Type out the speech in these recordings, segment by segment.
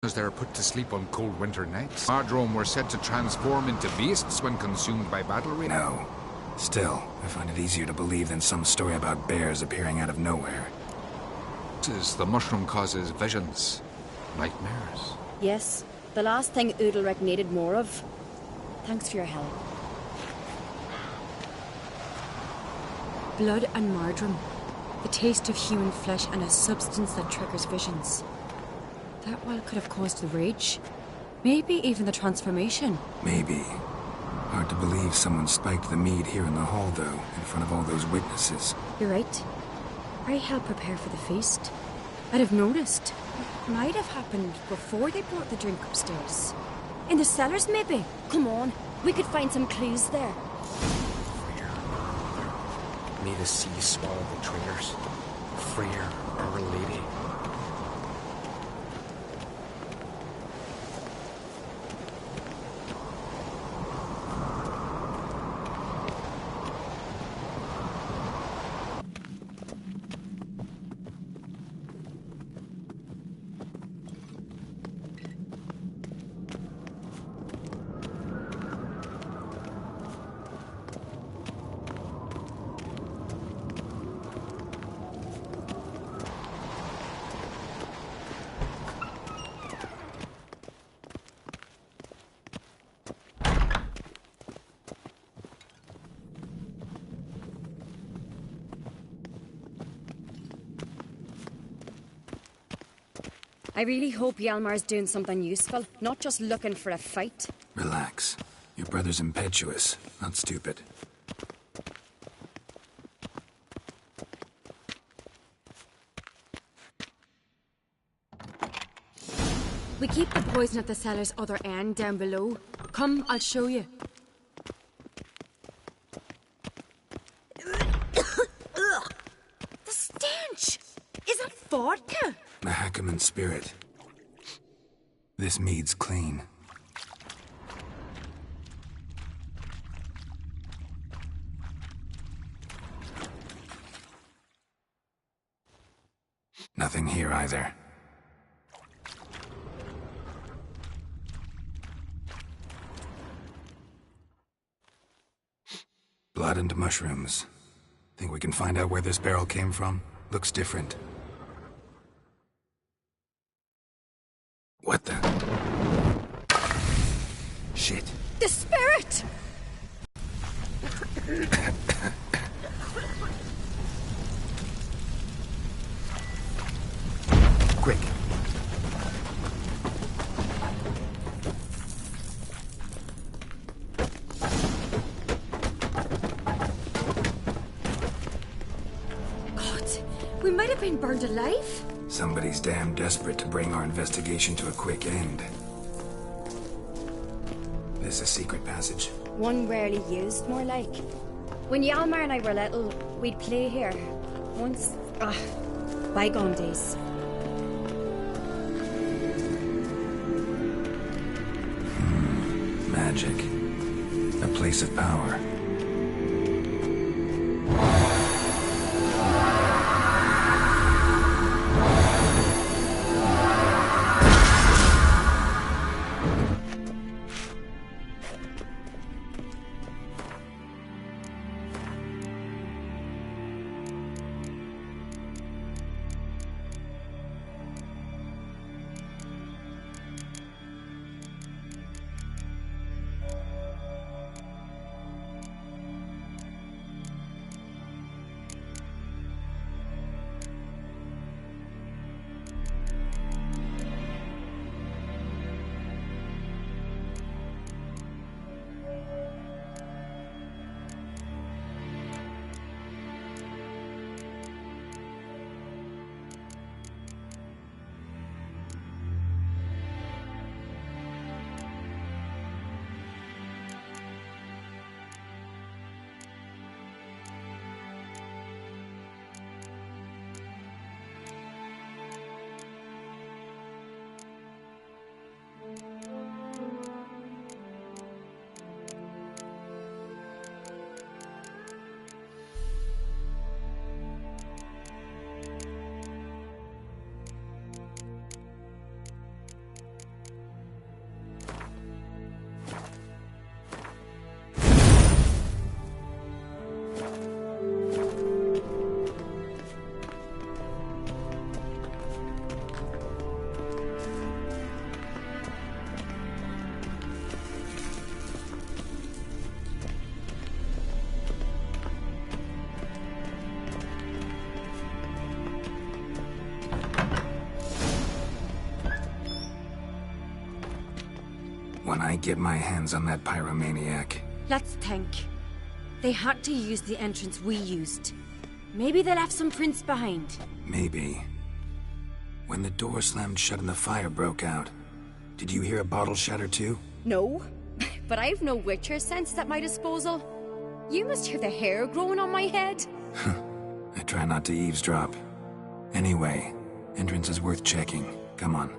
As they are put to sleep on cold winter nights. Mardrome were said to transform into beasts when consumed by battle rage. No. Still, I find it easier to believe than some story about bears appearing out of nowhere. The mushroom causes visions, nightmares. Yes, the last thing Udalric needed more of. Thanks for your help. Blood and Mardrome. The taste of human flesh and a substance that triggers visions. That well could have caused the rage. Maybe even the transformation. Maybe. Hard to believe someone spiked the mead here in the hall, though, in front of all those witnesses. You're right. Pray help prepare for the feast. I'd have noticed. It might have happened before they brought the drink upstairs. In the cellars, maybe. Come on, we could find some clues there. May the sea swallow the traitors. Freer, Our Lady. I really hope Hjalmar's doing something useful, not just looking for a fight. Relax. Your brother's impetuous, not stupid. We keep the poison at the cellar's other end down below. Come, I'll show you. The stench! Is that vodka? Mahakaman spirit. This mead's clean. Nothing here either. Blood and mushrooms. Think we can find out where this barrel came from? Looks different. What the? Shit. The spirit! Quick. God, we might have been burned alive. Somebody's damn desperate to bring our investigation to a quick end. This a secret passage? One rarely used, more like. When Hjalmar and I were little, we'd play here. Once, bygone days. Magic. A place of power. When I get my hands on that pyromaniac. Let's think. They had to use the entrance we used. Maybe they left some prints behind. Maybe. When the door slammed shut and the fire broke out, did you hear a bottle shatter too? No, but I've no Witcher senses at my disposal. You must hear the hair growing on my head. I try not to eavesdrop. Anyway, entrance is worth checking. Come on.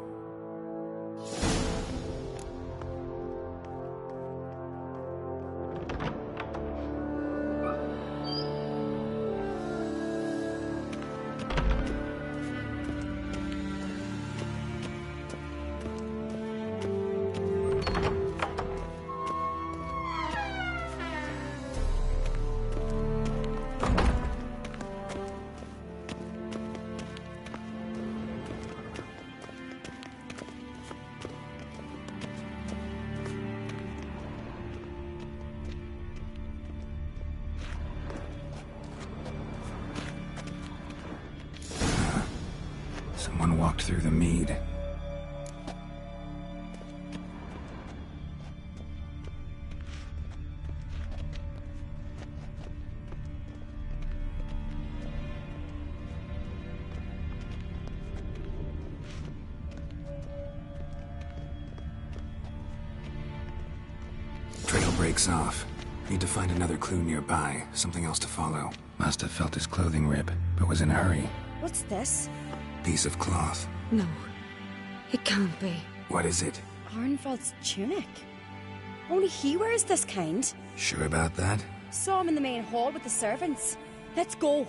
Someone walked through the mead. Trail breaks off. Need to find another clue nearby, something else to follow. Must have felt his clothing rip, but was in a hurry. What's this? Piece of cloth. No. It can't be. What is it? Arnvald's tunic. Only he wears this kind. Sure about that? Saw him in the main hall with the servants. Let's go.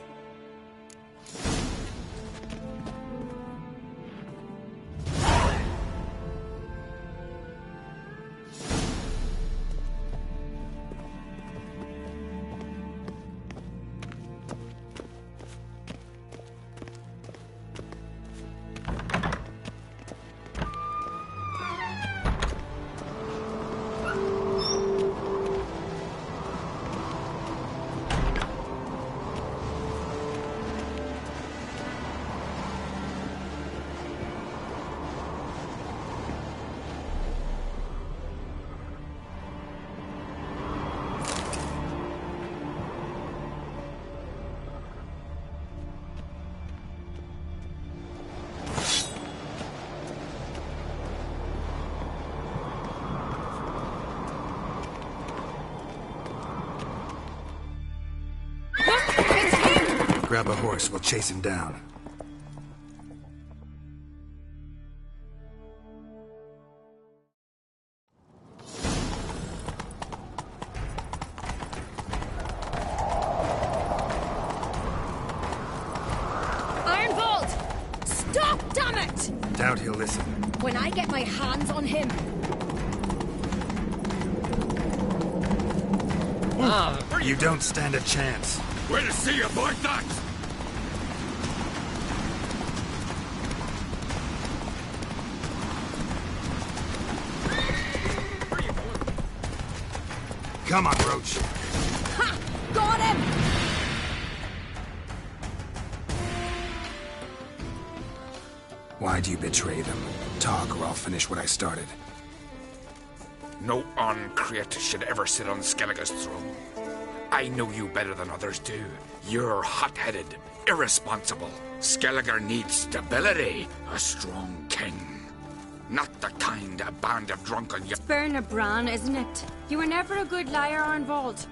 Grab a horse, we'll chase him down. Arnvald! Stop, damn it! Doubt he'll listen. When I get my hands on him. You don't stand a chance. Where to see you, boy, that? Come on, Roach. Ha! Got him! Why'd you betray them? Talk or I'll finish what I started. No uncreate should ever sit on Skellige's throne. I know you better than others do. You're hot-headed, irresponsible. Skellige needs stability. A strong king. Not the kind a band of drunken... It's Berna Bran, isn't it? You were never a good liar, Arnvald.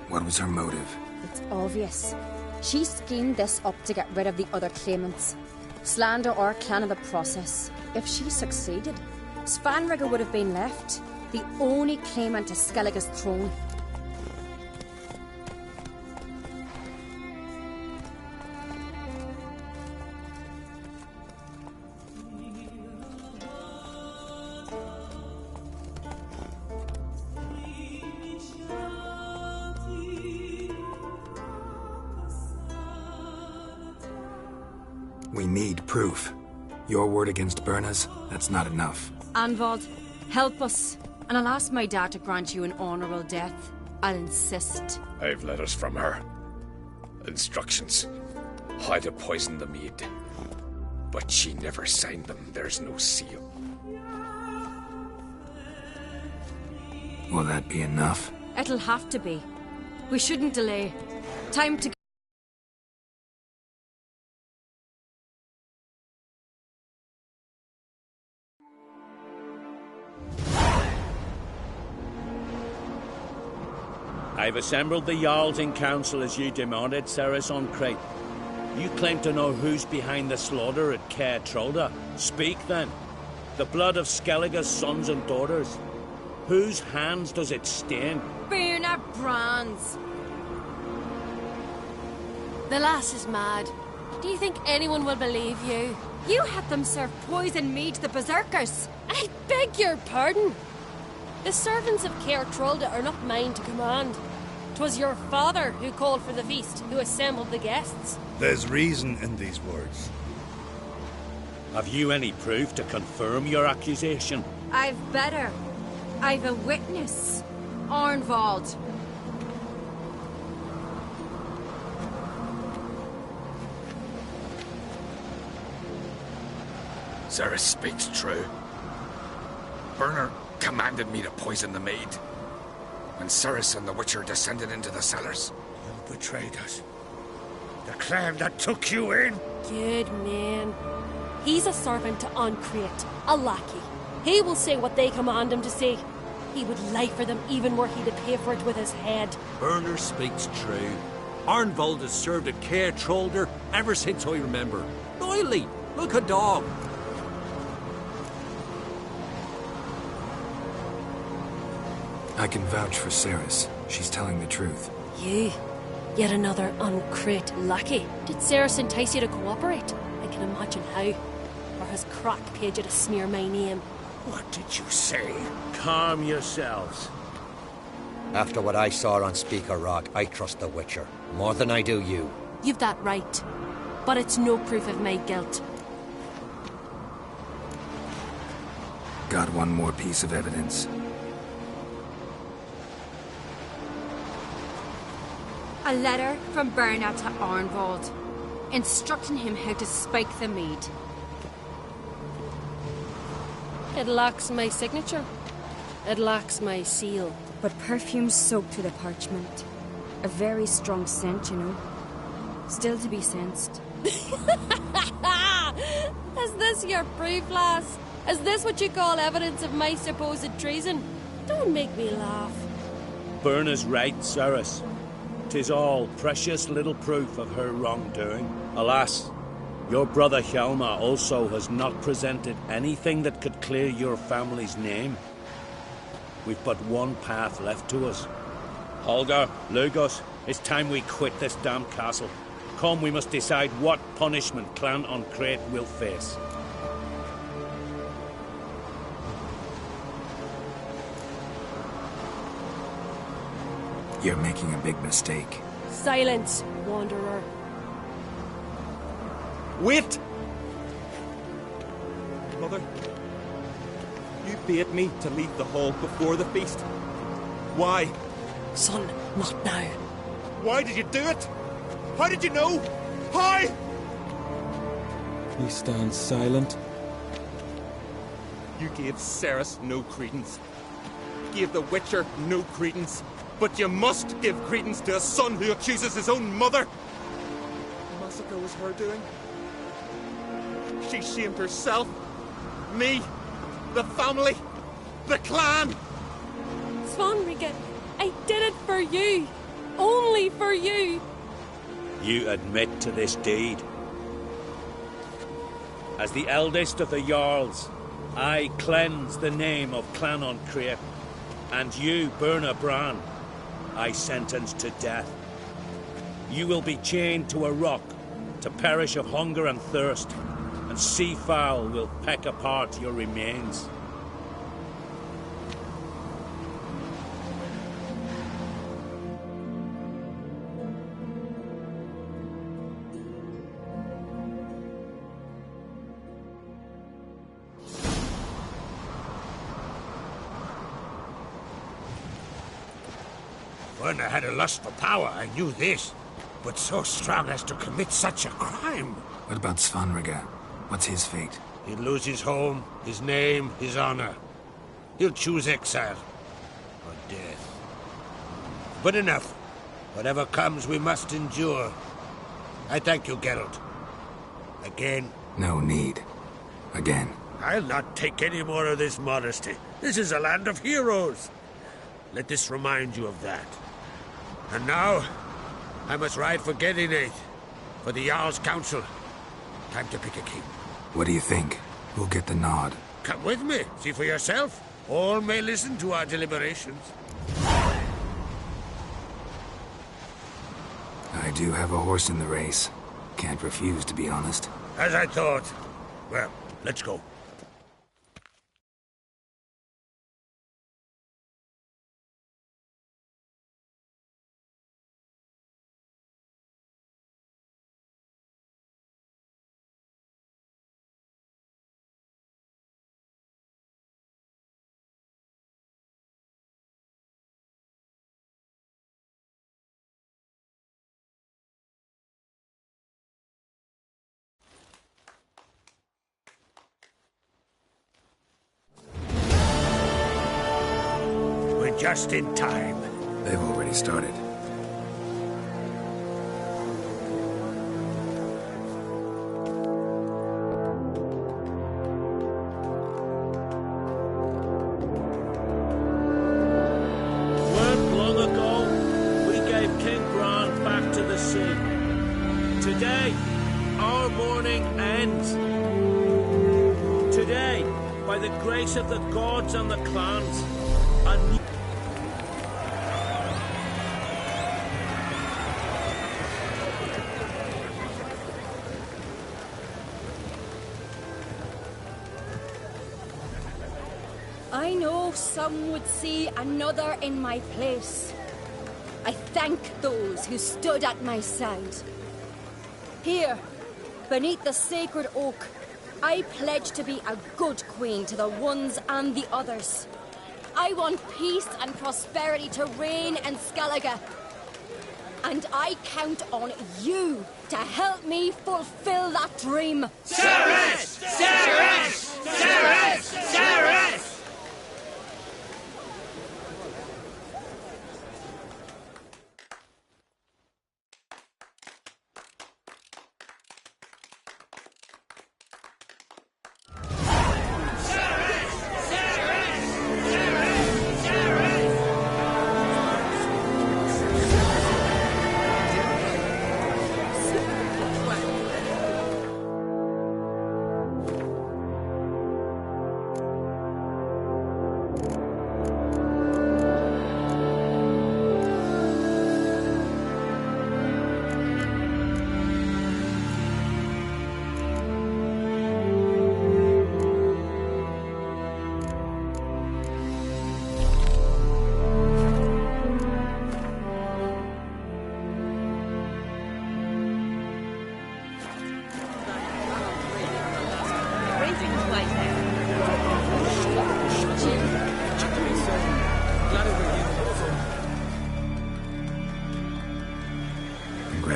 What was her motive? It's obvious. She schemed this up to get rid of the other claimants. Slander our clan in the process. If she succeeded, Svanrige would have been left, the only claimant to Skellige's throne. We need proof. Your word against Berna's, that's not enough. Arnvald, help us. And I'll ask my dad to grant you an honourable death. I'll insist. I've letters from her. Instructions. I'd have poisoned the mead. But she never signed them. There's no seal. Will that be enough? It'll have to be. We shouldn't delay. Time to... I've assembled the Jarls in council as you demanded, Ceres on Crete. You claim to know who's behind the slaughter at Caer Trolda. Speak then. The blood of Skellige's sons and daughters. Whose hands does it stain? Birna Brands. The lass is mad. Do you think anyone will believe you? You had them serve poison mead to the berserkers. I beg your pardon. The servants of Caer Trolda are not mine to command. 'Twas your father who called for the feast, who assembled the guests. There's reason in these words. Have you any proof to confirm your accusation? I've better. I've a witness. Arnvald. Ceres speaks true. Bernard commanded me to poison the maid. When Ceres and the Witcher descended into the cellars. You betrayed us. The clan that took you in. Good man. He's a servant to Ancrete, a lackey. He will say what they command him to say. He would lie for them even were he to pay for it with his head. Bernard speaks true. Arnvald has served at Caer Trolder ever since I remember. Loyally, like a dog. I can vouch for Ceres. She's telling the truth. You? Yet another Ancrete lackey. Did Ceres entice you to cooperate? I can imagine how. Or has Crack paid you to smear my name? What did you say? Calm yourselves. After what I saw on Speaker Rock, I trust the Witcher. More than I do you. You've that right. But it's no proof of my guilt. Got one more piece of evidence. A letter from Birna to Arnvald, instructing him how to spike the mead. It lacks my signature. It lacks my seal. But perfume soaked through the parchment. A very strong scent, you know. Still to be sensed. Is this your proof, lass? Is this what you call evidence of my supposed treason? Don't make me laugh. Birna's right, Ceres. 'Tis all precious little proof of her wrongdoing. Alas, your brother Hjalmar also has not presented anything that could clear your family's name. We've but one path left to us. Holger, Lugos, it's time we quit this damned castle. Come, we must decide what punishment Clan Ancrete will face. You're making a big mistake. Silence, wanderer. Wait! Mother, you bade me to leave the hall before the feast. Why? Son, not now. Why did you do it? How did you know? How? He stands silent. You gave Ceres no credence. Gave the Witcher no credence. But you must give credence to a son who accuses his own mother. The massacre was her doing. She shamed herself, me, the family, the clan. Svanrige, I did it for you. Only for you. You admit to this deed. As the eldest of the Jarls, I cleanse the name of Clan Ancrete, and you, Birna Bran, I sentence to death. You will be chained to a rock to perish of hunger and thirst, and seafowl will peck apart your remains. When I had a lust for power, I knew this. but so strong as to commit such a crime. What about Svanrige? What's his fate? He'll lose his home, his name, his honor. He'll choose exile or death. But enough. Whatever comes, we must endure. I thank you, Geralt. Again. No need. Again. I'll not take any more of this modesty. This is a land of heroes. Let this remind you of that. And now, I must ride for Gedinate, for the Jarl's Council. Time to pick a king. What do you think? Who'll get the nod? Come with me, see for yourself. All may listen to our deliberations. I do have a horse in the race. Can't refuse, to be honest. As I thought. Well, let's go. Just in time. They've already started. Weren't long ago, we gave King Bran back to the sea. Today, our mourning ends. Today, by the grace of the gods and the clans, a new I know some would see another in my place. I thank those who stood at my side. Here, beneath the sacred oak, I pledge to be a good queen to the ones and the others. I want peace and prosperity to reign in Skellige. And I count on you to help me fulfill that dream. Ceres! Ceres! Ceres! Ceres!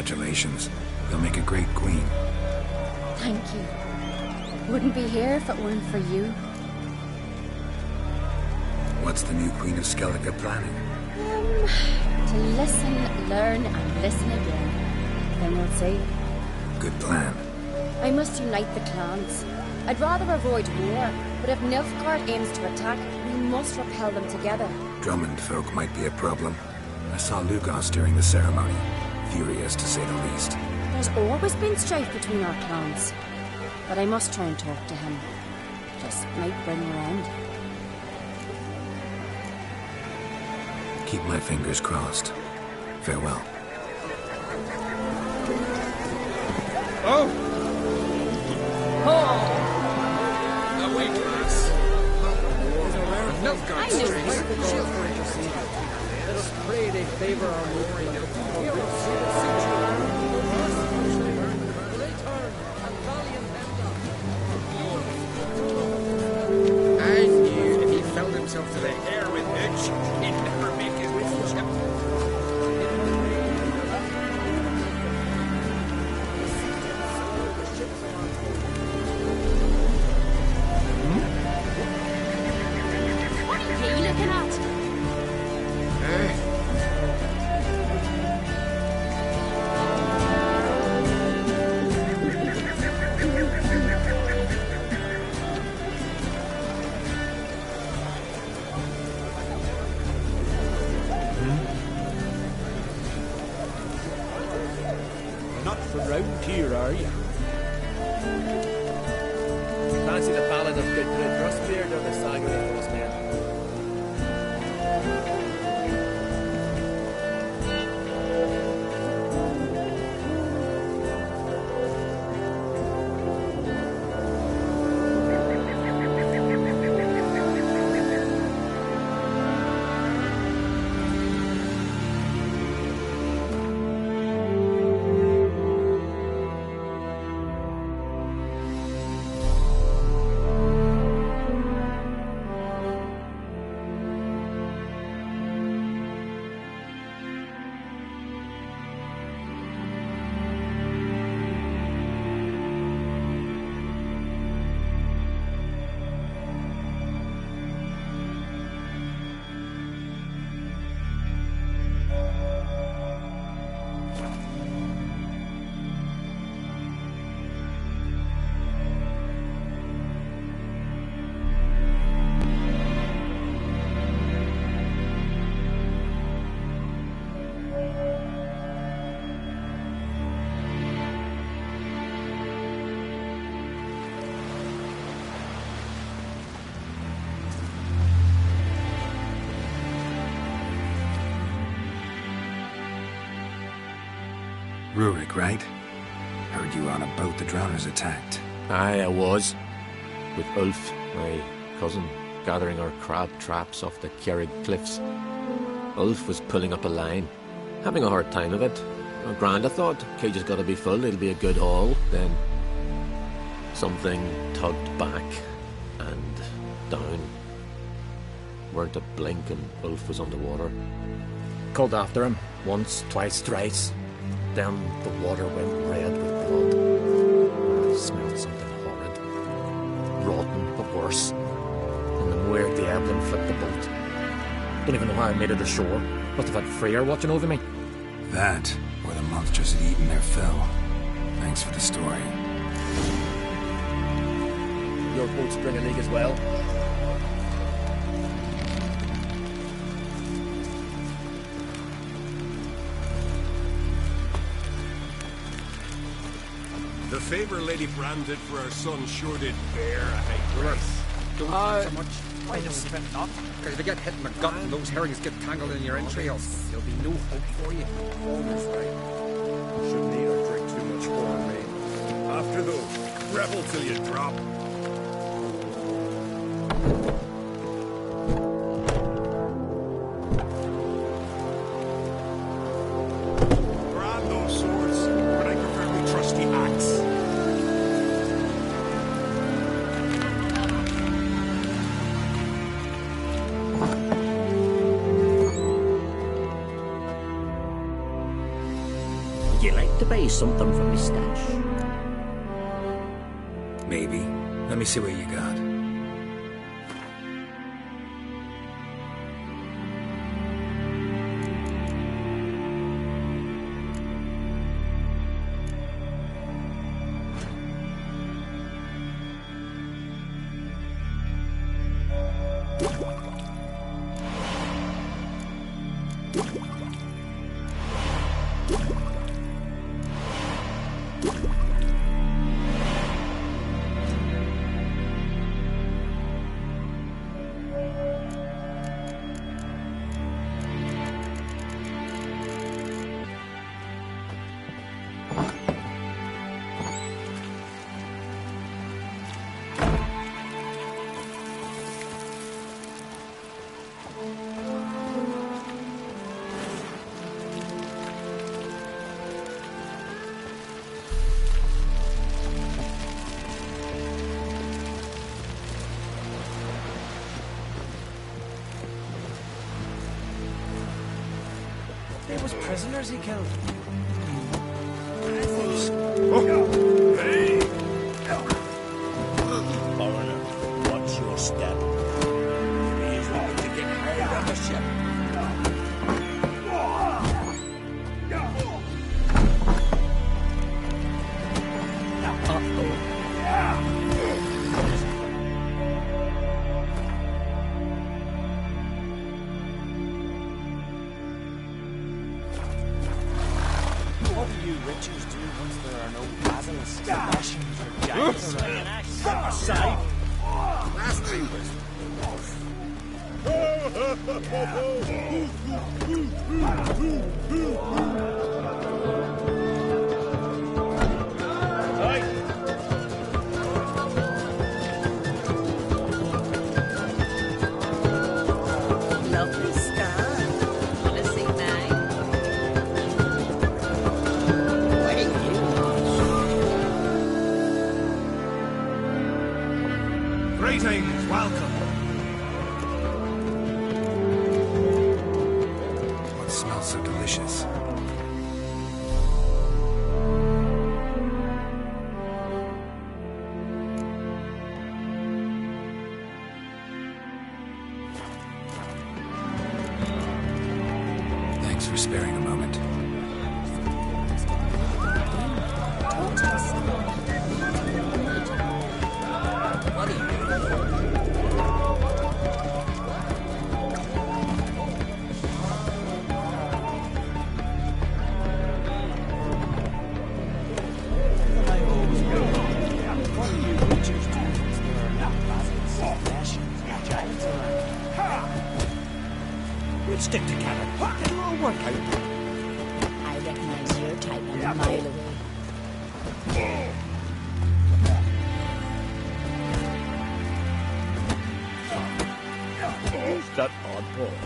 Congratulations. You'll make a great queen. Thank you. Wouldn't be here if it weren't for you. What's the new Queen of Skellige planning? To listen, learn, and listen again. Then we'll see. Good plan. I must unite the clans. I'd rather avoid war, but if Nilfgaard aims to attack, we must repel them together. Drummond folk might be a problem. I saw Lugos during the ceremony. Furious, to say the least. There's always been strife between our clans. But I must try and talk to him. Just might bring her end. Keep my fingers crossed. Farewell. Oh! Oh! Away, class! Nilfgaard's Let us pray they favor our warring. I knew if he filled himself to the air with itch, he'd never make it with ship. from round here, are you? Fancy the ballad of Goodwood Rustbeard or the saga of those men? Rurik, right? Heard you were on a boat the drowners attacked. Aye, I was. With Ulf, my cousin, gathering our crab traps off the Kerrig cliffs. Ulf was pulling up a line, having a hard time of it. Oh, grand, I thought. Cage has got to be full, it'll be a good haul. Then something tugged back and down. Weren't a blink and Ulf was underwater. Called after him, once, twice, thrice. Then the water went red with blood. I smelled something horrid. Rotten, but worse. And the Muir Diablin flipped the boat. Don't even know how I made it ashore. Must have had Freyr watching over me. That, or the monsters had eaten their fill. Thanks for the story. Your boat's bring a leak as well. The favour Lady Bran did for her son sure did bear a high price. Don't so much. Why just spit not? Because if you get hit in the gut and those herrings get tangled in your entrails, there'll be no hope for you. Almost right. Shouldn't eat or drink too much corn, mate. After though, revel till you drop. Grab those swords, but I prefer my trusty axe. Would you like to buy something from me stash? Maybe. Let me see what you got. They was prisoners he killed. Hey! Foreigner, watch your step. He's looking to get hired on the ship. no basilisks, bastions, or giants around. Aside! Last papers. Lovely sky. Wanna see mine? What are you? Greetings, welcome. What smells so delicious? Thanks for sparing a moment. What are you? We'll stick together. It'll all work out. I recognize your type a mile away. Who's that oddball?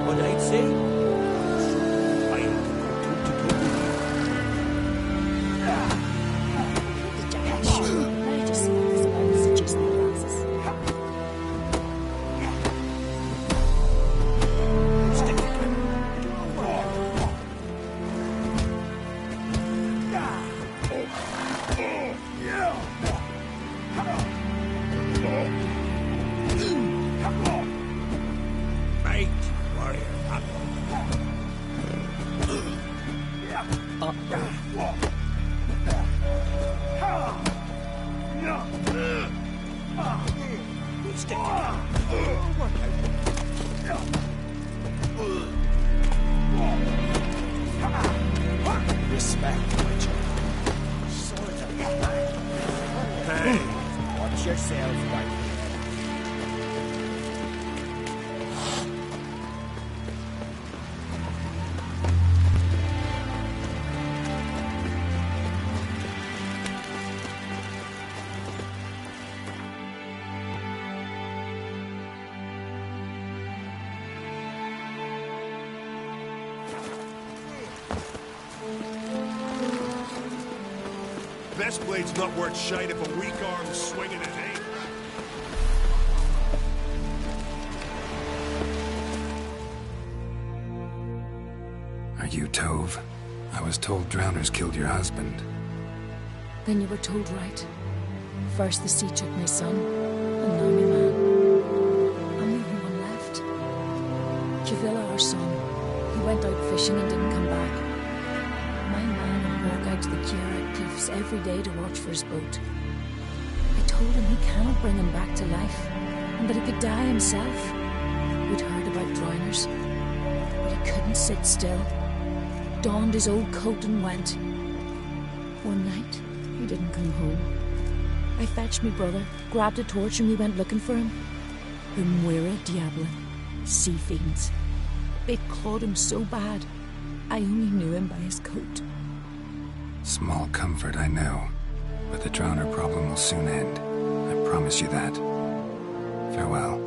What I'd say? Respect, Witcher. Sort of. Hey, watch yourself right here. Best blade's not worth shite if a weak arm's swinging it, eh? Are you Tove? I was told drowners killed your husband. Then you were told right. First the sea took my son, and now my man. I'm the only one left. Kivilla, our son, he went out fishing and didn't come back. My man walked out to the Kira us every day to watch for his boat. I told him he cannot bring him back to life, and that he could die himself. We'd heard about drowners, but he couldn't sit still. Donned his old coat and went. One night, he didn't come home. I fetched me brother, grabbed a torch, and we went looking for him. The Muira Diablo, sea fiends. They'd clawed him so bad, I only knew him by his coat. Small comfort, I know. But the drowner problem will soon end. I promise you that. Farewell.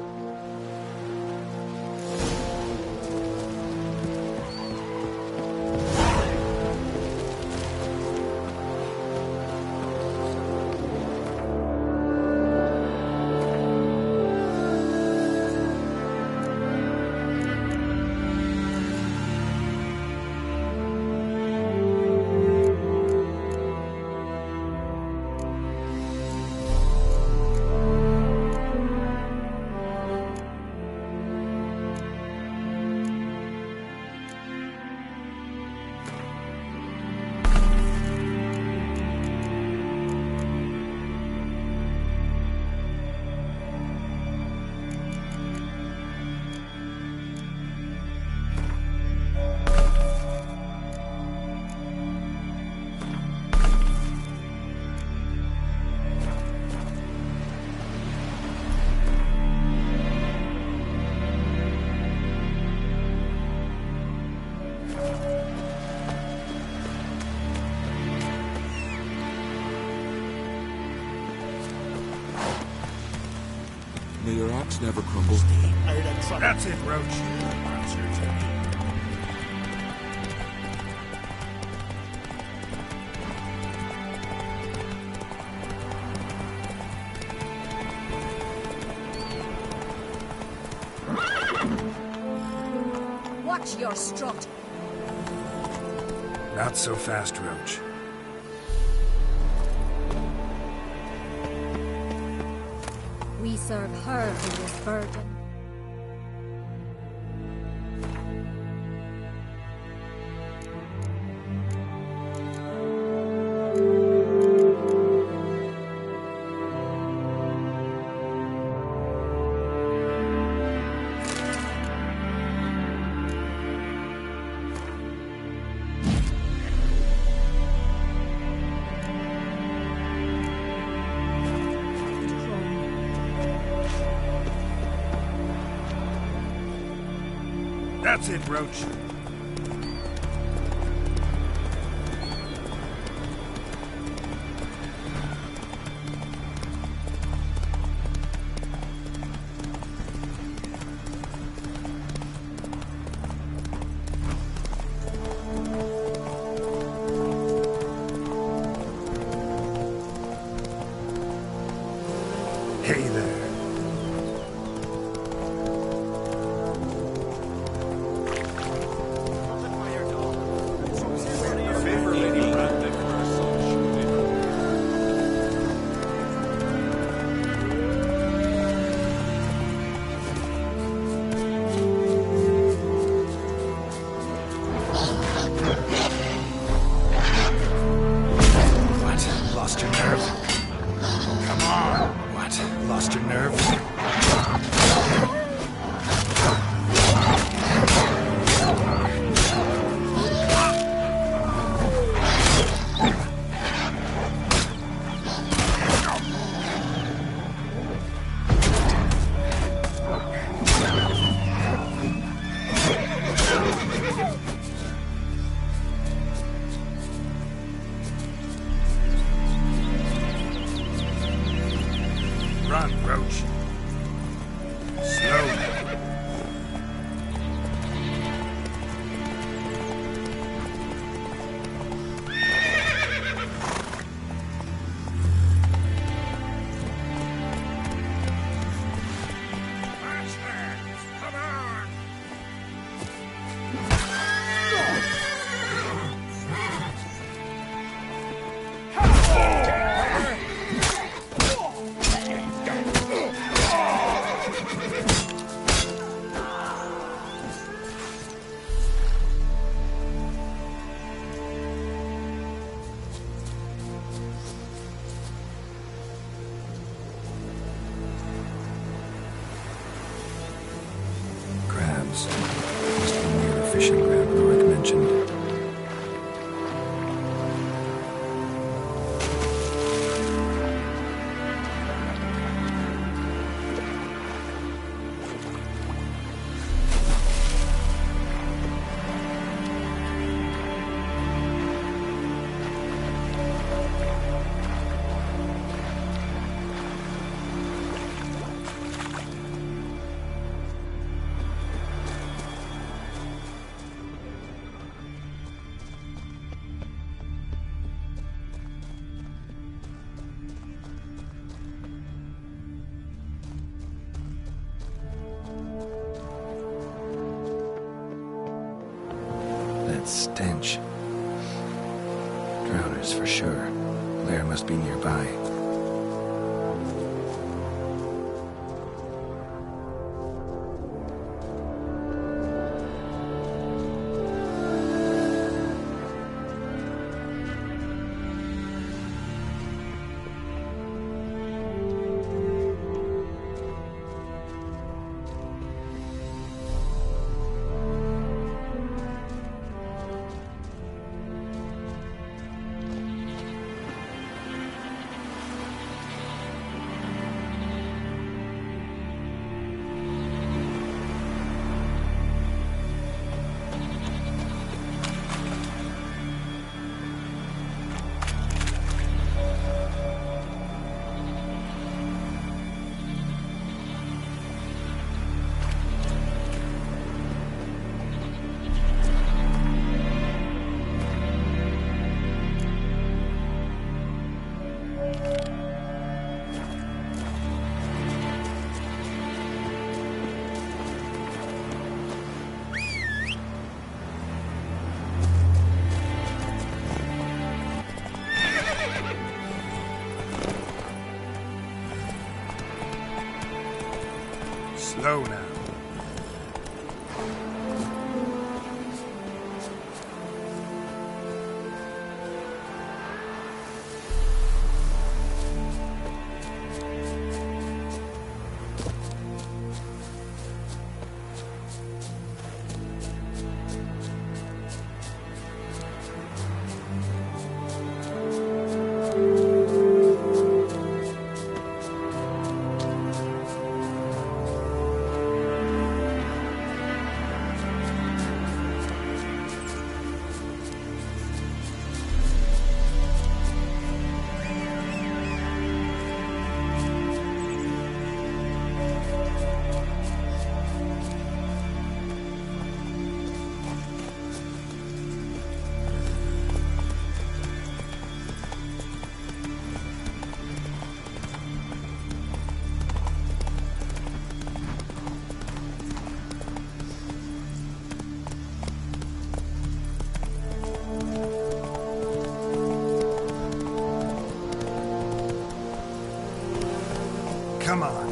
May your axe never crumble. That's it, Roach. Watch your strut. Not so fast, Roach. We serve her who is burden. That's it, Roach. Hey there. stench. Drowners for sure. Lair must be nearby. Slow now. Come on.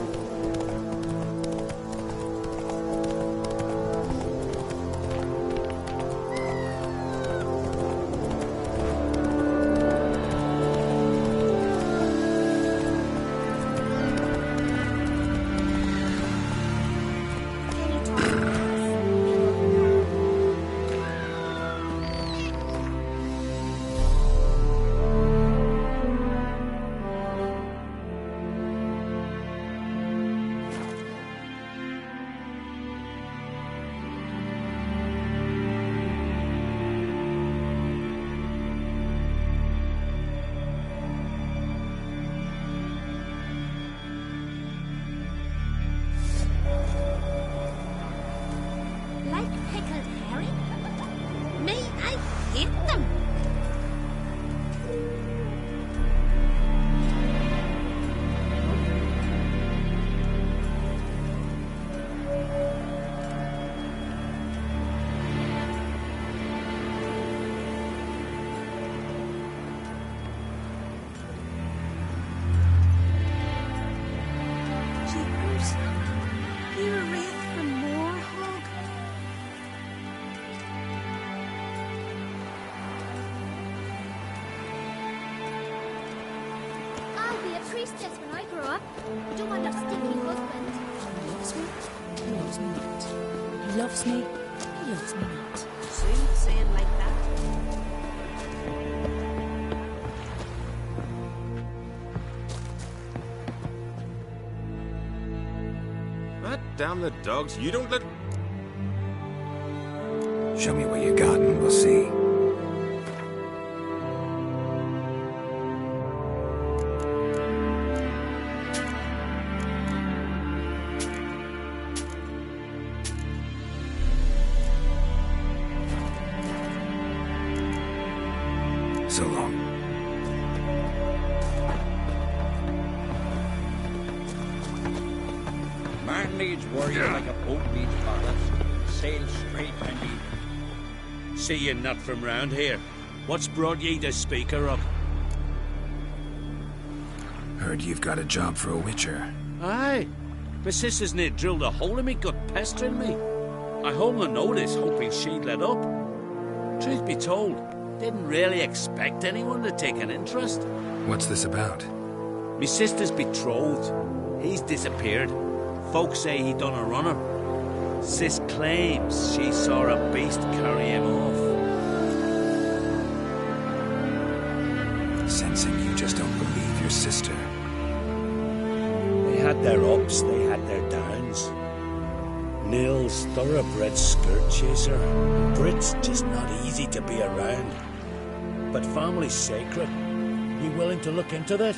Priestess when I grow up. Don't want a stinky husband. He loves me. He loves me not. He loves me. He loves me not. Sweet saying like that. Ah, damn the dogs! You don't let. Show me what you got and we'll see. So long. Man needs warrior like a boat needs ballast. Sail straight and even. see you're not from round here. What's brought ye to Speaker up? Heard you've got a job for a witcher. Aye. My sister's near drilled a hole in me gut, pestering me. I hung on notice, hoping she'd let up. Truth be told, didn't really expect anyone to take an interest. What's this about? Me sister's betrothed. He's disappeared. Folks say he done a runner. Sis claims she saw a beast carry him off. Sensing you just don't believe your sister. They had their ups, they had their downs. Nils, thoroughbred skirt chaser. Brit's just not easy to be around. But family's sacred. You willing to look into this?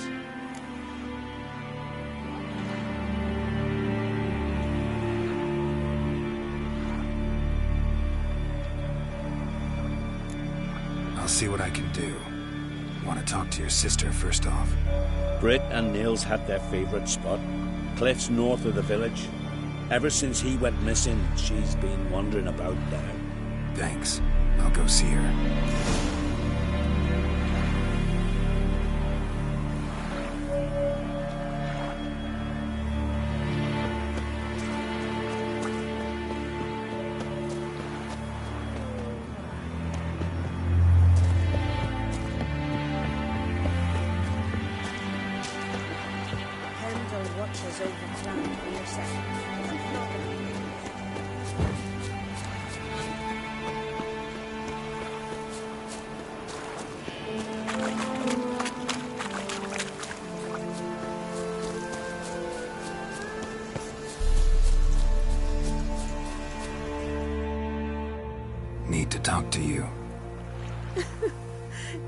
I'll see what I can do. Want to talk to your sister first off? Brit and Nils had their favourite spot. Cliffs north of the village. Ever since he went missing, she's been wandering about there. Thanks. I'll go see her. watches over land for your second. Need to talk to you.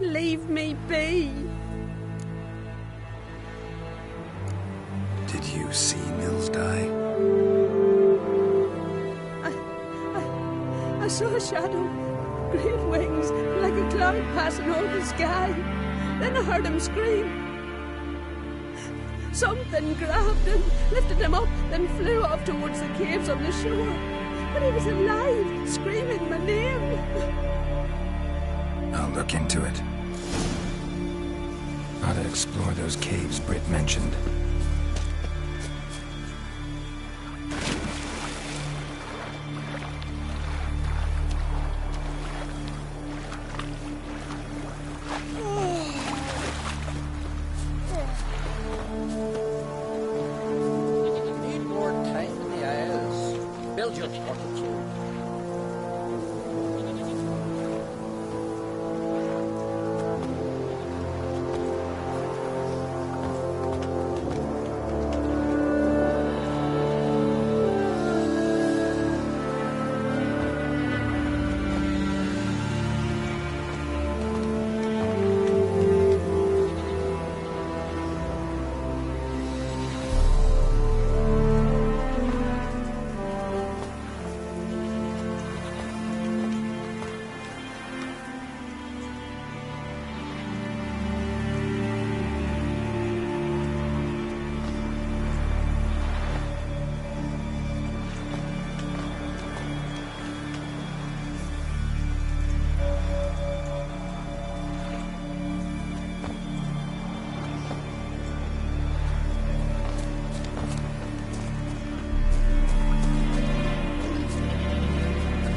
Leave me be. Did you see Nils die? I saw a shadow, great wings, like a cloud passing over the sky. Then I heard him scream. Something grabbed him, lifted him up, then flew off towards the caves on the shore. But he was alive, screaming my name. I'll look into it. Ought to explore those caves Britt mentioned. Need more time in the Isles. Build your fortitude.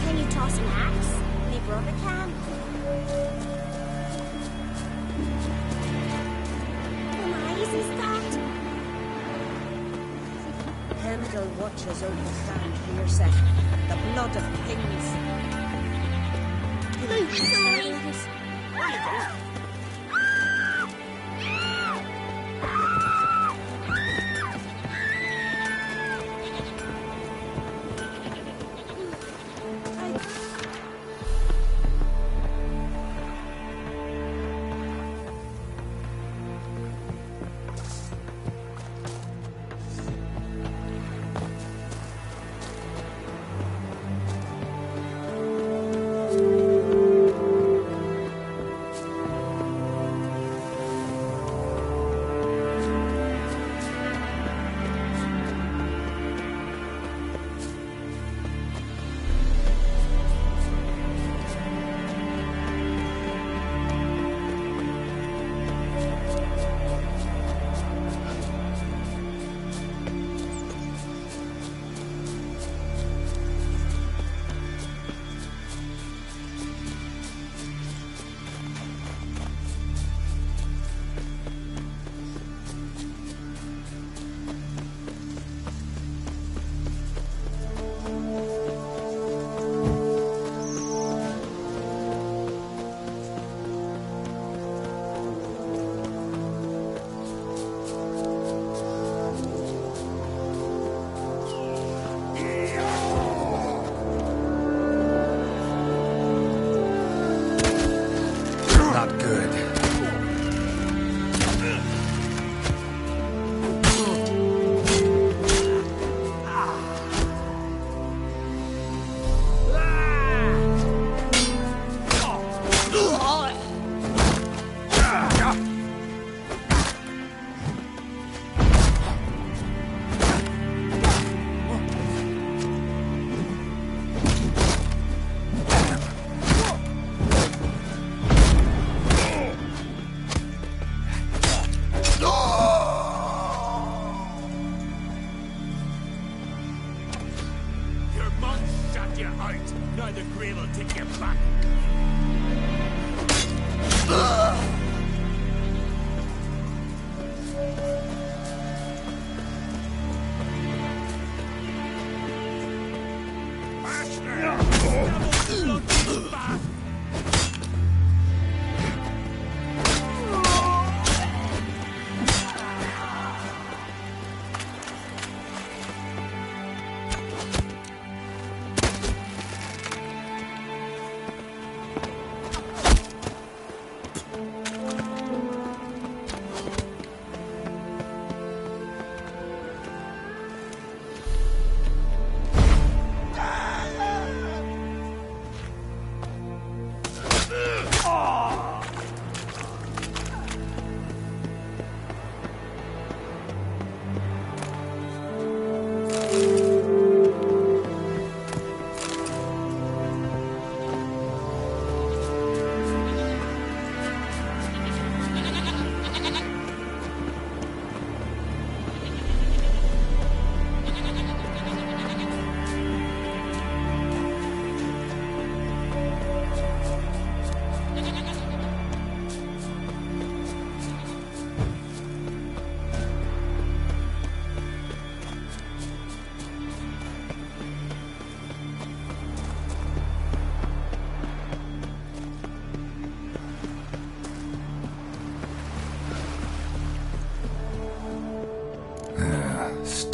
Can you toss an axe? Me brother can. How nice is that? Pendle watches over the land for your second. The blood of kings. I'm sorry. Where are you going?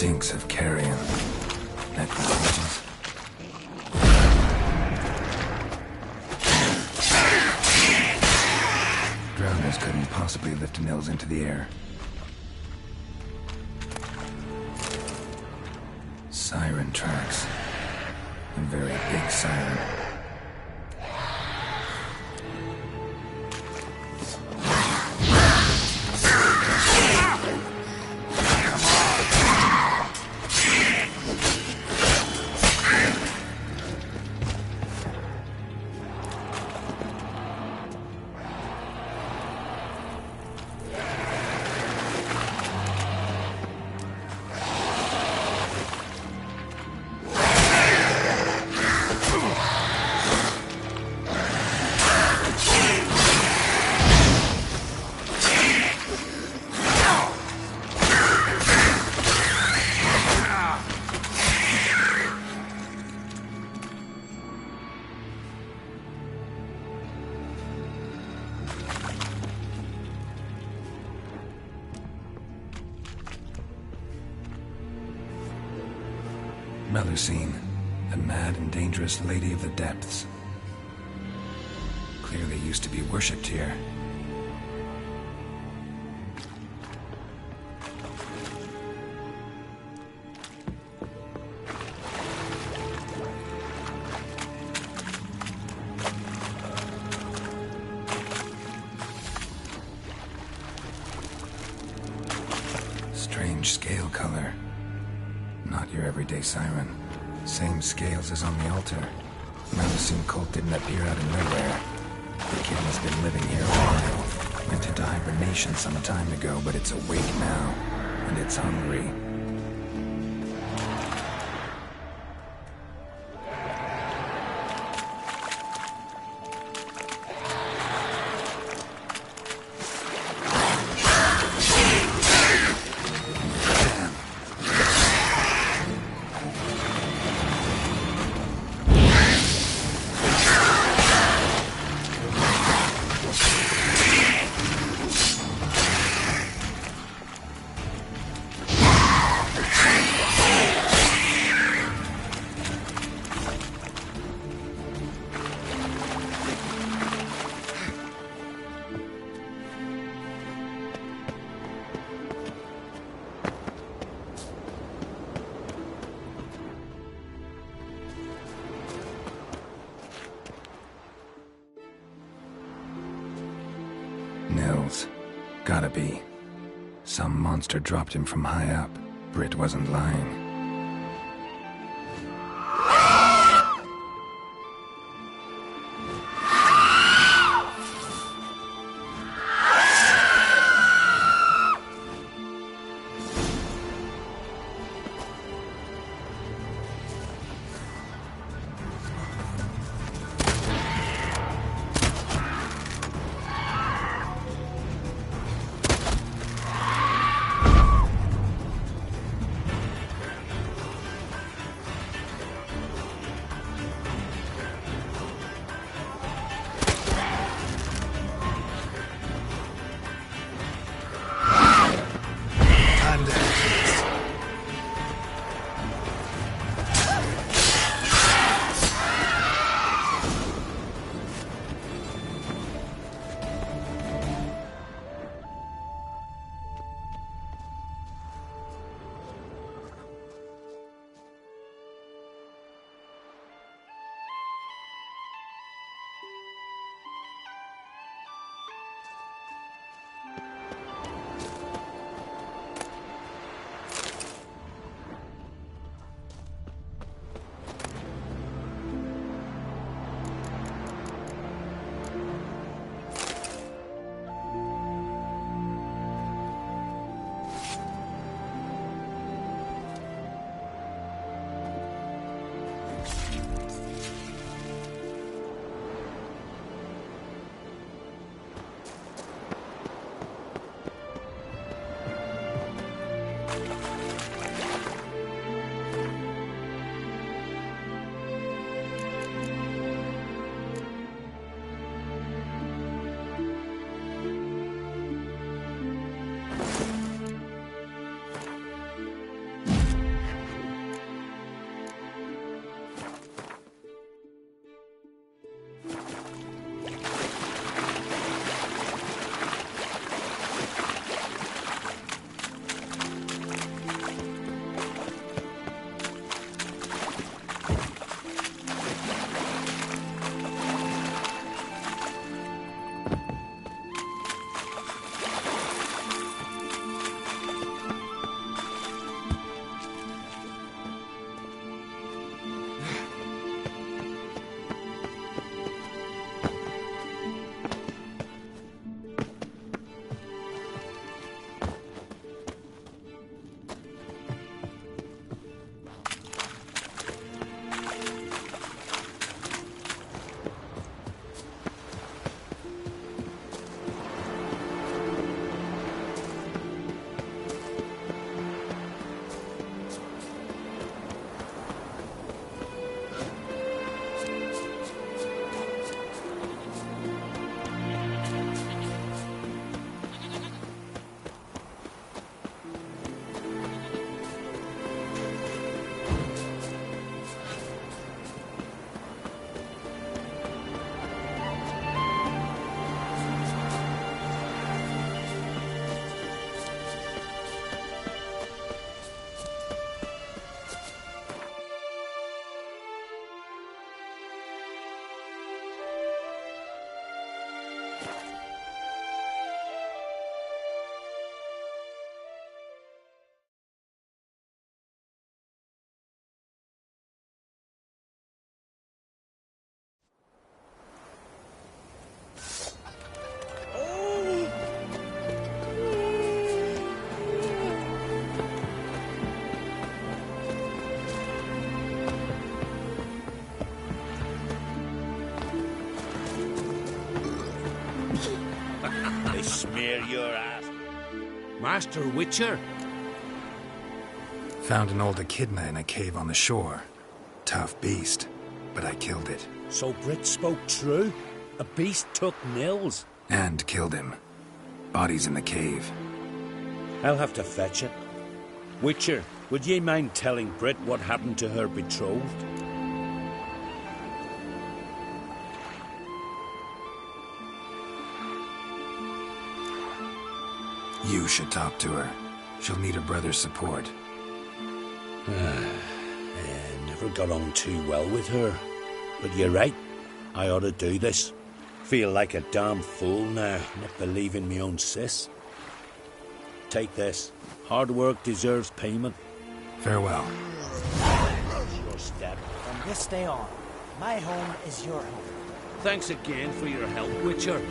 stinks of carrion. Necrophagous. Drowners couldn't possibly lift Nils into the air. Siren tracks. A very big siren. Melusine, the mad and dangerous lady of the depths. Clearly used to be worshipped here. Strange scale color. Not your everyday siren. Same scales as on the altar. Melusine cult didn't appear out of nowhere. The kid has been living here a while. Went into hibernation some time ago, but it's awake now. And it's hungry. Nils. Gotta be. Some monster dropped him from high up. Britt wasn't lying. near your ass. Master Witcher? Found an old echidna in a cave on the shore. Tough beast, but I killed it. So Brit spoke true? A beast took Nils? And killed him. Body's in the cave. I'll have to fetch it. Witcher, would ye mind telling Brit what happened to her betrothed? You should talk to her. She'll need her brother's support. Never got on too well with her. But you're right. I ought to do this. Feel like a damn fool now, not believing me own sis. Take this. Hard work deserves payment. Farewell. Your step. From this day on, my home is your home. Thanks again for your help, Witcher.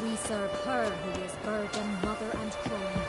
We serve her who is virgin, mother, and crone.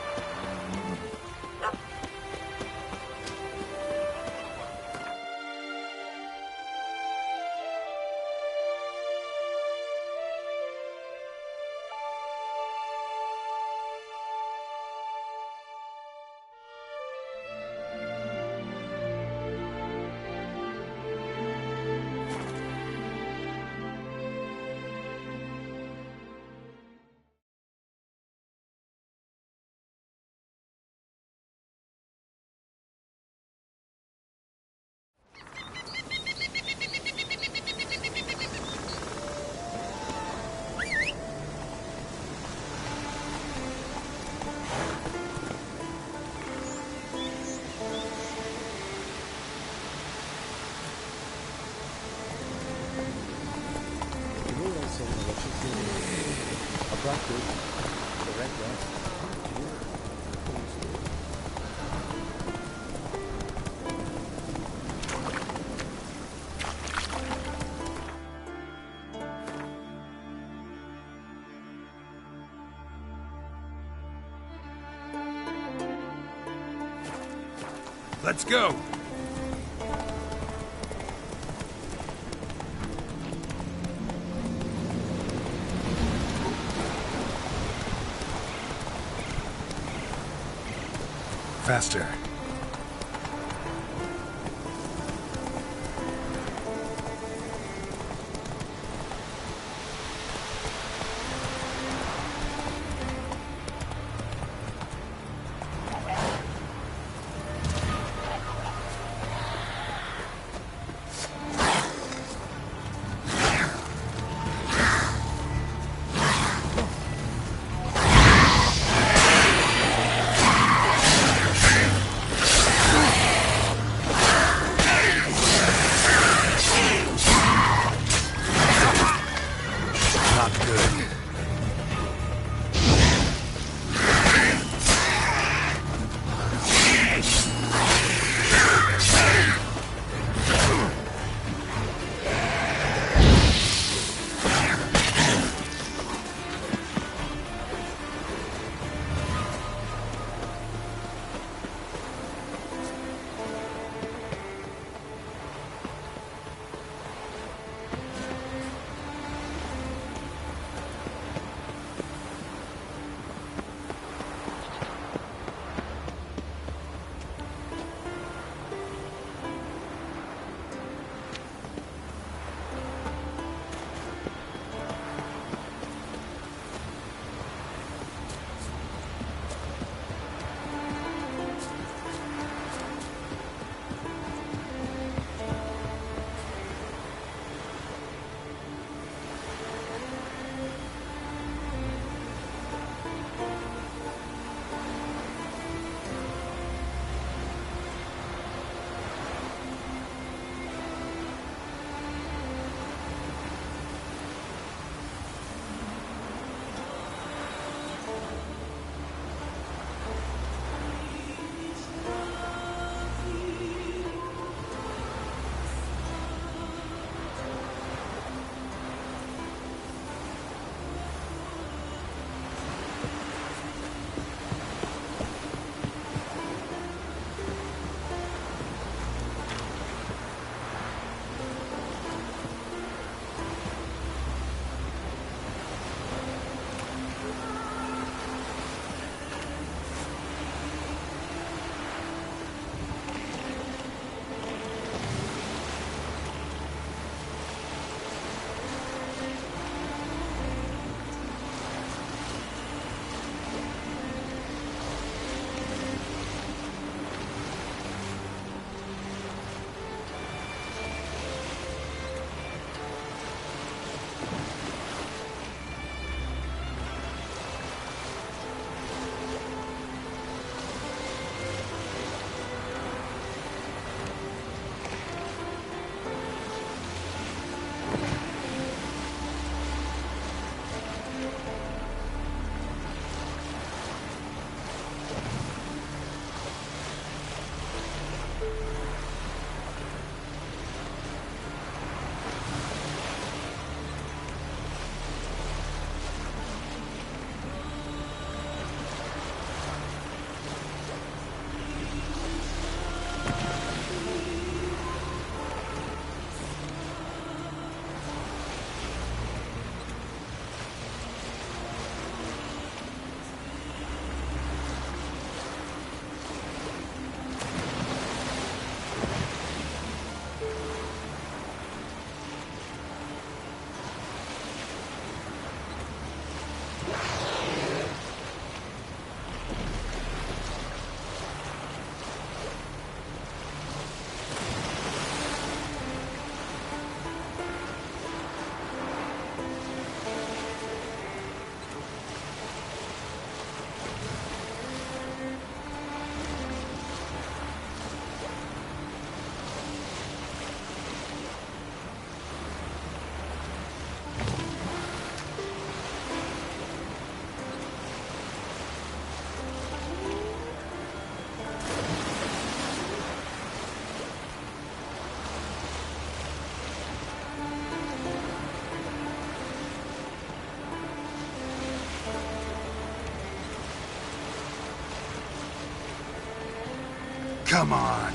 Let's go! Faster. Come on.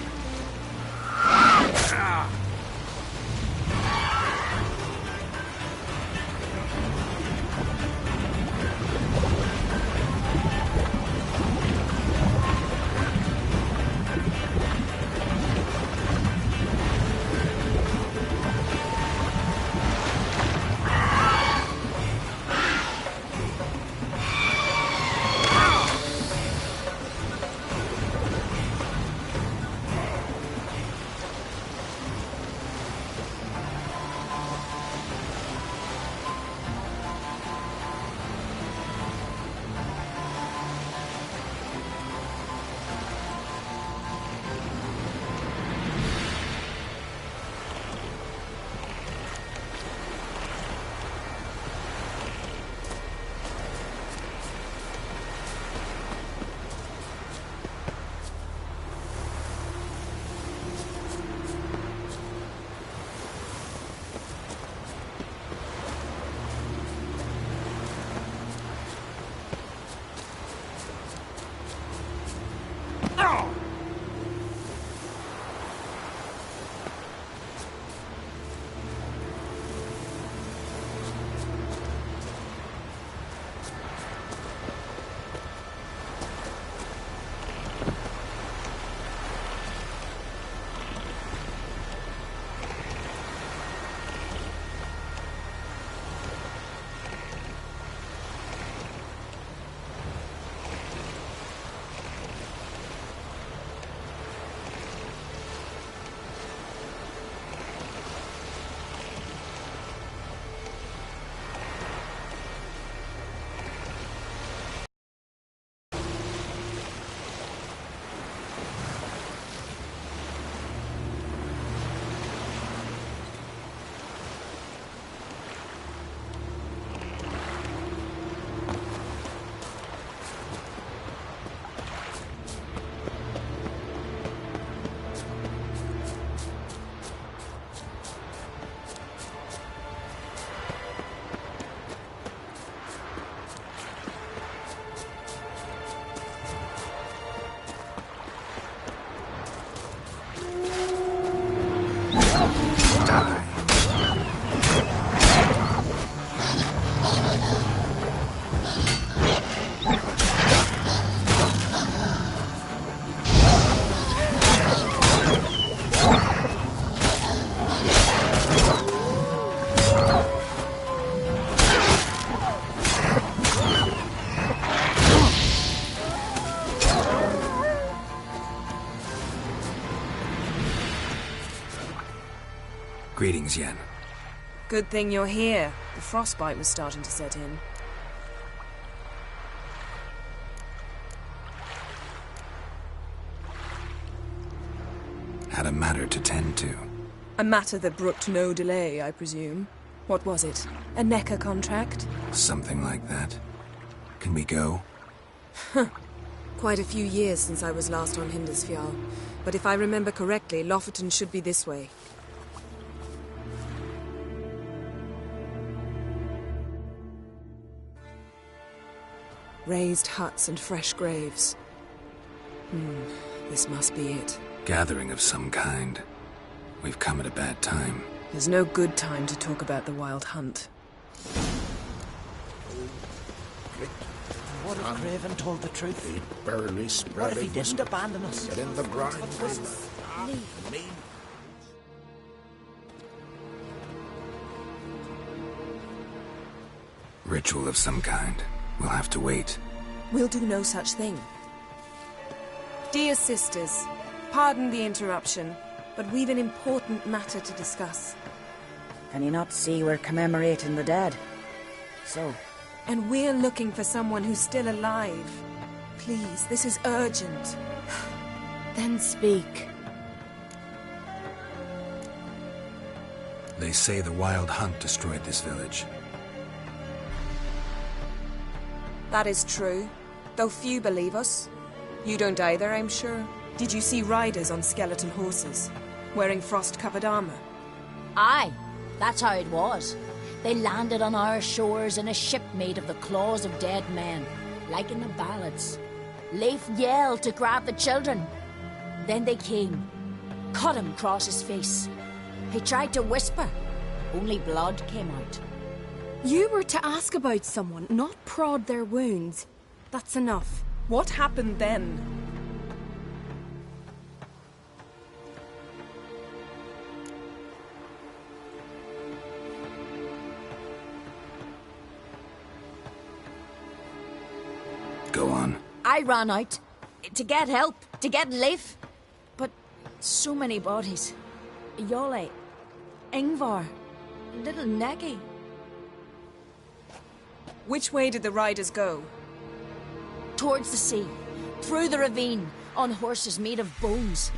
Greetings, Yen. Good thing you're here. The frostbite was starting to set in. Had a matter to tend to. A matter that brooked no delay, I presume. What was it? A NECA contract? Something like that. Can we go? Quite a few years since I was last on Hindisfjall. But if I remember correctly, Lofoten should be this way. Raised huts and fresh graves. This must be it. Gathering of some kind. We've come at a bad time. There's no good time to talk about the Wild Hunt. What if Craven told the truth? He barely spread. What if he didn't abandon us? Get in the ground. Ritual of some kind. We'll have to wait. We'll do no such thing. Dear sisters, pardon the interruption, but we've an important matter to discuss. Can you not see we're commemorating the dead? So? And we're looking for someone who's still alive. Please, this is urgent. Then speak. They say the Wild Hunt destroyed this village. That is true, though few believe us. You don't either, I'm sure. Did you see riders on skeleton horses, wearing frost-covered armor? Aye, that's how it was. They landed on our shores in a ship made of the claws of dead men, like in the ballads. Leif yelled to grab the children. Then they came. Cut him across his face. He tried to whisper. Only blood came out. You were to ask about someone, not prod their wounds. That's enough. What happened then? Go on. I ran out. To get help. To get life. But so many bodies. Yole. Ingvar. Little Neggy. Which way did the riders go? Towards the sea. Through the ravine. On horses made of bones.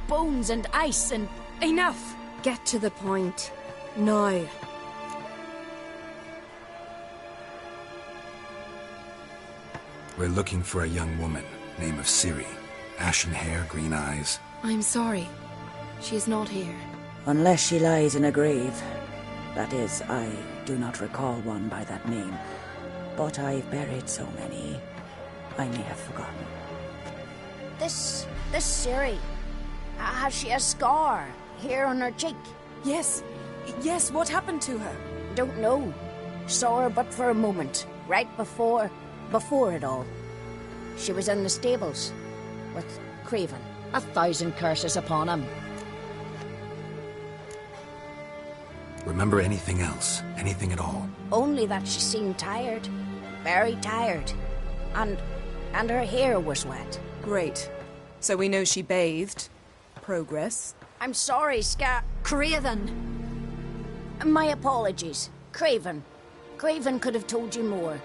Bones and ice and... Enough! Get to the point. Now. We're looking for a young woman, name of Ciri. Ashen hair, green eyes. I'm sorry. She is not here. Unless she lies in a grave. That is, I do not recall one by that name. But I've buried so many, I may have forgotten. This Ciri. Has she a scar here on her cheek? Yes. Yes, what happened to her? Don't know. Saw her but for a moment, right before it all. She was in the stables with Craven. 1,000 curses upon him. Remember anything else? Anything at all? Only that she seemed tired. Very tired. And her hair was wet. Great. So we know she bathed. Progress. I'm sorry, Craven. My apologies. Craven. Craven could have told you more.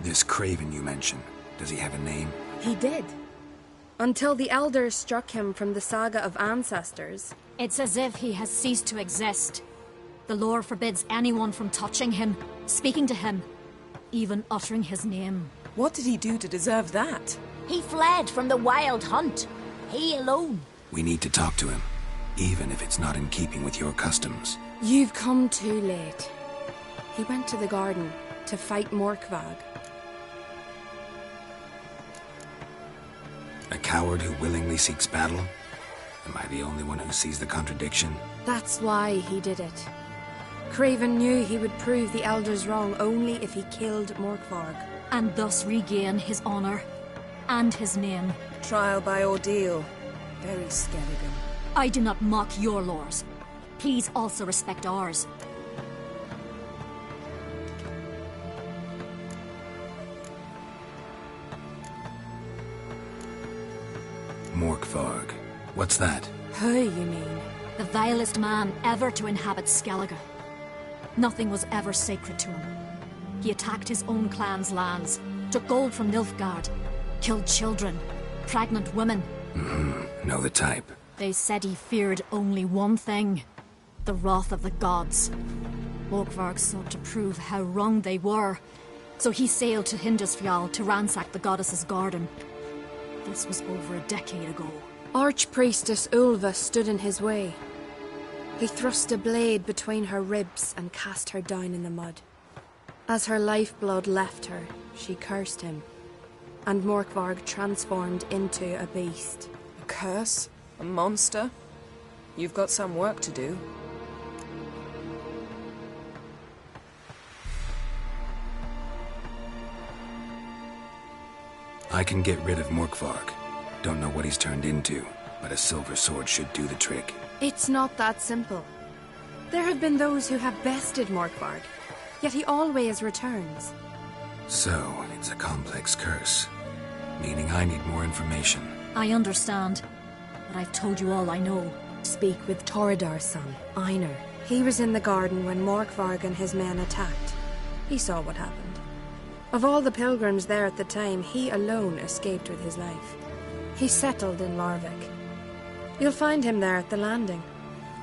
This Craven you mentioned, does he have a name? He did. Until the elders struck him from the saga of ancestors. It's as if he has ceased to exist. The lore forbids anyone from touching him, speaking to him, even uttering his name. What did he do to deserve that? He fled from the wild hunt. He alone. We need to talk to him, even if it's not in keeping with your customs. You've come too late. He went to the garden to fight Morkvag. A coward who willingly seeks battle? Am I the only one who sees the contradiction? That's why he did it. Craven knew he would prove the elders wrong only if he killed Morkvarg. And thus regain his honor and his name. Trial by ordeal. Very Skelligan. I do not mock your laws. Please also respect ours. Morkvarg. What's that? Who, you mean? The vilest man ever to inhabit Skellige. Nothing was ever sacred to him. He attacked his own clan's lands, took gold from Nilfgaard, killed children, pregnant women. Know the type. They said he feared only one thing, the wrath of the gods. Morkvarg sought to prove how wrong they were, so he sailed to Hindisfjall to ransack the goddess's garden. This was over a decade ago. Archpriestess Ulva stood in his way. He thrust a blade between her ribs and cast her down in the mud. As her lifeblood left her, she cursed him, and Morkvarg transformed into a beast. A curse? A monster? You've got some work to do. I can get rid of Morkvarg. Don't know what he's turned into, but a silver sword should do the trick. It's not that simple. There have been those who have bested Morkvarg, yet he always returns. So, it's a complex curse, meaning I need more information. I understand, but I've told you all I know. Speak with Torridar's son, Einar. He was in the garden when Morkvarg and his men attacked. He saw what happened. Of all the pilgrims there at the time, he alone escaped with his life. He settled in Larvik. You'll find him there at the landing,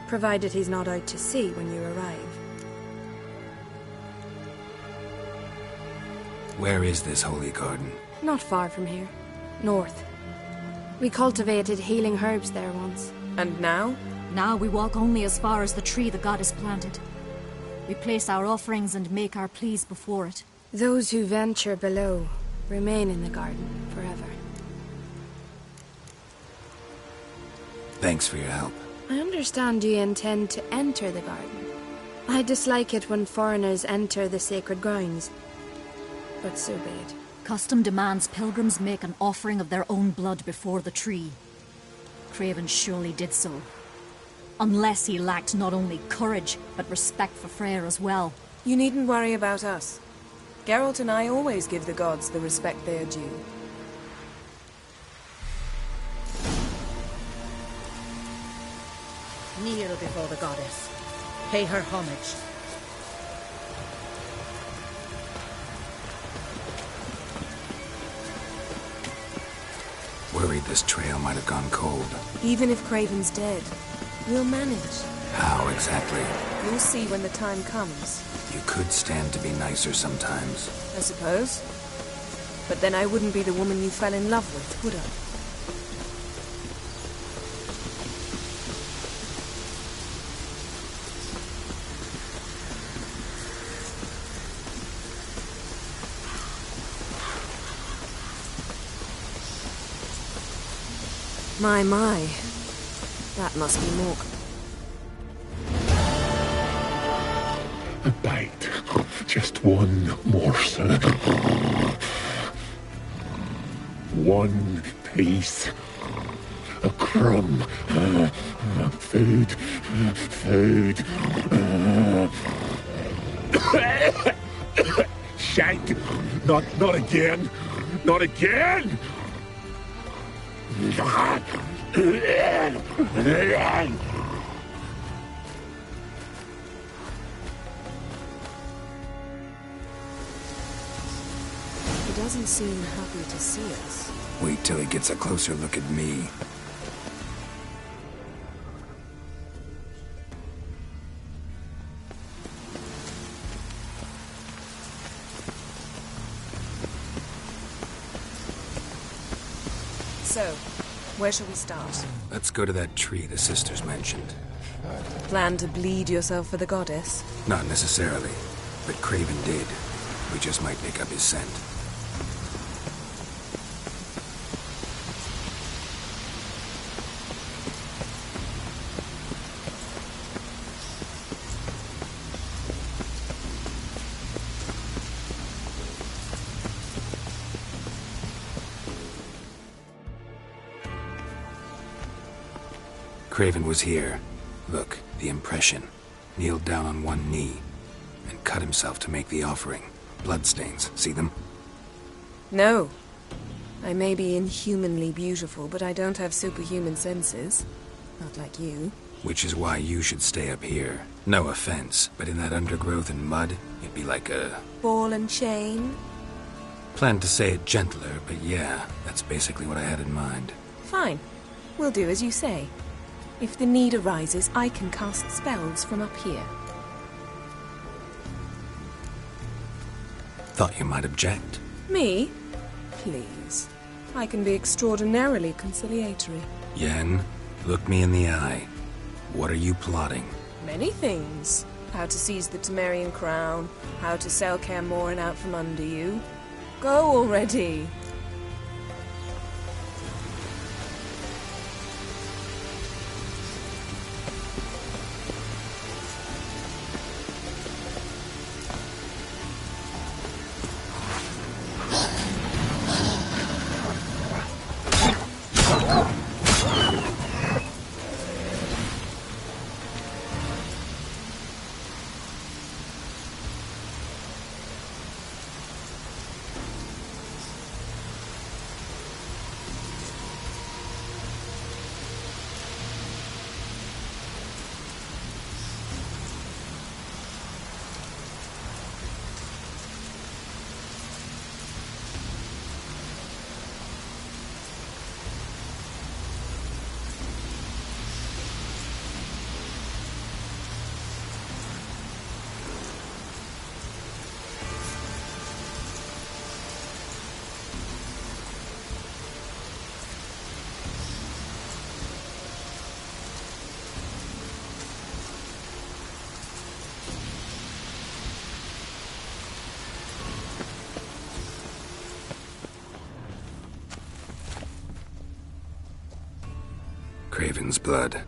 provided he's not out to sea when you arrive. Where is this holy garden? Not far from here. North. We cultivated healing herbs there once. And now? Now we walk only as far as the tree the goddess planted. We place our offerings and make our pleas before it. Those who venture below Remain in the garden forever. Thanks for your help. I understand you intend to enter the garden. I dislike it when foreigners enter the sacred grounds. But so be it. Custom demands pilgrims make an offering of their own blood before the tree. Craven surely did so. Unless he lacked not only courage, but respect for Freyr as well. You needn't worry about us. Geralt and I always give the gods the respect they are due. Kneel before the goddess. Pay her homage. Worried this trail might have gone cold. Even if Craven's dead, we'll manage. How exactly? You'll see when the time comes. You could stand to be nicer sometimes. I suppose. But then I wouldn't be the woman you fell in love with, would I? My. That must be Mork. A bite. Just one morsel. One piece. A crumb. Food. Food. Shank. Not again. Not again! He doesn't seem happy to see us. Wait till he gets a closer look at me. So, where shall we start? Let's go to that tree the sisters mentioned. Plan to bleed yourself for the goddess? Not necessarily, but Craven did. We just might pick up his scent. Craven was here. Look, the impression. Kneeled down on one knee and cut himself to make the offering. Bloodstains, see them? No. I may be inhumanly beautiful, but I don't have superhuman senses. Not like you. Which is why you should stay up here. No offense, but in that undergrowth and mud, it'd be like a... ball and chain? Planned to say it gentler, but yeah, that's basically what I had in mind. Fine. We'll do as you say. If the need arises, I can cast spells from up here. Thought you might object. Me? Please. I can be extraordinarily conciliatory. Yen, look me in the eye. What are you plotting? Many things. How to seize the Temerian crown, how to sell Kaer Morhen out from under you. Go already! Craven's blood.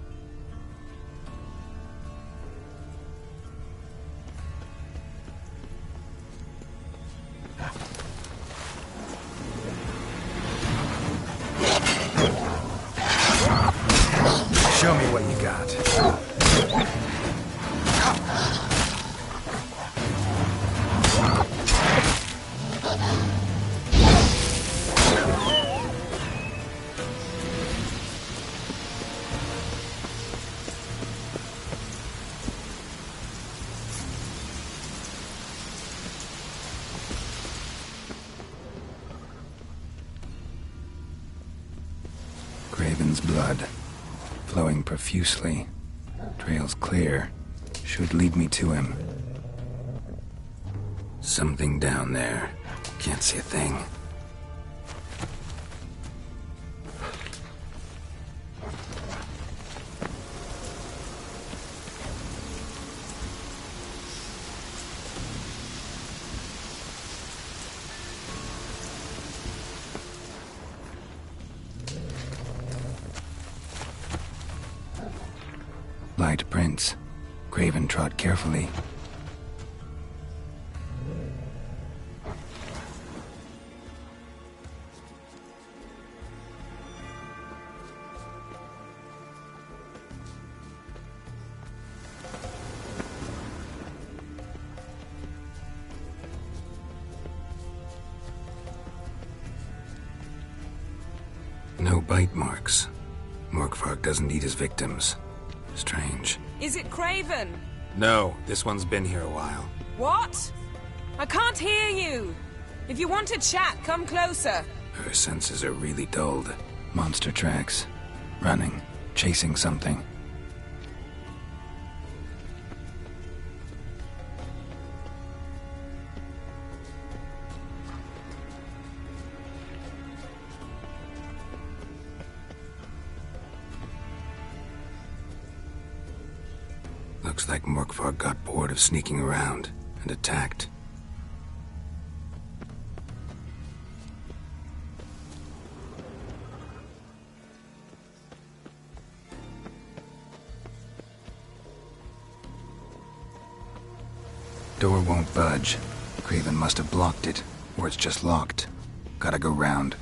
Show me what you got. Craven's blood, flowing profusely. Trail's clear. Should lead me to him. Something down there. Can't see a thing. Light prints. Craven trod carefully. No bite marks. Morkvarg doesn't eat his victims. Strange. Is it Craven? No, this one's been here a while. What? I can't hear you. If you want to chat, come closer. Her senses are really dulled. Monster tracks. Running. Chasing something. Looks like Morkvarg got bored of sneaking around and attacked. Door won't budge. Craven must have blocked it, or it's just locked. Gotta go round.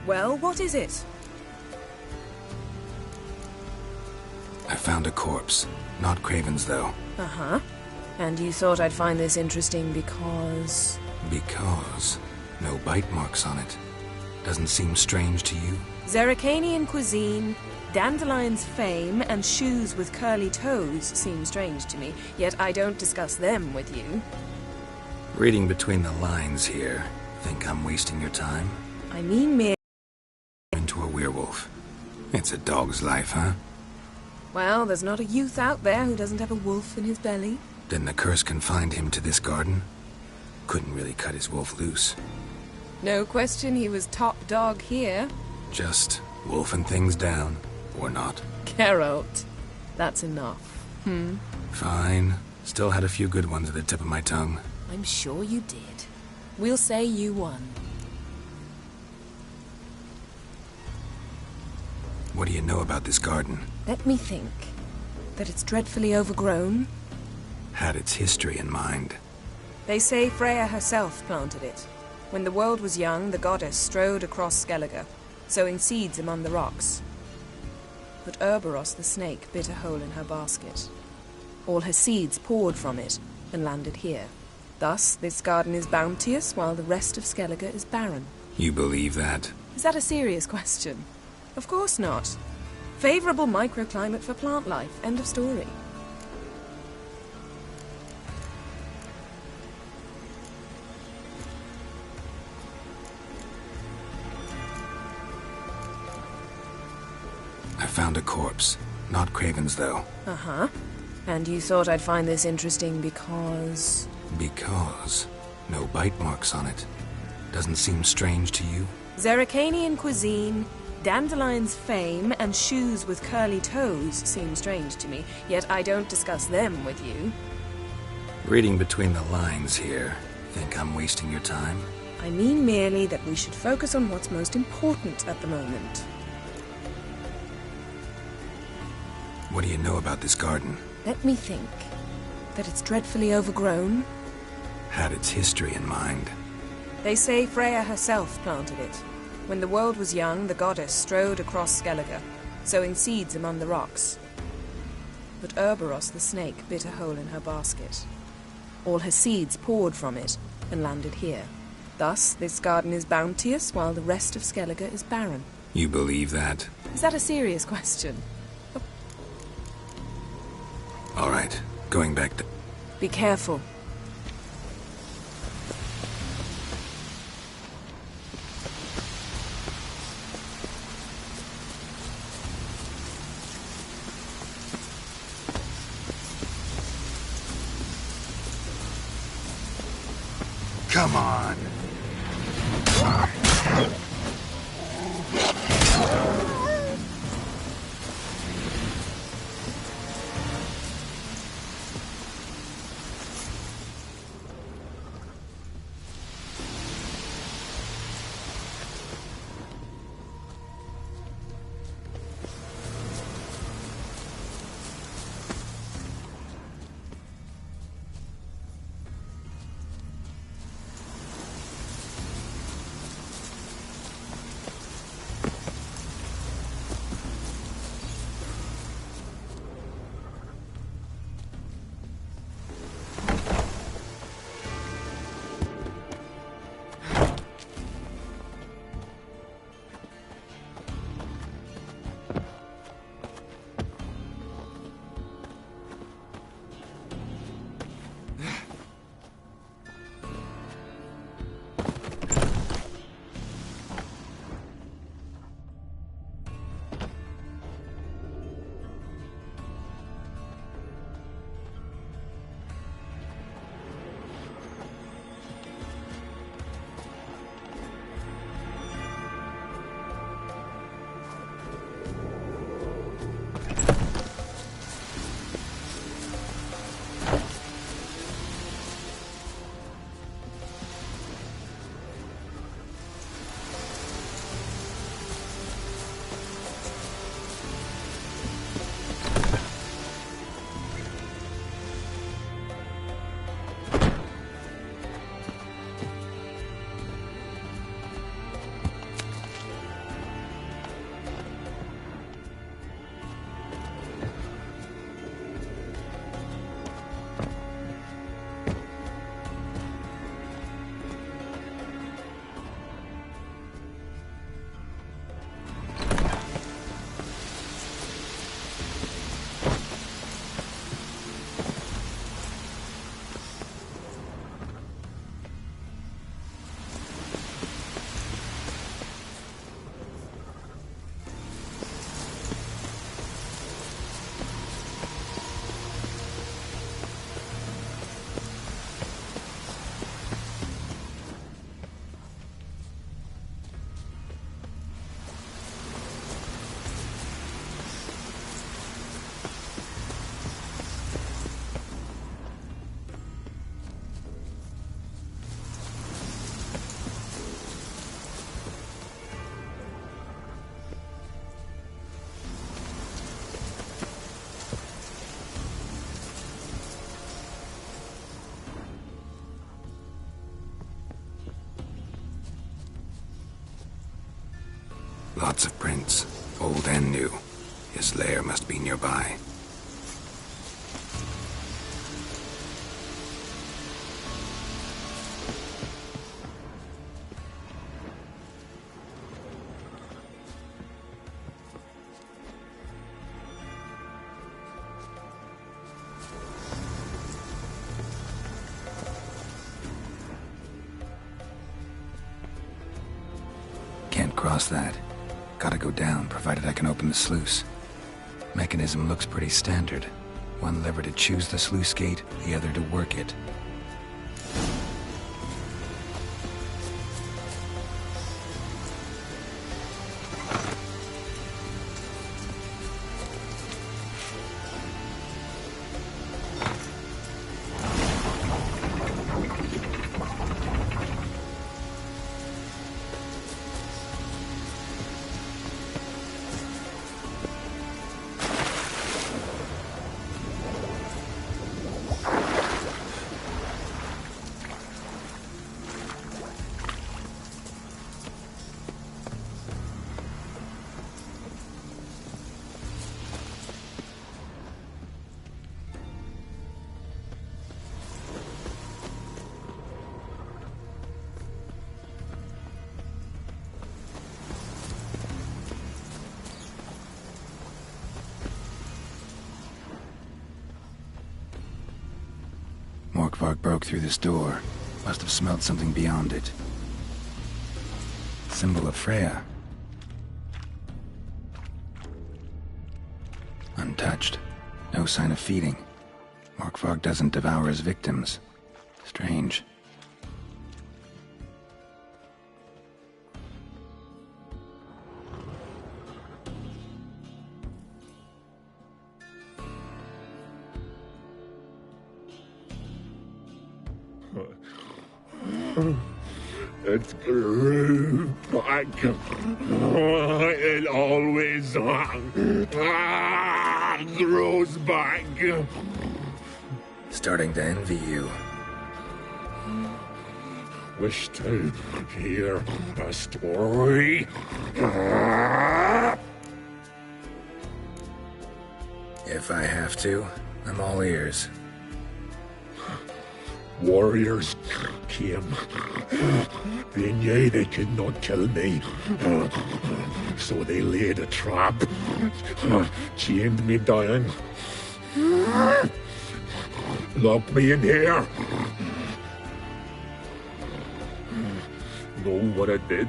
Well, what is it? I found a corpse. Not Craven's, though. Uh-huh. And you thought I'd find this interesting because... Because no bite marks on it. Doesn't seem strange to you? Zerrikanian cuisine, Dandelion's fame, and shoes with curly toes seem strange to me, yet I don't discuss them with you. Reading between the lines here, think I'm wasting your time? I mean mere... Into a werewolf. It's a dog's life, huh? Well, there's not a youth out there who doesn't have a wolf in his belly. Then the curse confined him to this garden? Couldn't really cut his wolf loose. No question he was top dog here. Just wolfing things down, or not. Geralt, that's enough. Fine. Still had a few good ones at the tip of my tongue. I'm sure you did. We'll say you won. What do you know about this garden? Let me think. That it's dreadfully overgrown. Had its history in mind. They say Freya herself planted it. When the world was young, the goddess strode across Skellige, sowing seeds among the rocks. But Urboros the snake bit a hole in her basket. All her seeds poured from it and landed here. Thus, this garden is bounteous while the rest of Skellige is barren. You believe that? Is that a serious question? Of course not. Favorable microclimate for plant life. End of story. I found a corpse. Not Craven's, though. Uh-huh. And you thought I'd find this interesting because... Because no bite marks on it. Doesn't seem strange to you? Zerrikanian cuisine, Dandelion's fame, and shoes with curly toes seem strange to me, yet I don't discuss them with you. Reading between the lines here, think I'm wasting your time? I mean merely that we should focus on what's most important at the moment. What do you know about this garden? Let me think. That it's dreadfully overgrown. Had its history in mind. They say Freya herself planted it. When the world was young, the goddess strode across Skellige, sowing seeds among the rocks. But Urboros the snake bit a hole in her basket. All her seeds poured from it and landed here. Thus, this garden is bounteous while the rest of Skellige is barren. You believe that? Is that a serious question? All right, going back to... Be careful. Come on! Lots of prints, old and new. His lair must be nearby. Can't cross that. Gotta go down, provided I can open the sluice. Mechanism looks pretty standard. One lever to choose the sluice gate, the other to work it. Morkvark broke through this door. Must have smelt something beyond it. Symbol of Freya. Untouched. No sign of feeding. Morkvark doesn't devour his victims. Strange. It grew back. It always grows back. Starting to envy you. Wish to hear a story? If I have to, I'm all ears. Warriors came. They knew they could not kill me. So they laid a trap. Chained me down. Locked me in here. Know what I did?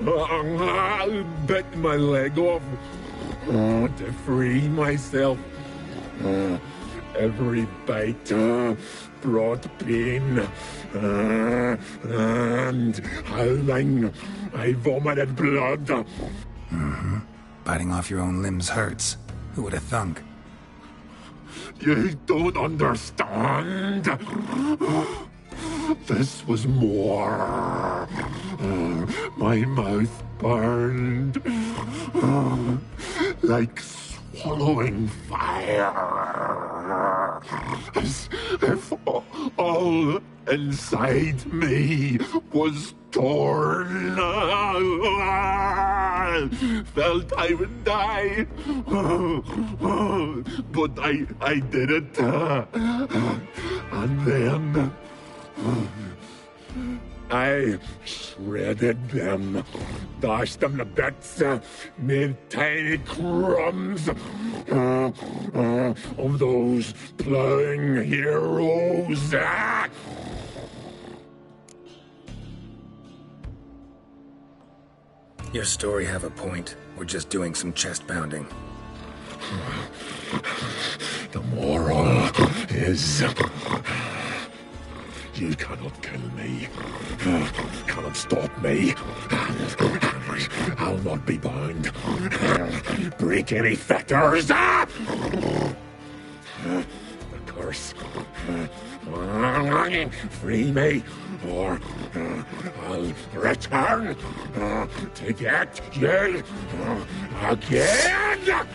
I bit my leg off to free myself. Every bite brought pain, and howling, I vomited blood. Mm-hmm. Biting off your own limbs hurts. Who would have thunk? You don't understand. This was more. My mouth burned like swallowing fire, as if all inside me was torn. Felt I would die, but I did it, and then I shredded them, dashed them to bits, made tiny crumbs of those plowing heroes. Your story have a point. We're just doing some chest pounding. The moral is... you cannot kill me. Cannot stop me. I'll not be bound. Break any fetters. The curse. Free me, or I'll return to get you again.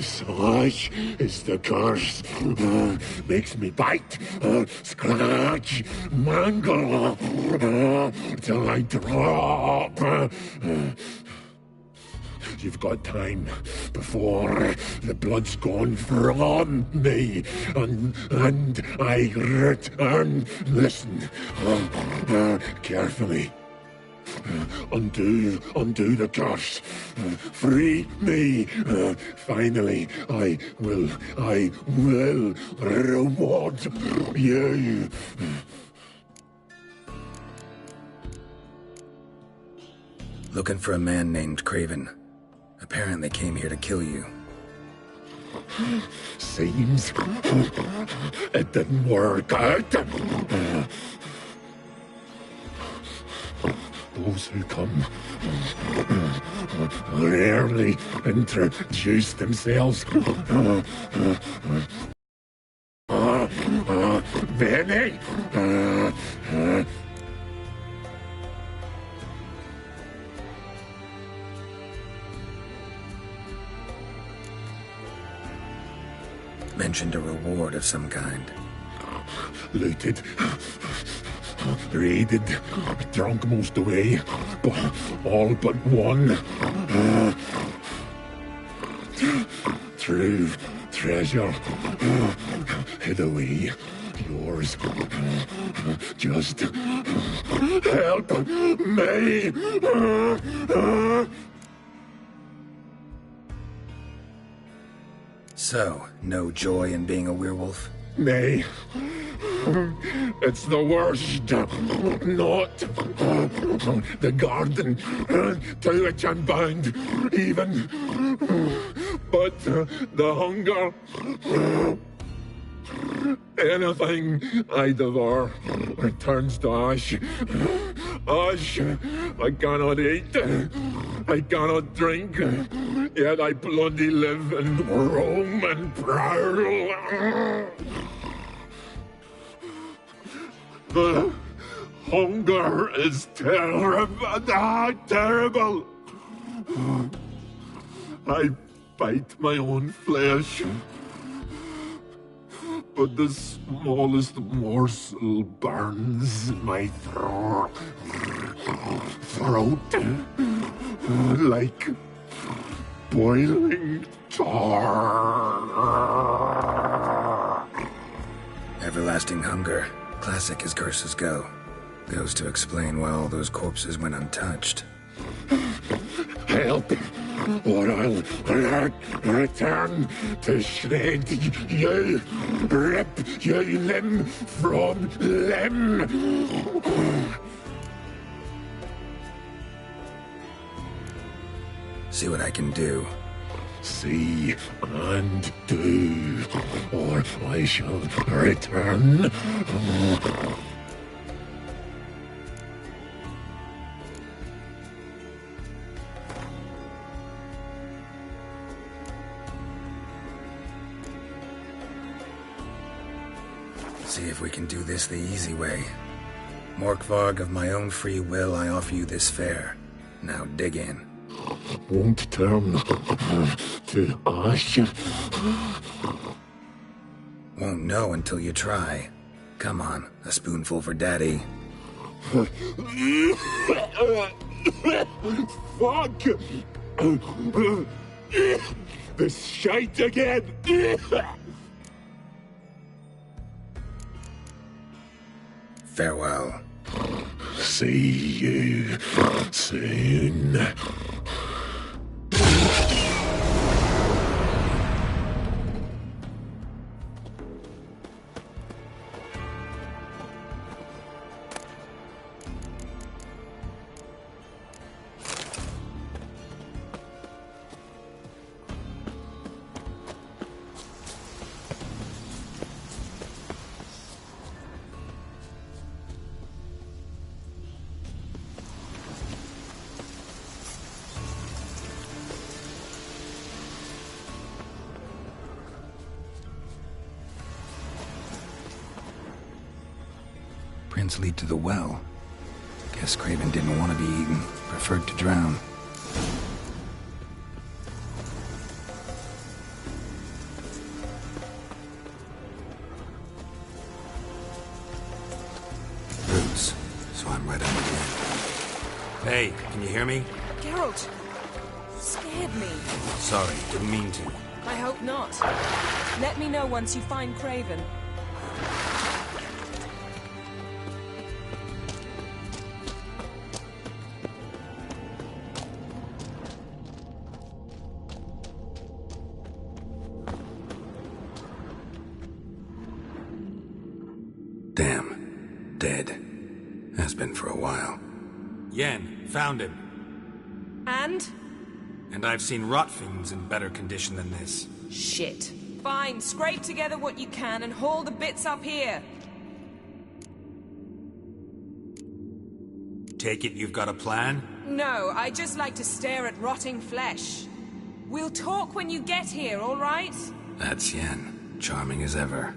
Such is the curse. Makes me bite, scratch, mangle, till I drop. You've got time before the blood's gone from me, and I return. Listen, carefully. Undo the curse. Free me. Finally, I will reward you. Looking for a man named Craven. Apparently came here to kill you. Seems it didn't work out. Those who come rarely introduce themselves. Benny! Mentioned a reward of some kind. Looted. Raided. Drunk most away. All but one. True treasure. Hid away. Yours. Just help me. So, no joy in being a werewolf? Nay. It's the worst. Not the garden to which I'm bound, even. But the hunger. Anything I devour returns to ash. Ash. I cannot eat. I cannot drink. Yet I bloody live and roam and prowl. The hunger is terrible. I bite my own flesh. But the smallest morsel burns my throat like boiling tar. Everlasting hunger. Classic as curses go. Goes to explain why all those corpses went untouched. Help, or I'll return to shred you, rip you limb from limb. See what I can do. See and do, or I shall return. See if we can do this the easy way. Morkvarg, of my own free will, I offer you this fare. Now dig in. Won't turn to ash. Won't know until you try. Come on, a spoonful for Daddy. Fuck! This shite again! Farewell. See you soon. Prints lead to the well. Guess Craven didn't want to be eaten, preferred to drown. Hey, can you hear me? Geralt! Scared me. Sorry, didn't mean to. I hope not. Let me know once you find Craven. Damn. Dead. Has been for a while. Yen, found him. And? And I've seen rot fiends in better condition than this. Shit. Fine, scrape together what you can and haul the bits up here. Take it you've got a plan? No, I just like to stare at rotting flesh. We'll talk when you get here, all right? That's Yen. Charming as ever.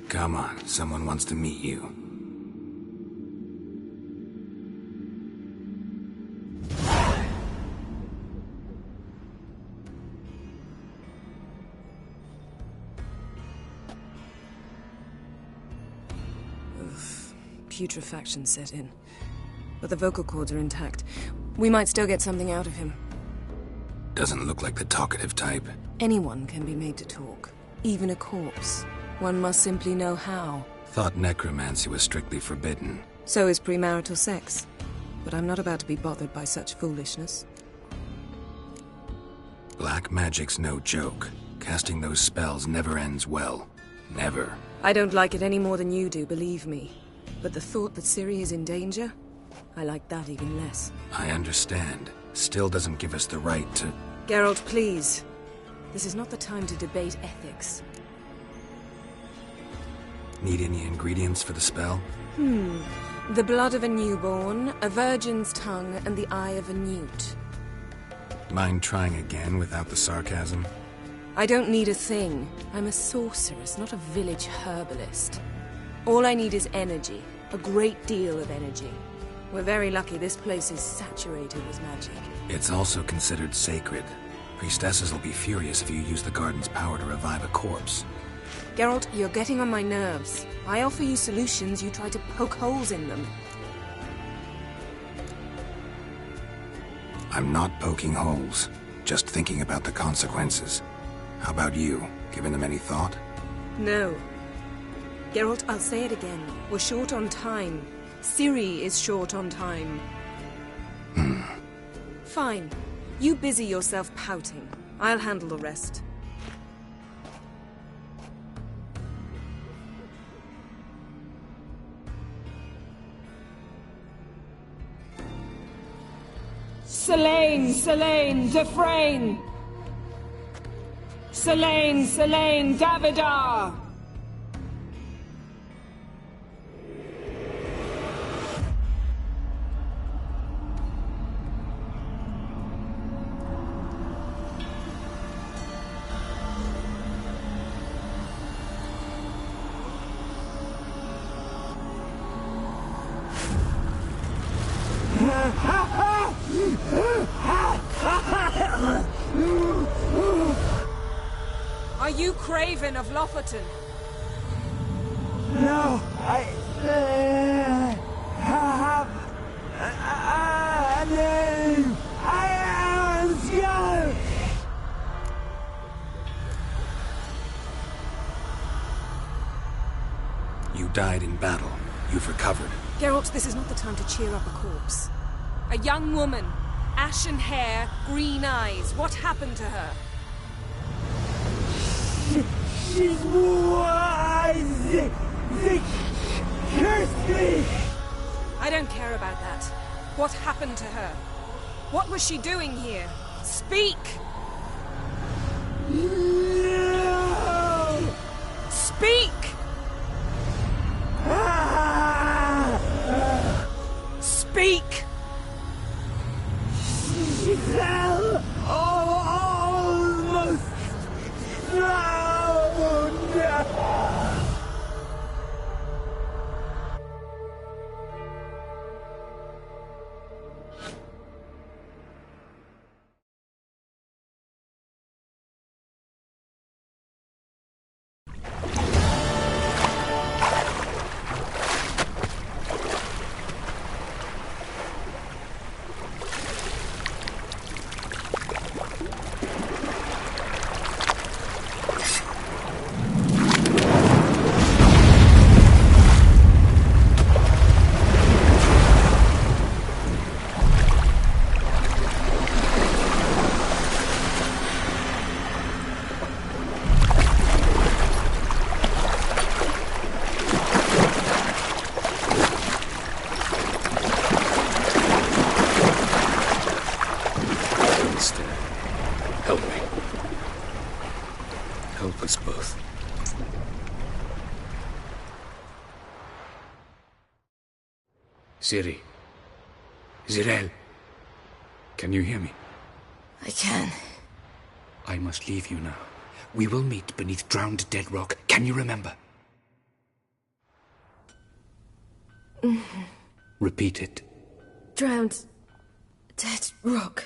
Come on, someone wants to meet you. Putrefaction set in. But the vocal cords are intact. We might still get something out of him. Doesn't look like the talkative type. Anyone can be made to talk. Even a corpse. One must simply know how. Thought necromancy was strictly forbidden. So is premarital sex. But I'm not about to be bothered by such foolishness. Black magic's no joke. Casting those spells never ends well. Never. I don't like it any more than you do, believe me. But the thought that Ciri is in danger? I like that even less. I understand. Still doesn't give us the right to... Geralt, please. This is not the time to debate ethics. Need any ingredients for the spell? The blood of a newborn, a virgin's tongue, and the eye of a newt. Mind trying again without the sarcasm? I don't need a thing. I'm a sorceress, not a village herbalist. All I need is energy. A great deal of energy. We're very lucky this place is saturated with magic. It's also considered sacred. Priestesses will be furious if you use the garden's power to revive a corpse. Geralt, you're getting on my nerves. I offer you solutions, you try to poke holes in them. I'm not poking holes. Just thinking about the consequences. How about you? Given them any thought? No. Geralt, I'll say it again. We're short on time. Ciri is short on time. Fine. You busy yourself pouting. I'll handle the rest. Selene, Selene, Defrain! Selene, Selene, Davidar! Are you Craven of Lofoten? No, I have a name. I am Scar. You died in battle. You've recovered. Geralt, this is not the time to cheer up a corpse. A young woman, ashen hair, green eyes. What happened to her? She's wise. They cursed me. I don't care about that. What happened to her? What was she doing here? Speak! No! Speak! Speak! She fell almost drowned. help us both. Ciri. Zirel. Can you hear me? I can. I must leave you now. We will meet beneath drowned dead rock. Can you remember? Repeat it. Drowned. Dead rock.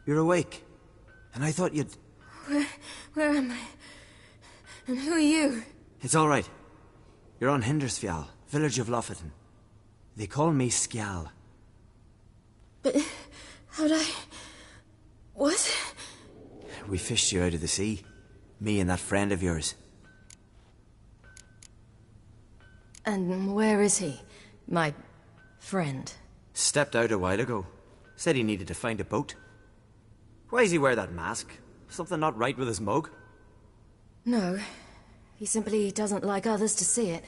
You're awake. And I thought you'd... Where am I? And who are you? It's all right. You're on Hindersfjall, village of Lofoten. They call me Skjal. But how'd I... What? We fished you out of the sea. Me and that friend of yours. And where is he? My friend. Stepped out a while ago. Said he needed to find a boat. Why does he wear that mask? Something not right with his mug? No. He simply doesn't like others to see it.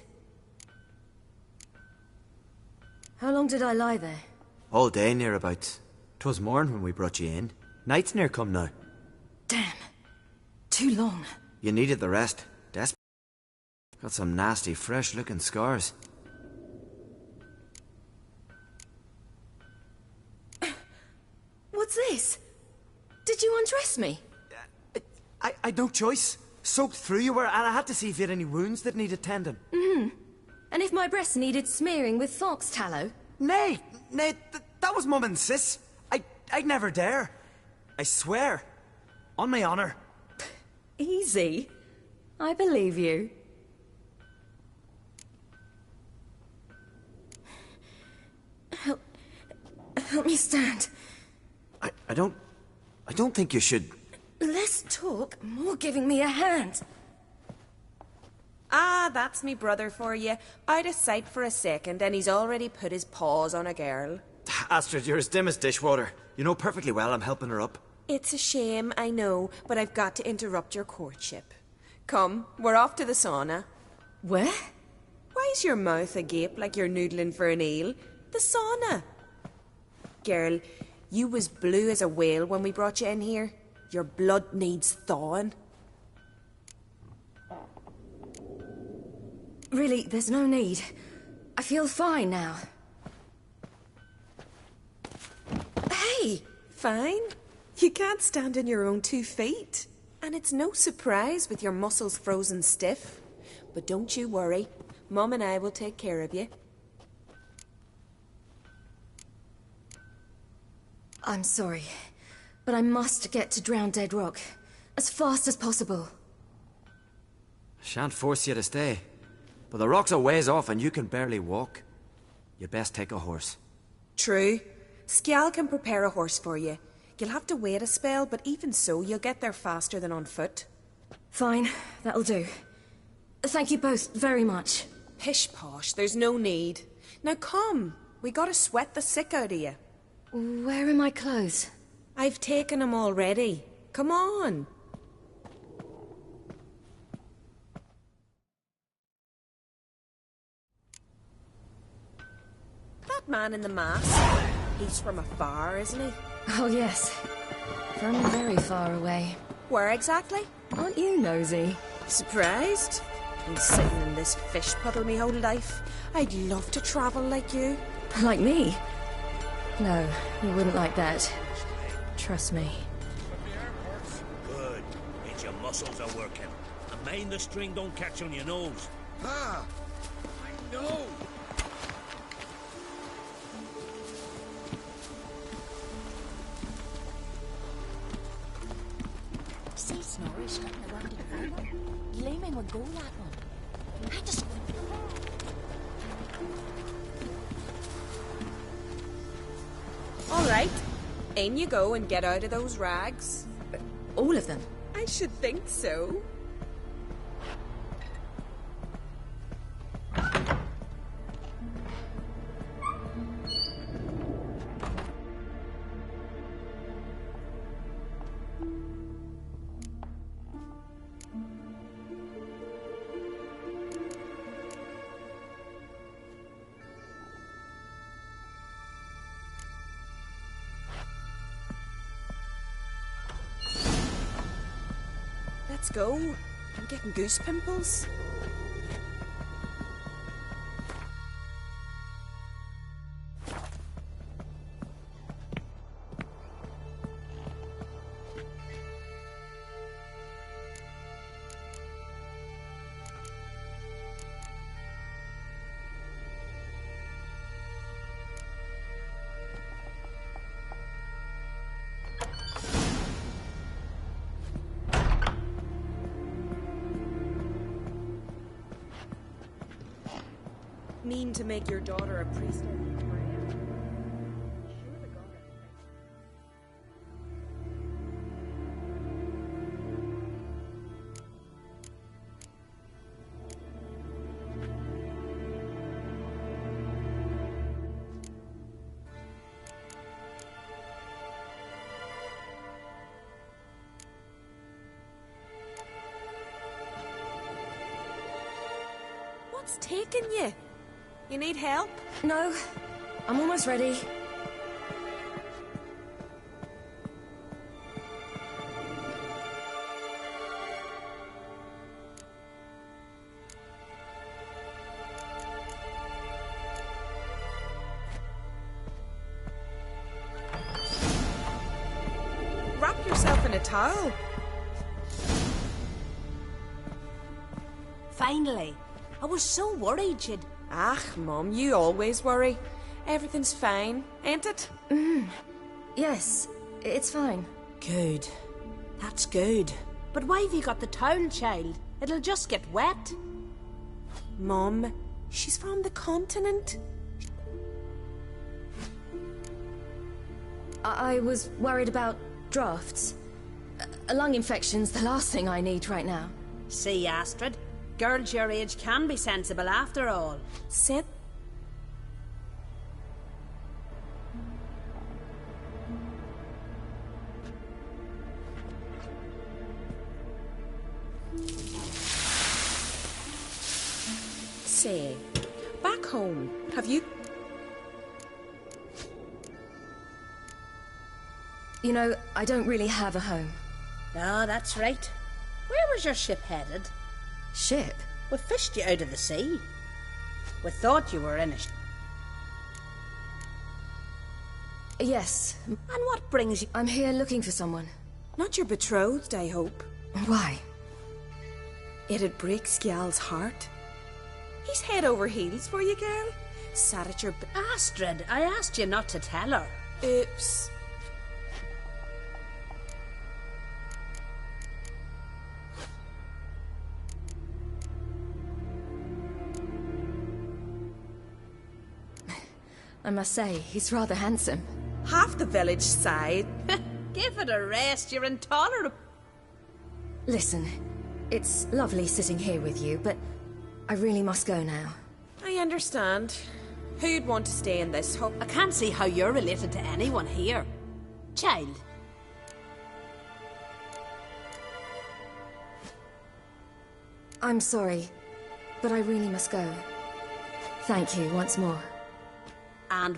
How long did I lie there? All day nearabouts. 'Twas morn when we brought you in. Night's near come now. Damn. Too long. You needed the rest. Desperate. Got some nasty, fresh-looking scars. What's this? Did you undress me? I'd no choice. Soaked through you were, and I had to see if you had any wounds that needed tending. And if my breasts needed smearing with fox tallow? Nay, that was Mum and Sis. I'd never dare. I swear. On my honor. Easy. I believe you. Help me stand. I don't think you should... Less talk, more giving me a hand. Ah, that's me brother for you. Out of sight for a second, and he's already put his paws on a girl. Astrid, you're as dim as dishwater. You know perfectly well I'm helping her up. It's a shame, I know, but I've got to interrupt your courtship. Come, we're off to the sauna. Where? Why's your mouth agape like you're noodling for an eel? The sauna. Girl, you was blue as a whale when we brought you in here. Your blood needs thawing. Really, there's no need. I feel fine now. Hey, fine? You can't stand on your own 2 feet. And it's no surprise with your muscles frozen stiff. But don't you worry. Mum and I will take care of you. I'm sorry, but I must get to Drowned Dead Rock as fast as possible. Shan't force you to stay. But the rock's a ways off and you can barely walk. You'd best take a horse. True. Skjal can prepare a horse for you. You'll have to wait a spell, but even so, you'll get there faster than on foot. Fine, that'll do. Thank you both very much. Pish-posh, there's no need. Now come, we gotta sweat the sick out of you. Where are my clothes? I've taken them already. Come on. That man in the mask, he's from afar, isn't he? Oh, yes. From very far away. Where exactly? Aren't you nosy? Surprised? Been sitting in this fish puddle me whole life. I'd love to travel like you. Like me? No, you wouldn't like that. Trust me. Good. Means your muscles are working. And mind the string don't catch on your nose. Ah! I know! See Snorri strutting around in the corner? Layman would go that one. I just... All right. In you go and get out of those rags. All of them? I should think so. Let's go. I'm getting goose pimples. Mean to make your daughter a priestess? What's taking you? You need help? No, I'm almost ready. Wrap yourself in a towel. Finally. I was so worried you'd... Ah, Mum, you always worry. Everything's fine, ain't it? Yes, it's fine. Good. That's good. But why have you got the towel, child? It'll just get wet. Mum, she's from the continent. I was worried about drafts. A lung infection's the last thing I need right now. See, Astrid? Girls your age can be sensible after all. Sit. Say, back home, have you... You know, I don't really have a home. Oh, that's right. Where was your ship headed? Ship? We fished you out of the sea. We thought you were in a... Yes. And what brings you... I'm here looking for someone. Not your betrothed, I hope. Why? It'd break Skjal's heart. He's head over heels for you, girl. Sat at your... Astrid, I asked you not to tell her. Oops. I must say, he's rather handsome. Half the village sighed. Give it a rest, you're intolerable. Listen, it's lovely sitting here with you, but I really must go now. I understand. Who'd want to stay in this hut? I can't see how you're related to anyone here. Child. I'm sorry, but I really must go. Thank you once more. And...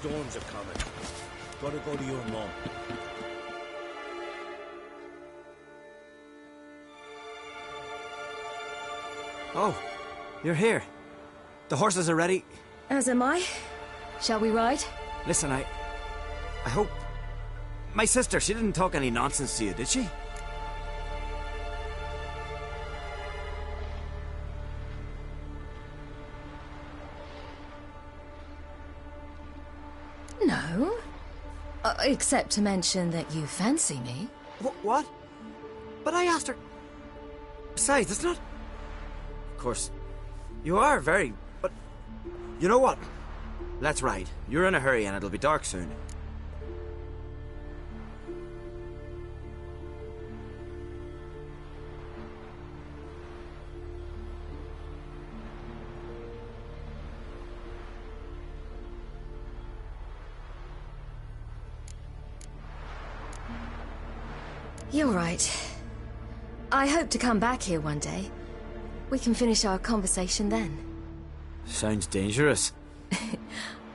storms are coming. Gotta go to your mum. Oh, you're here. The horses are ready. As am I. Shall we ride? Listen, I hope... My sister, she didn't talk any nonsense to you, did she? No. Except to mention that you fancy me. What? But I asked her... Besides, it's not... Of course, you are very... But... You know what? Let's ride. You're in a hurry and it'll be dark soon. You're right. I hope to come back here one day. We can finish our conversation then. Sounds dangerous.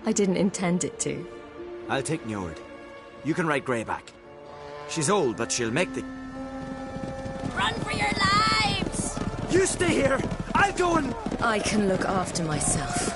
I didn't intend it to. I'll take Njord. You can ride Greyback. She's old, but she'll make the... Run for your lives! You stay here! I'll go and... I can look after myself.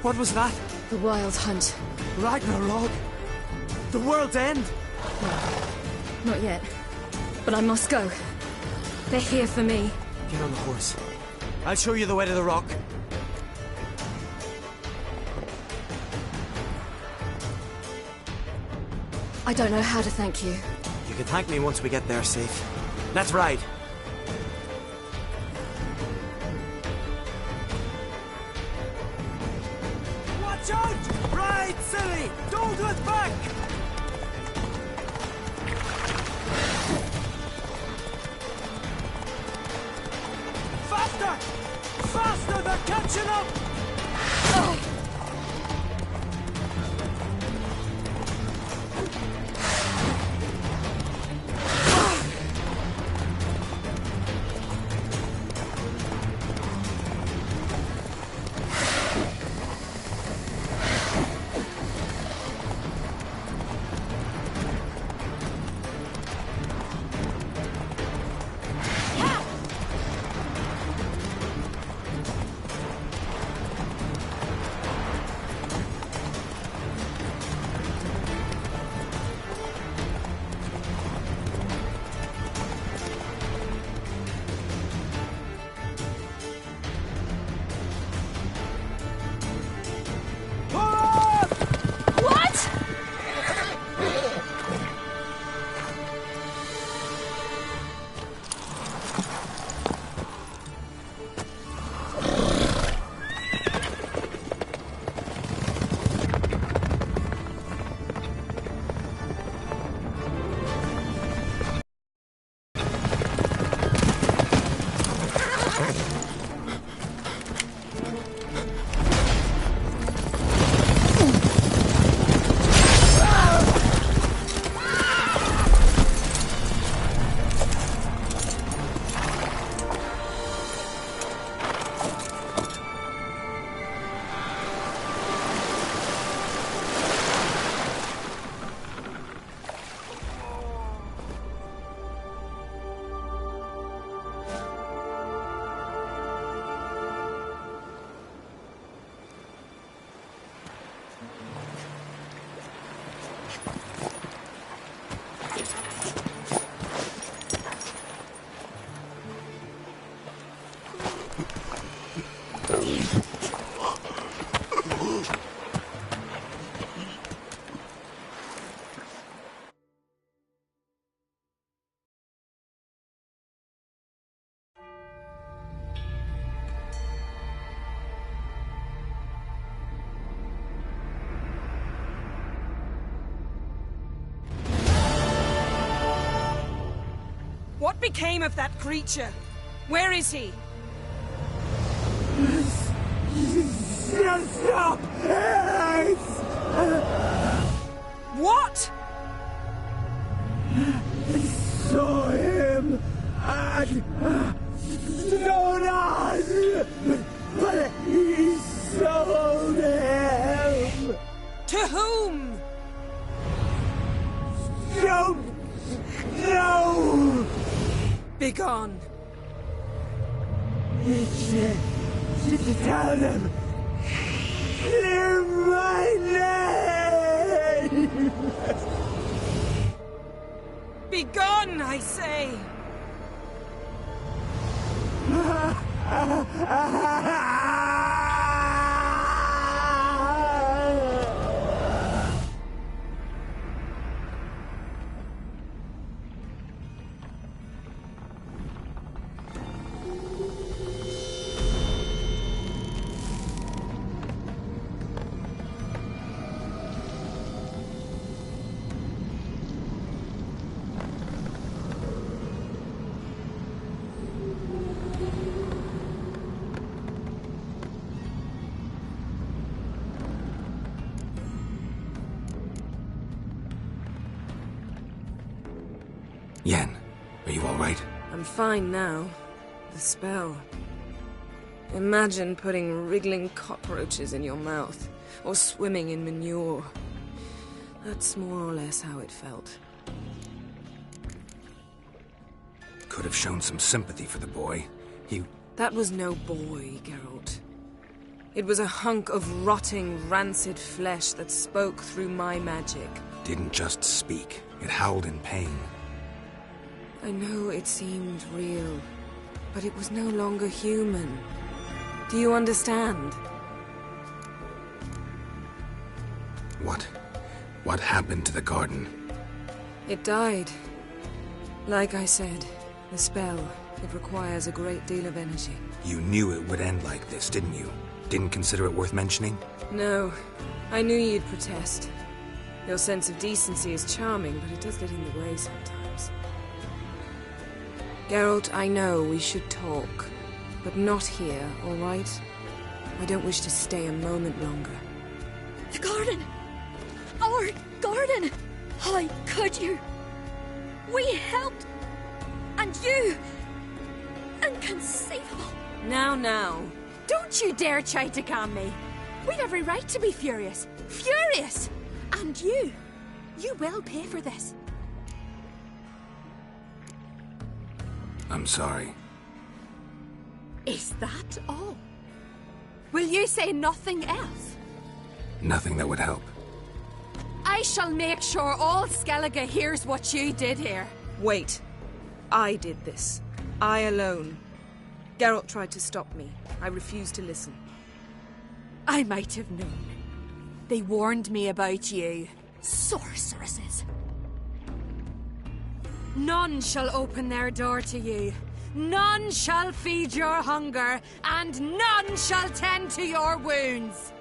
What was that? The Wild Hunt. Ragnarok? The world's end? No, not yet. But I must go. They're here for me. Get on the horse. I'll show you the way to the rock. I don't know how to thank you. You can thank me once we get there safe. Let's ride. Watch out! Ride, silly! Don't look back! Faster! Faster! They're catching up! Oh. What became of that creature? Where is he? Stop! What? I saw him at Stonas, but he sold him. To whom? Don't know. Begone. Tell them. Clear my name. Begone, I say. Yen, are you all right? I'm fine now. The spell. Imagine putting wriggling cockroaches in your mouth, or swimming in manure. That's more or less how it felt. Could have shown some sympathy for the boy. That was no boy, Geralt. It was a hunk of rotting, rancid flesh that spoke through my magic. Didn't just speak. It howled in pain. I know it seemed real, but it was no longer human. Do you understand? What happened to the garden? It died. Like I said, the spell, it requires a great deal of energy. You knew it would end like this, didn't you? Didn't consider it worth mentioning? No. I knew you'd protest. Your sense of decency is charming, but it does get in the way sometimes. Geralt, I know we should talk, but not here, all right? I don't wish to stay a moment longer. The garden! Our garden! How could you? We helped! And you! Inconceivable! Now. Don't you dare try to calm me. We'd every right to be furious. Furious! And you will pay for this. I'm sorry. Is that all? Will you say nothing else? Nothing that would help. I shall make sure all Skellige hears what you did here. Wait. I did this. I alone. Geralt tried to stop me. I refused to listen. I might have known. They warned me about you. Sorceresses. None shall open their door to you. None shall feed your hunger, and none shall tend to your wounds.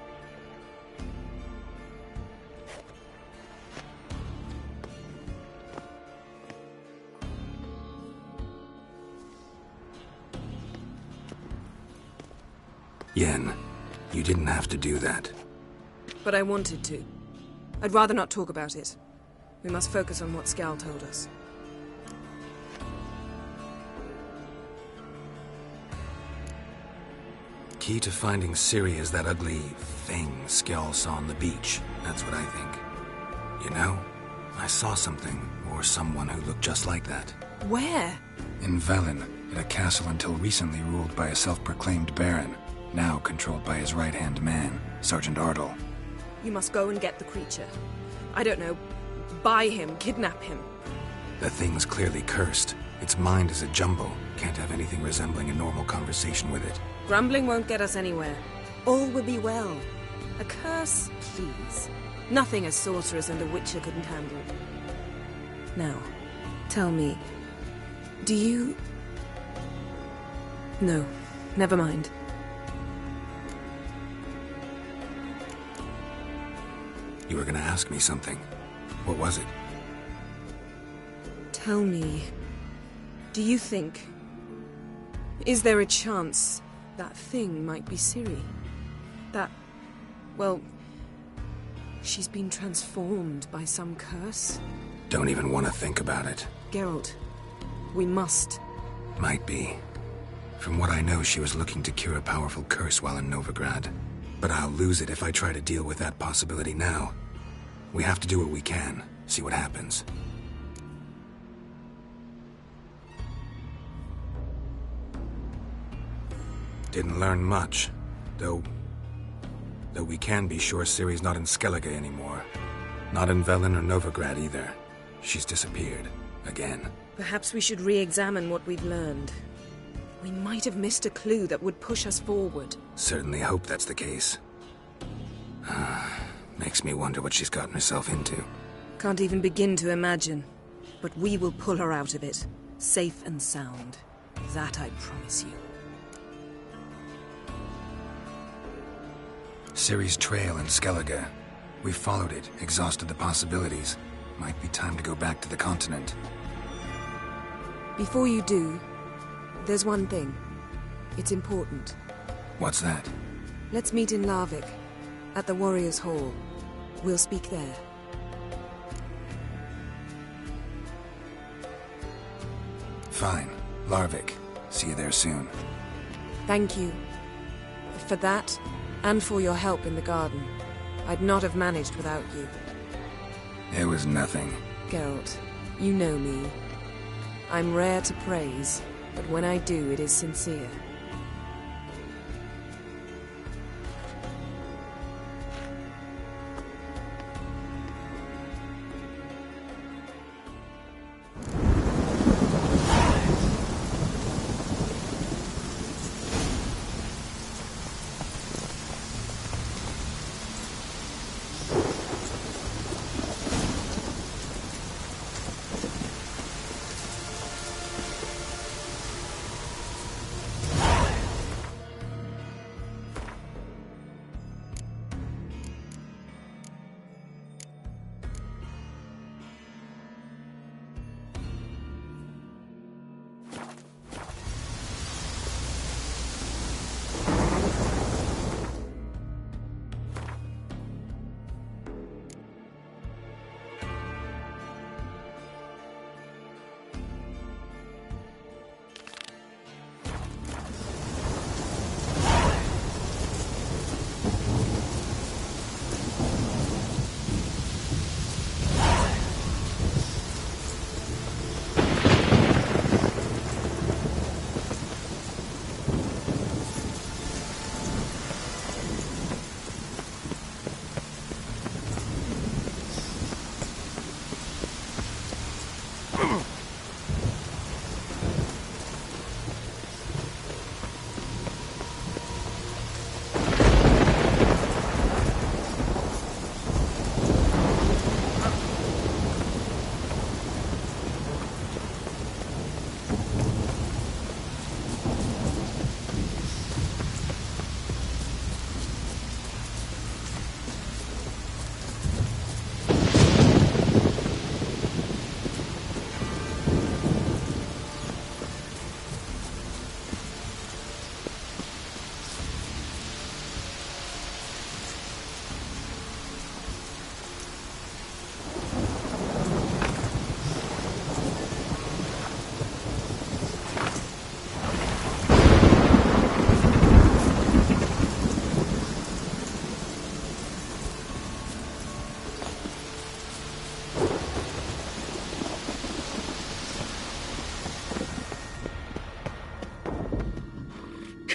Yen, you didn't have to do that. But I wanted to. I'd rather not talk about it. We must focus on what Skal told us. Key to finding Ciri is that ugly thing Skjall saw on the beach. That's what I think. You know, I saw something, or someone who looked just like that. Where? In Velen, in a castle until recently ruled by a self-proclaimed baron, now controlled by his right-hand man, Sergeant Ardle. You must go and get the creature. I don't know, buy him, kidnap him. The thing's clearly cursed. Its mind is a jumble. Can't have anything resembling a normal conversation with it. Grumbling won't get us anywhere. All will be well. A curse, please. Nothing a sorceress and a witcher couldn't handle. Now, tell me, do you... No, never mind. You were gonna ask me something. What was it? Tell me, do you think... Is there a chance that thing might be Ciri? That... well... she's been transformed by some curse? Don't even want to think about it. Geralt, we must. Might be. From what I know, she was looking to cure a powerful curse while in Novigrad. But I'll lose it if I try to deal with that possibility now. We have to do what we can, see what happens. Didn't learn much, though we can be sure Ciri's not in Skellige anymore. Not in Velen or Novigrad either. She's disappeared. Again. Perhaps we should re-examine what we've learned. We might have missed a clue that would push us forward. Certainly hope that's the case. Makes me wonder what she's gotten herself into. Can't even begin to imagine. But we will pull her out of it. Safe and sound. That I promise you. Ciri's trail in Skellige. We followed it, exhausted the possibilities. Might be time to go back to the continent. Before you do, there's one thing. It's important. What's that? Let's meet in Larvik, at the Warriors' Hall. We'll speak there. Fine. Larvik. See you there soon. Thank you. For that, and for your help in the garden. I'd not have managed without you. It was nothing. Geralt, you know me. I'm rare to praise, but when I do, it is sincere.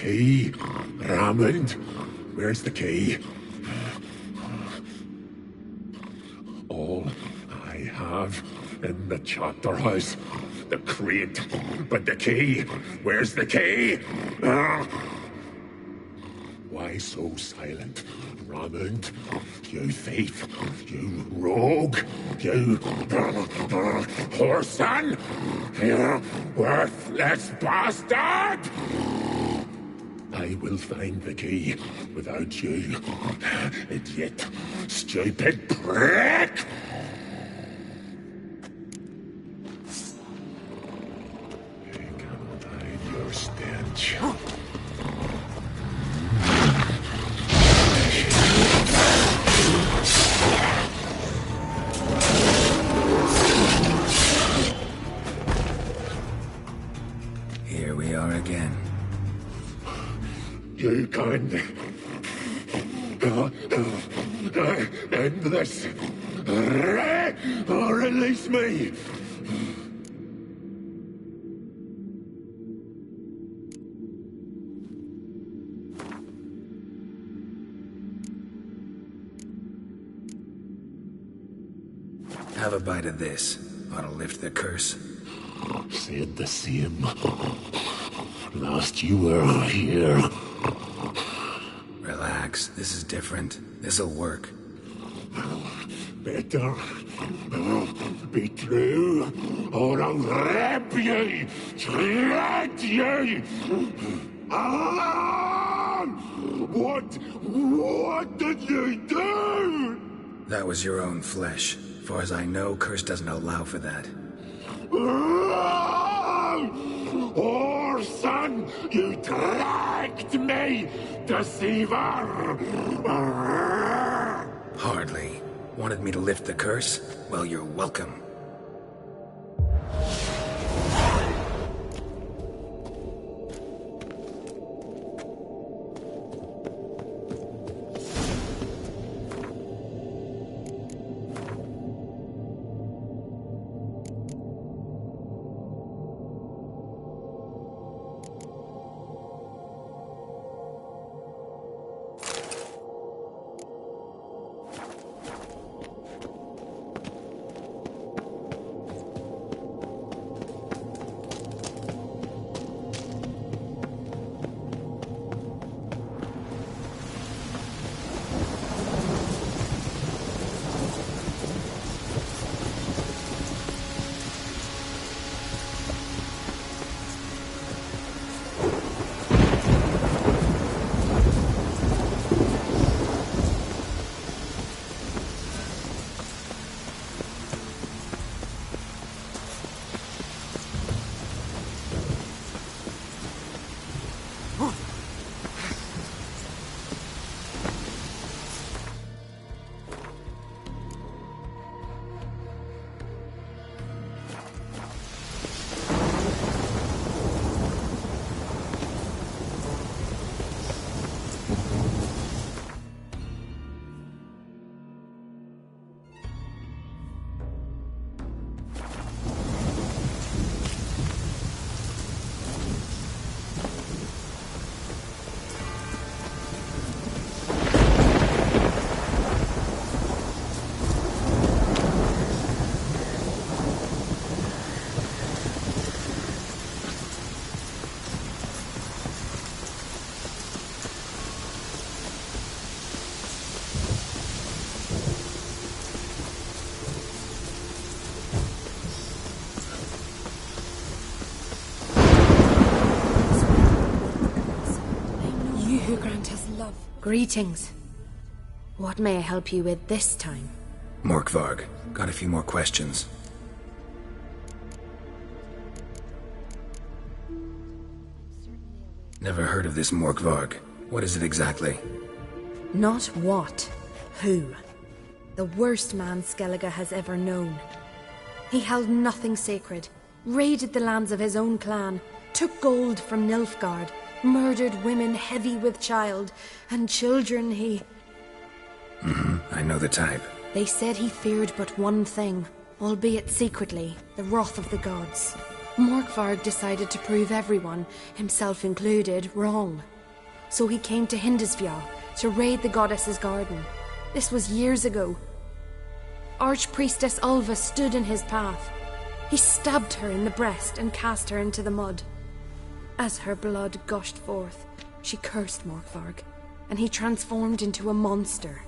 key? Raymond, where's the key? All I have in the chapter house, the crate, but the key, where's the key? Why so silent, Raymond? You thief, you rogue, you whoreson, you worthless bastard! I will find the key without you, idiot, stupid prick! I cannot hide your stench. Here we are again. You can end this. Release me. Have a bite of this. Ought to lift the curse. Said the same. Last you were here. Relax. This is different. This'll work. Better be true, or I'll rip you, shred you. Alan! What did you do? That was your own flesh. As far as I know, curse doesn't allow for that. Orson, you dragged me, deceiver! Hardly. Wanted me to lift the curse? Well, you're welcome. Greetings. What may I help you with this time? Morkvarg. Got a few more questions. Never heard of this Morkvarg. What is it exactly? Not what. Who. The worst man Skellige has ever known. He held nothing sacred, raided the lands of his own clan, took gold from Nilfgaard, murdered women heavy with child, and children he... I know the type. They said he feared but one thing, albeit secretly, the wrath of the gods. Morkvarg decided to prove everyone, himself included, wrong. So he came to Hindisfjall to raid the goddess's garden. This was years ago. Archpriestess Ulva stood in his path. He stabbed her in the breast and cast her into the mud. As her blood gushed forth, she cursed Morkvarg, and he transformed into a monster.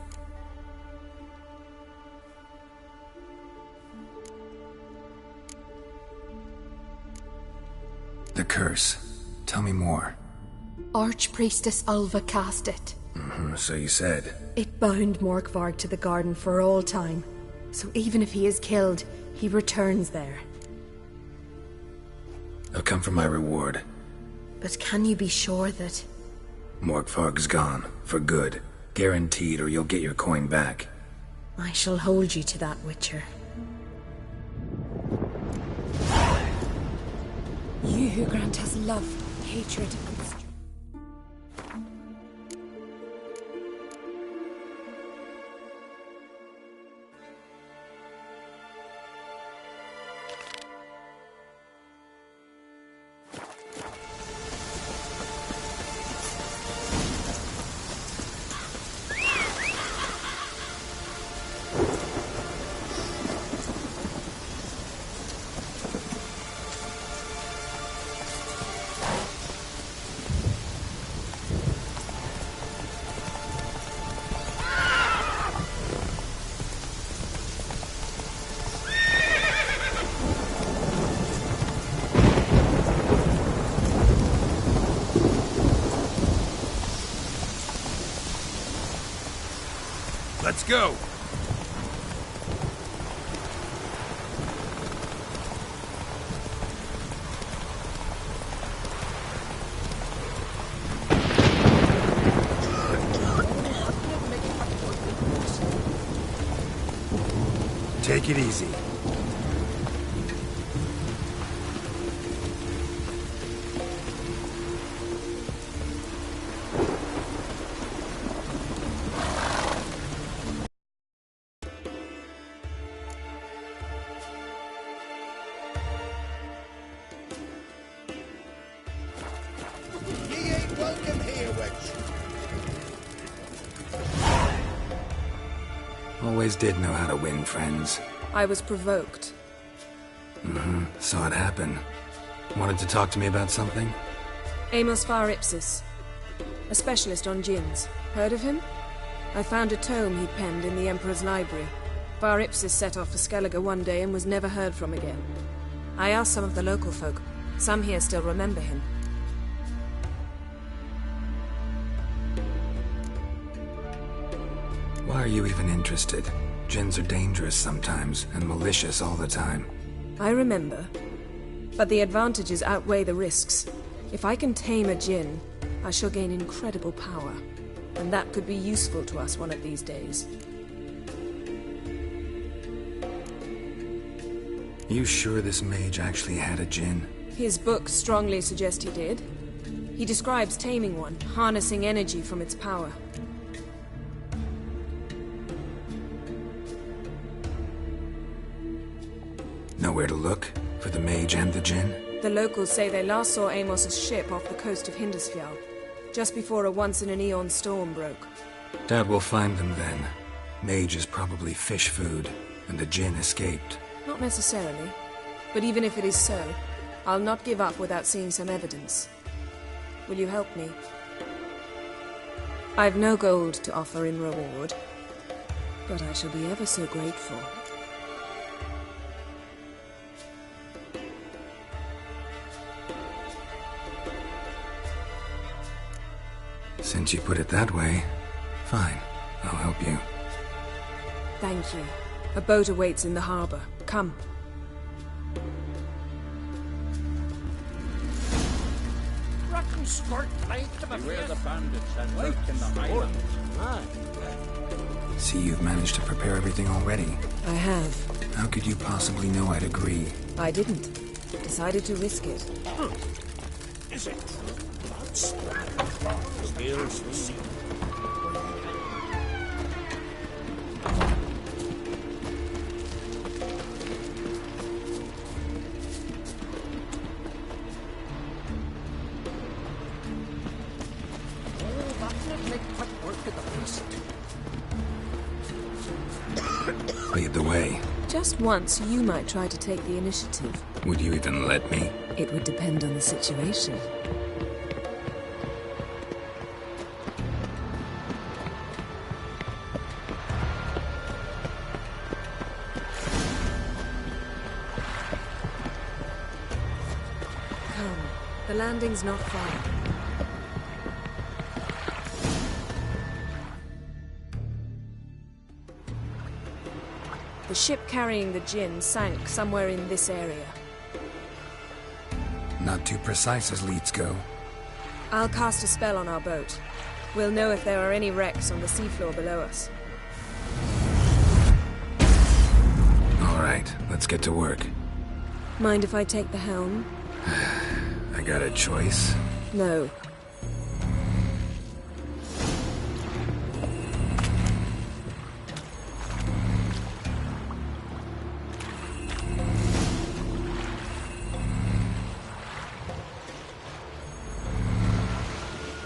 The curse. Tell me more. Archpriestess Ulva cast it. So you said. It bound Morkvarg to the garden for all time. So even if he is killed, he returns there. I'll come for my reward. But can you be sure that... Morkvarg's gone. For good. Guaranteed, or you'll get your coin back. I shall hold you to that, Witcher. You who grant us love, hatred, and strength. Let's go! Take it easy. Always did know how to win friends. I was provoked. Saw it happen. Wanted to talk to me about something? Amos Far Ipsis, a specialist on djinns. Heard of him? I found a tome he'd penned in the Emperor's library. Far Ipsis set off for Skellige one day and was never heard from again. I asked some of the local folk. Some here still remember him. Why are you even interested? Djinns are dangerous sometimes, and malicious all the time. I remember. But the advantages outweigh the risks. If I can tame a djinn, I shall gain incredible power. And that could be useful to us one of these days. You sure this mage actually had a djinn? His books strongly suggest he did. He describes taming one, harnessing energy from its power. Nowhere to look? For the mage and the djinn? The locals say they last saw Amos's ship off the coast of Hindisfjall, just before a once-in-an-eon storm broke. Doubt we'll find them then. Mage is probably fish food, and the djinn escaped. Not necessarily. But even if it is so, I'll not give up without seeing some evidence. Will you help me? I've no gold to offer in reward, but I shall be ever so grateful. Since you put it that way, fine. I'll help you. Thank you. A boat awaits in the harbor. Come. Rotten skirt tight to my face. The bandits and work in the Highlands. See, you've managed to prepare everything already. I have. How could you possibly know I'd agree? I didn't. Decided to risk it. Is it blood splattered across the sea? It'd make quick work of the beast. Lead the way. Just once, you might try to take the initiative. Would you even let me? It would depend on the situation. Come, the landing's not far. The ship carrying the gin sank somewhere in this area. Not too precise as leads go. I'll cast a spell on our boat. We'll know if there are any wrecks on the seafloor below us. All right, let's get to work. Mind if I take the helm? I got a choice. No.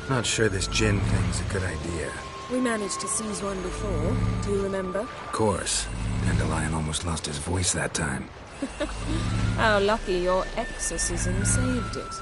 Not sure this gin thing's a good idea. We managed to seize one before. Do you remember? Of course. Dandelion almost lost his voice that time. How lucky your exorcism saved it.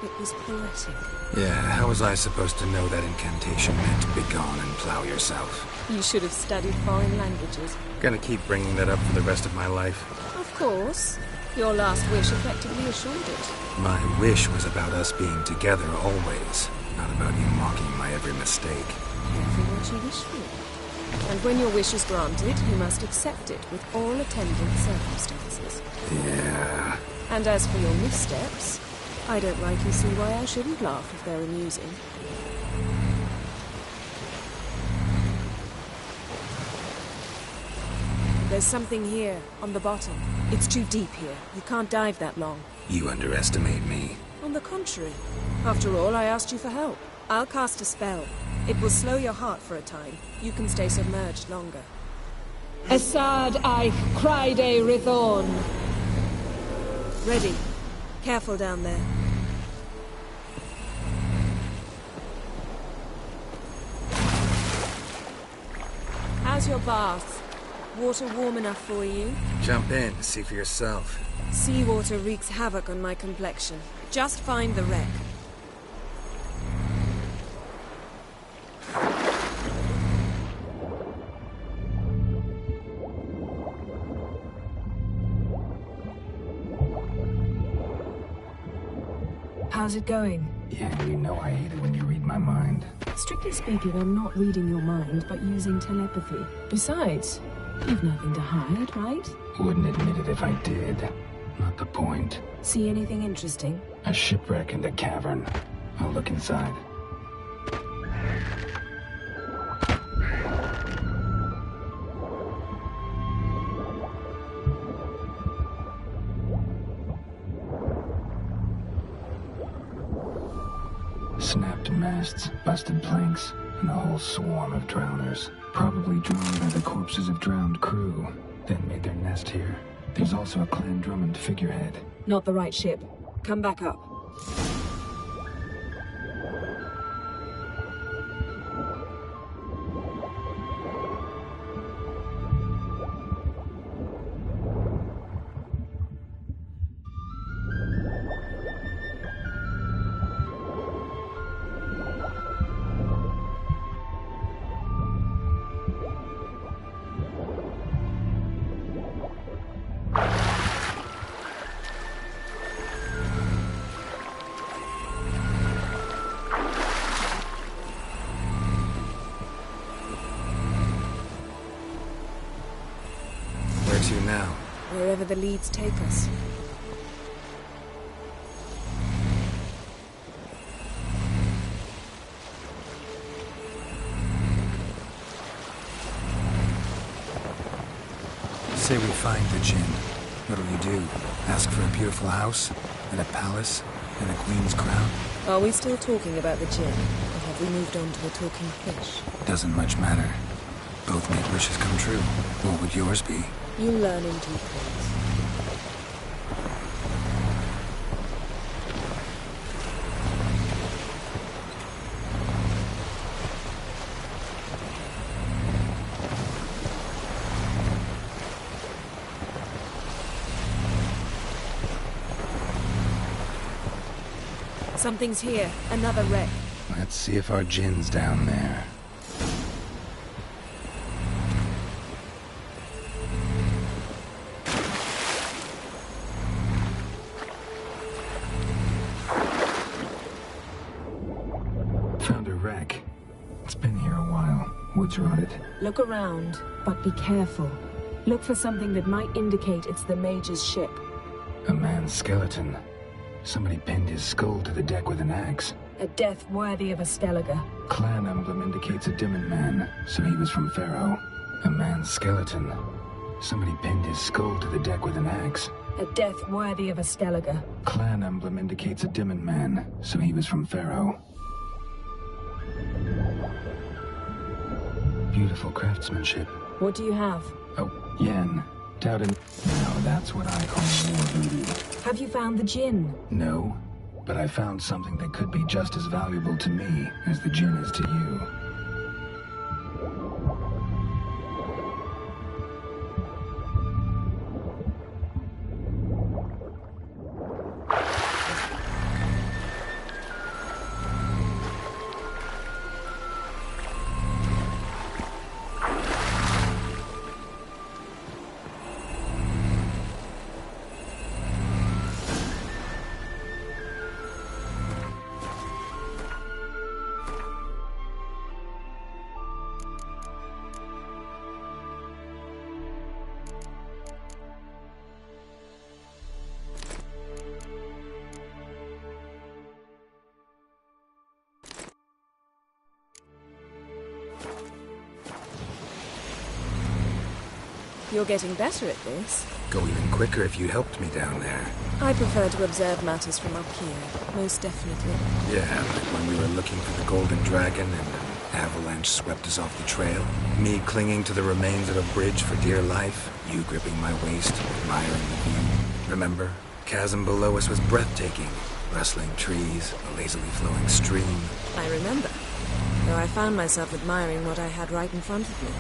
It was poetic. Yeah, how was I supposed to know that incantation meant begone and plow yourself? You should have studied foreign languages. Gonna keep bringing that up for the rest of my life. Of course. Your last wish effectively assured it. My wish was about us being together always, not about you mocking my every mistake. Careful what you wish for. And when your wish is granted, you must accept it with all attendant circumstances. Yeah. And as for your missteps, I don't rightly see why I shouldn't laugh if they're amusing. There's something here, on the bottom. It's too deep here. You can't dive that long. You underestimate me. On the contrary. After all, I asked you for help. I'll cast a spell. It will slow your heart for a time. You can stay submerged longer. Assad Eich Criede Rithorn. Ready. Careful down there. How's your bath? Water warm enough for you? Jump in, see for yourself. Seawater wreaks havoc on my complexion. Just find the wreck. How's it going? Yeah, you know I hate it when you read my mind. Strictly speaking, I'm not reading your mind, but using telepathy. Besides, you've nothing to hide, right? Wouldn't admit it if I did. Not the point. See anything interesting? A shipwreck and a cavern. I'll look inside. Snapped masts, busted planks, and a whole swarm of drowners. Probably drawn by the corpses of drowned crew, then made their nest here. There's also a Clan Drummond figurehead. Not the right ship. Come back up. Where to now? Wherever the leads take us. Say we find the gin. What'll you do? Ask for a beautiful house? And a palace? And a queen's crown? Are we still talking about the gin? Or have we moved on to a talking fish? Doesn't much matter. Both make wishes come true. What would yours be? You learn in due course. Something's here. Another wreck. Let's see if our Jinn's down there. Found a wreck. It's been here a while. Wood's rotted. Look around, but be careful. Look for something that might indicate it's the Mage's ship. A man's skeleton. Somebody pinned his skull to the deck with an axe. A death worthy of a Skellige. Clan emblem indicates a Dimmen man, so he was from Pharaoh. A man's skeleton. Somebody pinned his skull to the deck with an axe. A death worthy of a Skellige. Clan emblem indicates a Dimmen man, so he was from Pharaoh. Beautiful craftsmanship. What do you have? Oh, yen. Doubted. Now that's what I call more voodoo. Have you found the Jinn? No, but I found something that could be just as valuable to me as the Jinn is to you. You're getting better at this. Go even quicker if you helped me down there. I prefer to observe matters from up here, most definitely. Yeah, like when we were looking for the Golden Dragon and an avalanche swept us off the trail. Me clinging to the remains of a bridge for dear life. You gripping my waist, admiring the view. Remember? Chasm below us was breathtaking. Rustling trees, a lazily flowing stream. I remember. Though I found myself admiring what I had right in front of me.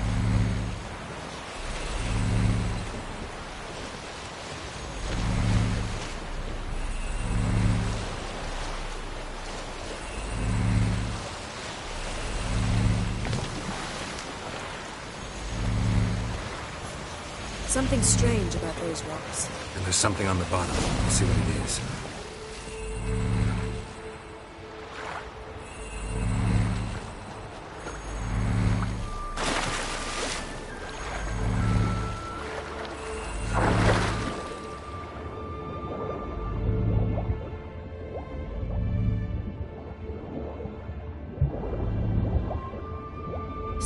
Something strange about those rocks. And there's something on the bottom. We'll see what it is.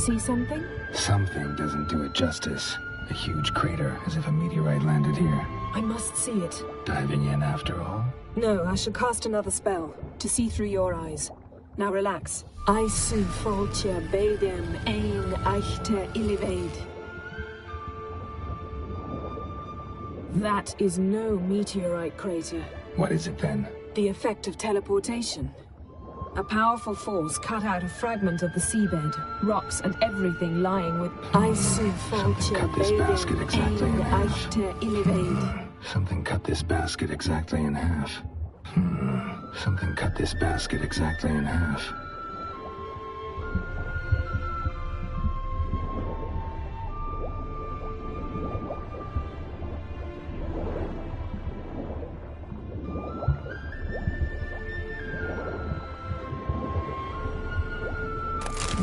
See something? Something doesn't do it justice. A huge crater, as if a meteorite landed here. I must see it. Diving in after all? No, I shall cast another spell, to see through your eyes. Now relax. Aisu foltja bedem ein eichte iliveid. That is no meteorite crater. What is it then? The effect of teleportation. A powerful force cut out a fragment of the seabed, rocks and everything lying with Aisu foltja basket exactly in half. eichte iliveid. Something cut this basket exactly in half. Something cut this basket exactly in half.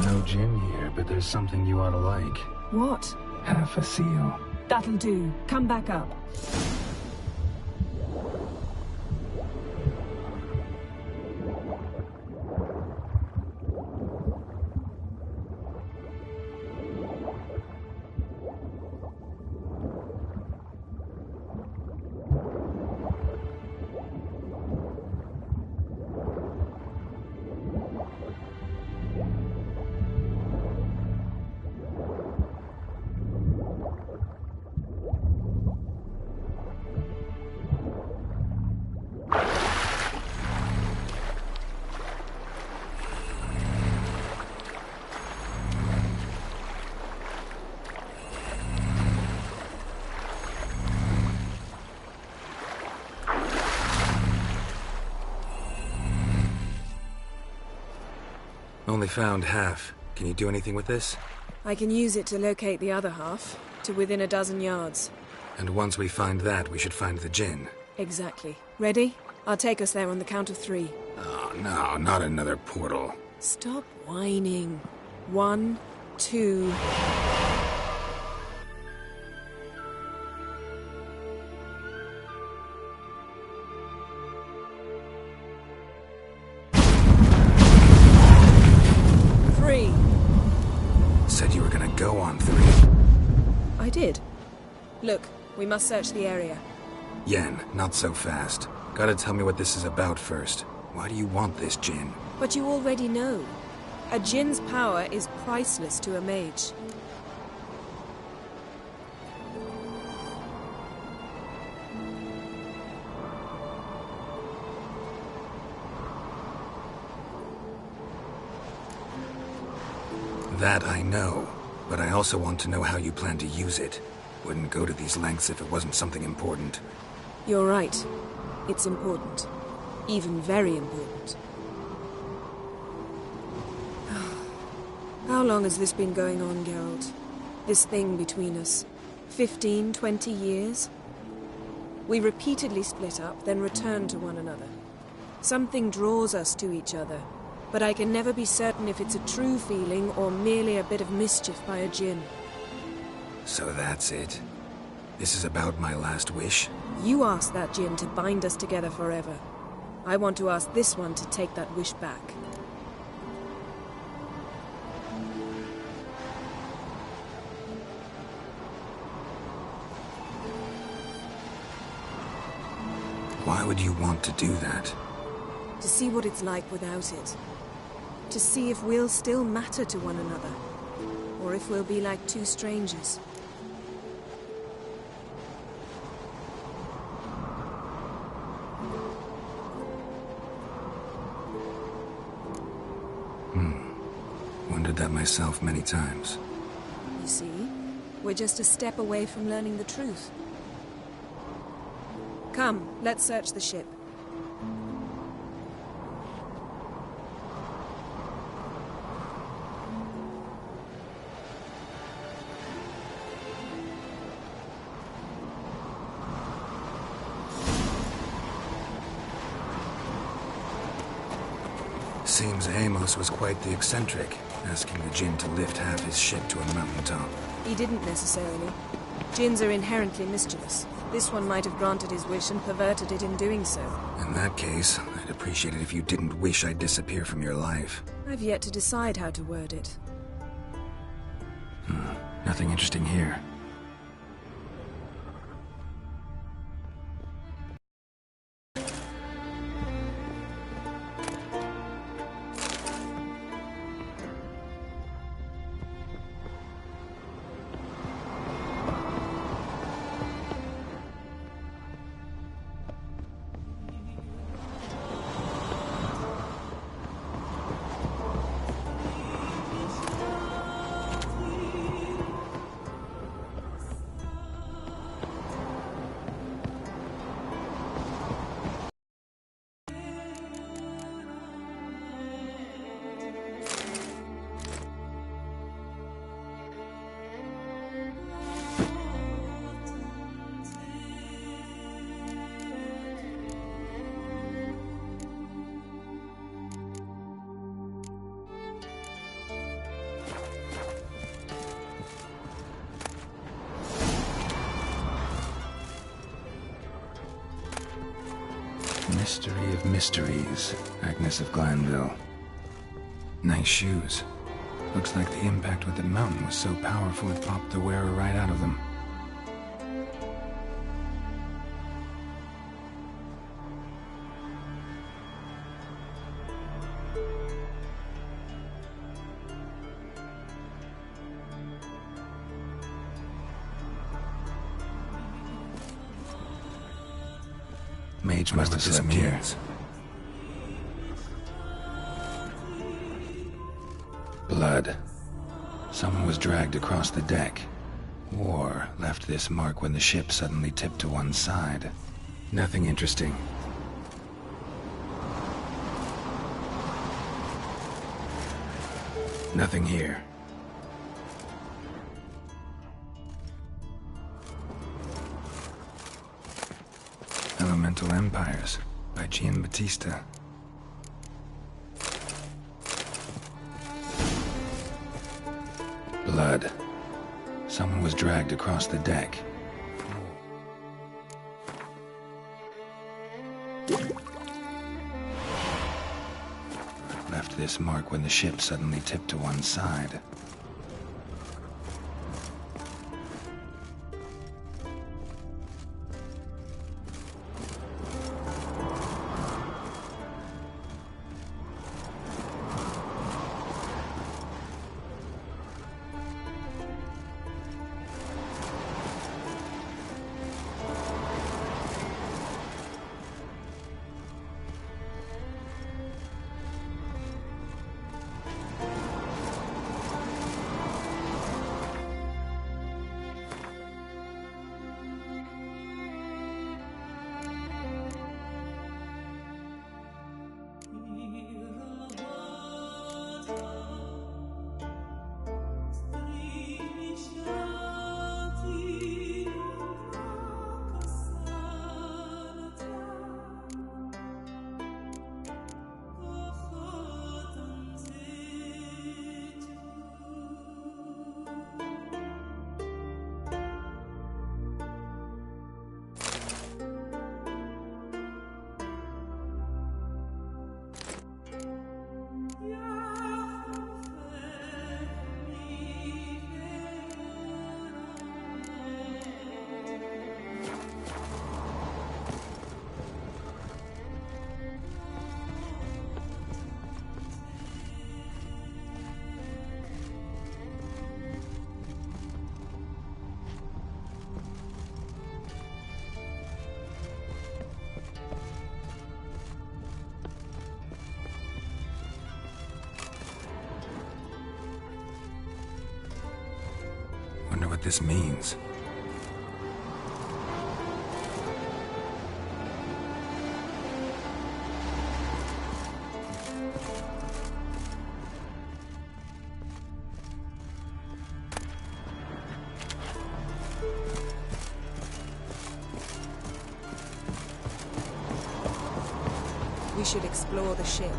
No gin here, but there's something you ought to like. What? Half a seal. That'll do. Come back up. only found half. Can you do anything with this? I can use it to locate the other half, to within a dozen yards. And once we find that, we should find the djinn. Exactly. Ready? I'll take us there on the count of 3. Oh, no, not another portal. Stop whining. 1, 2... Said you were gonna go on 3. I did. Look, we must search the area. Yen, not so fast. Gotta tell me what this is about first. Why do you want this djinn? But you already know. A djinn's power is priceless to a mage. That I know, but I also want to know how you plan to use it. Wouldn't go to these lengths if it wasn't something important. You're right. It's important. Even very important. How long has this been going on, Geralt? This thing between us? 15, 20 years? We repeatedly split up, then return to one another. Something draws us to each other, but I can never be certain if it's a true feeling or merely a bit of mischief by a djinn. So that's it? This is about my last wish? You asked that djinn to bind us together forever. I want to ask this one to take that wish back. Why would you want to do that? To see what it's like without it. To see if we'll still matter to one another. Or if we'll be like two strangers. Wondered that myself many times. You see? We're just a step away from learning the truth. Come, let's search the ship. Seems Amos was quite the eccentric, asking the djinn to lift half his ship to a mountaintop. He didn't necessarily. Djinns are inherently mischievous. This one might have granted his wish and perverted it in doing so. In that case, I'd appreciate it if you didn't wish I'd disappear from your life. I've yet to decide how to word it. Nothing interesting here. Mystery of mysteries, Agnes of Glanville. Nice shoes. Looks like the impact with the mountain was so powerful it popped the wearer right out of them. Mage must have disappeared. Blood. Someone was dragged across the deck. Or left this mark when the ship suddenly tipped to one side. Nothing interesting. Nothing here. Elemental Empires by Giambattista. Blood. Someone was dragged across the deck. Left this mark when the ship suddenly tipped to one side. Wonder what this means. We should explore the ship.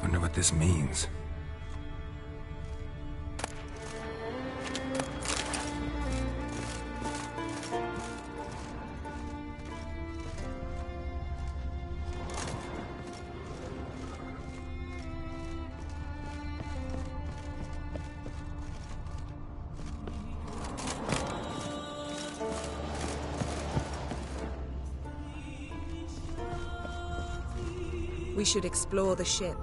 Wonder what this means. We should explore the ship.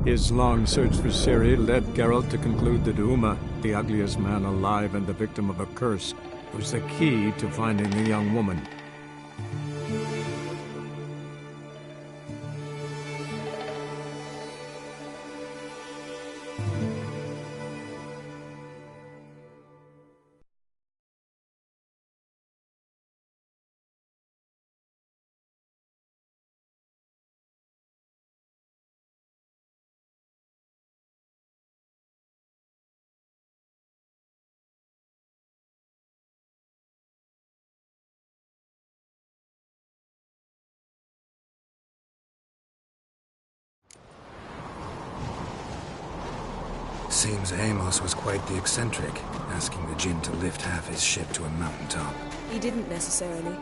His long search for Ciri led Geralt to conclude that Uma, the ugliest man alive and the victim of a curse, was the key to finding the young woman. Seems Amos was quite the eccentric, asking the Jinn to lift half his ship to a mountaintop. He didn't necessarily.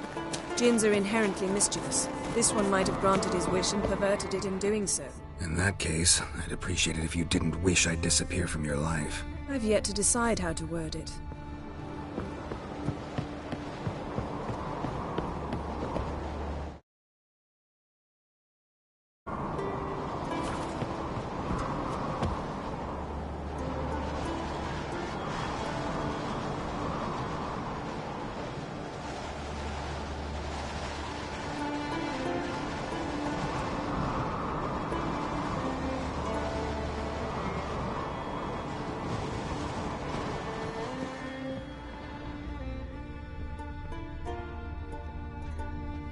Jinns are inherently mischievous. This one might have granted his wish and perverted it in doing so. In that case, I'd appreciate it if you didn't wish I'd disappear from your life. I've yet to decide how to word it.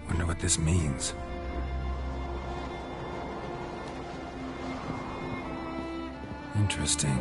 Wonder what this means. Interesting.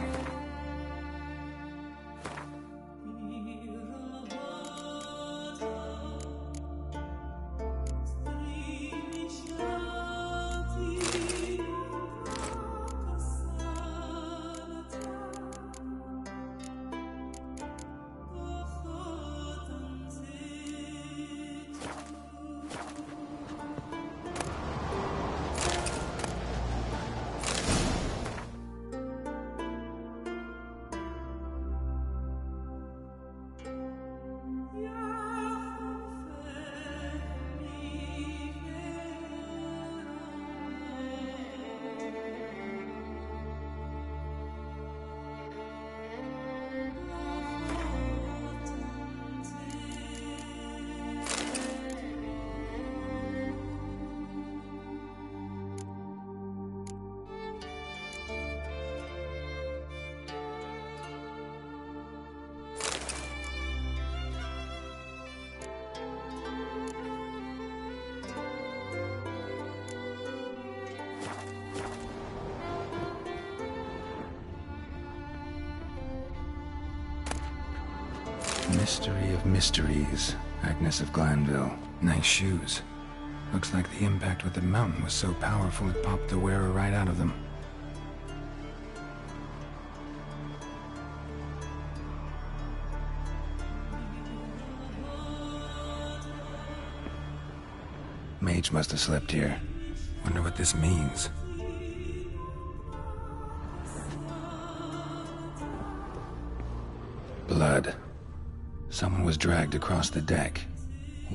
Mystery of mysteries, Agnes of Glanville. Nice shoes. Looks like the impact with the mountain was so powerful it popped the wearer right out of them. Mage must have slept here. Wonder what this means. Blood. Someone was dragged across the deck.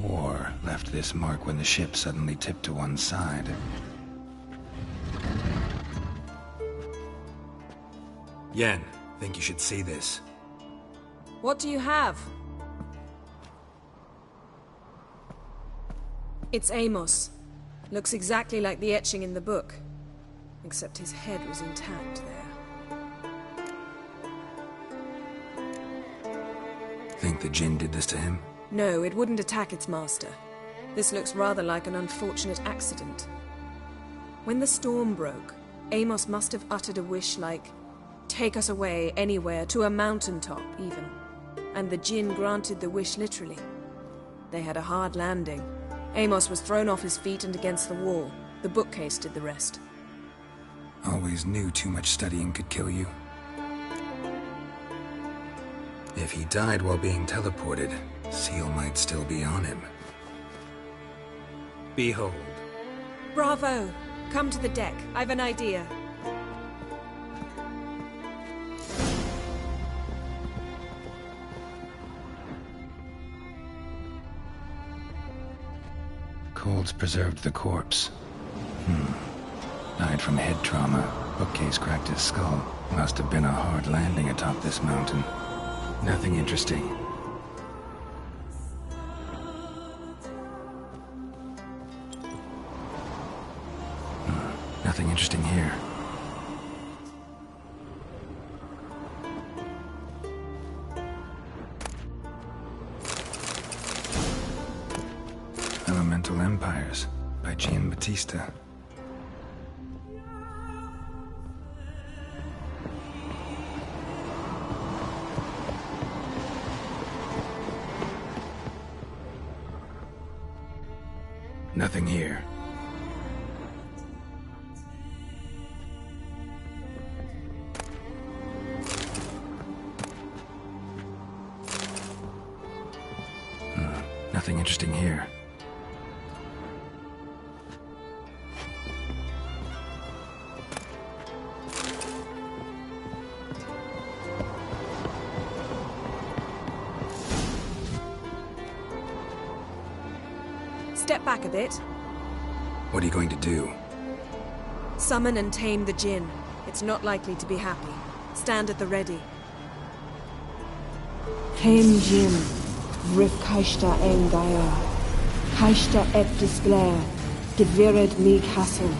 Or left this mark when the ship suddenly tipped to one side. Yen, think you should see this. What do you have? It's Amos. Looks exactly like the etching in the book. Except his head was intact there. Think the Jinn did this to him? No, it wouldn't attack its master. This looks rather like an unfortunate accident. When the storm broke, Amos must have uttered a wish like, "Take us away, anywhere, to a mountaintop, even." And the Jinn granted the wish literally. They had a hard landing. Amos was thrown off his feet and against the wall. The bookcase did the rest. Always knew too much studying could kill you. If he died while being teleported, Seal might still be on him. Behold. Bravo! Come to the deck. I've an idea. Cold's preserved the corpse. Died from head trauma. Bookcase cracked his skull. Must have been a hard landing atop this mountain. Nothing interesting. Nothing interesting here. Elemental Empires by Giambattista. Nothing here. Nothing interesting here. Step back a bit. What are you going to do? Summon and tame the djinn. It's not likely to be happy. Stand at the ready. Tame djinn. Rif kaishta engaya. Kaishta et displair. Gedvired me castle.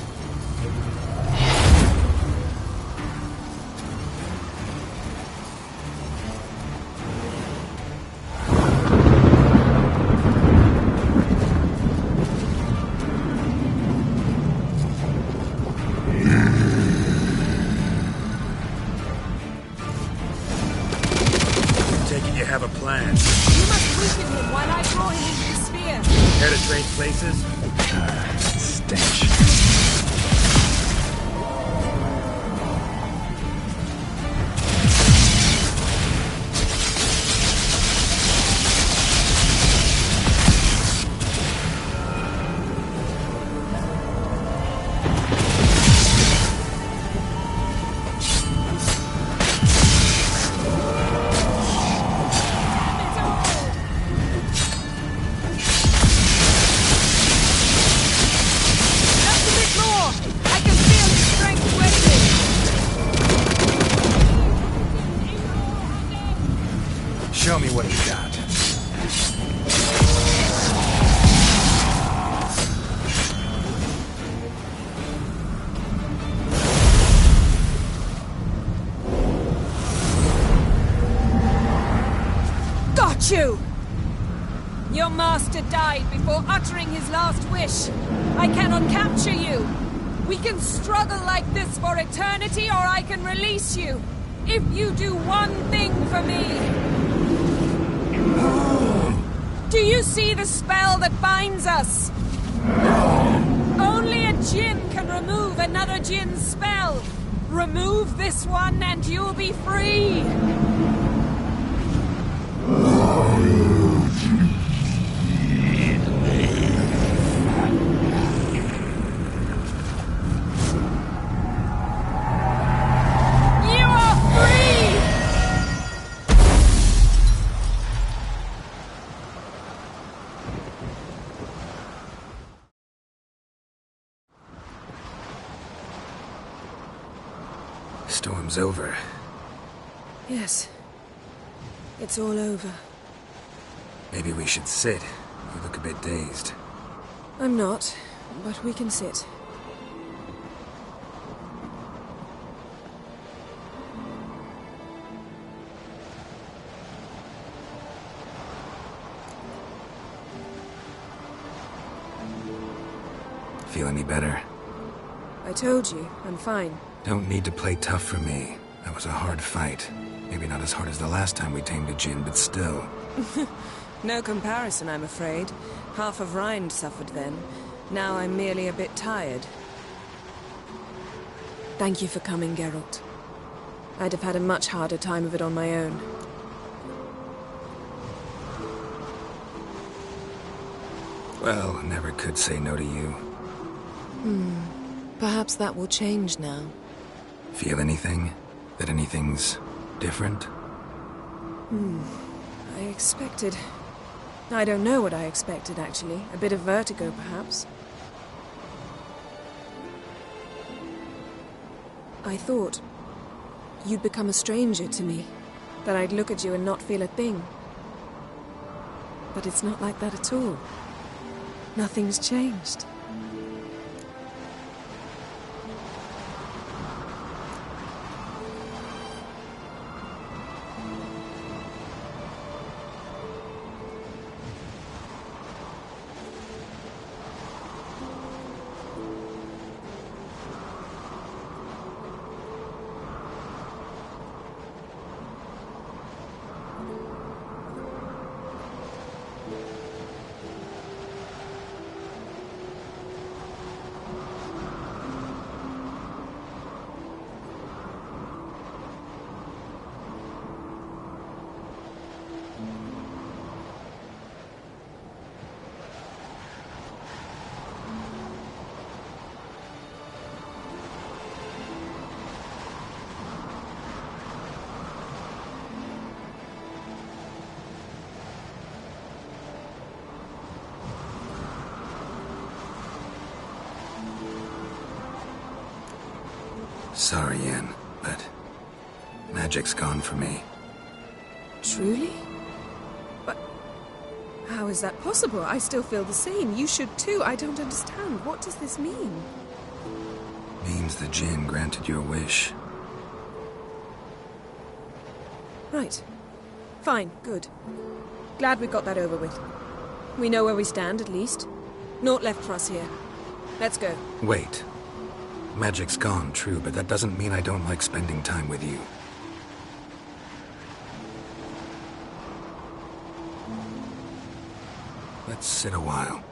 Have a plan. You must weaken him while I draw him into the sphere. Care to trade places? Stench. Show me what you got. Got you! Your master died before uttering his last wish. I cannot capture you. We can struggle like this for eternity, or I can release you. If you do one thing for me. Do you see the spell that binds us? Only a djinn can remove another djinn's spell. Remove this one and you'll be free. Storm's over. Yes. It's all over. Maybe we should sit. You look a bit dazed. I'm not, but we can sit. Feel any better? I told you, I'm fine. Don't need to play tough for me. That was a hard fight. Maybe not as hard as the last time we tamed a djinn, but still. No comparison, I'm afraid. Half of Rind suffered then. Now I'm merely a bit tired. Thank you for coming, Geralt. I'd have had a much harder time of it on my own. Well, never could say no to you. Perhaps that will change now. Feel anything? That anything's different? I expected... I don't know what I expected, actually. A bit of vertigo, perhaps. I thought you'd become a stranger to me, that I'd look at you and not feel a thing. But it's not like that at all. Nothing's changed. Sorry, Yen, but magic's gone for me. Truly? But how is that possible? I still feel the same. You should too. I don't understand. What does this mean? Means the Jinn granted your wish. Right. Fine. Good. Glad we got that over with. We know where we stand, at least. Naught left for us here. Let's go. Wait. Magic's gone, true, but that doesn't mean I don't like spending time with you. Let's sit a while.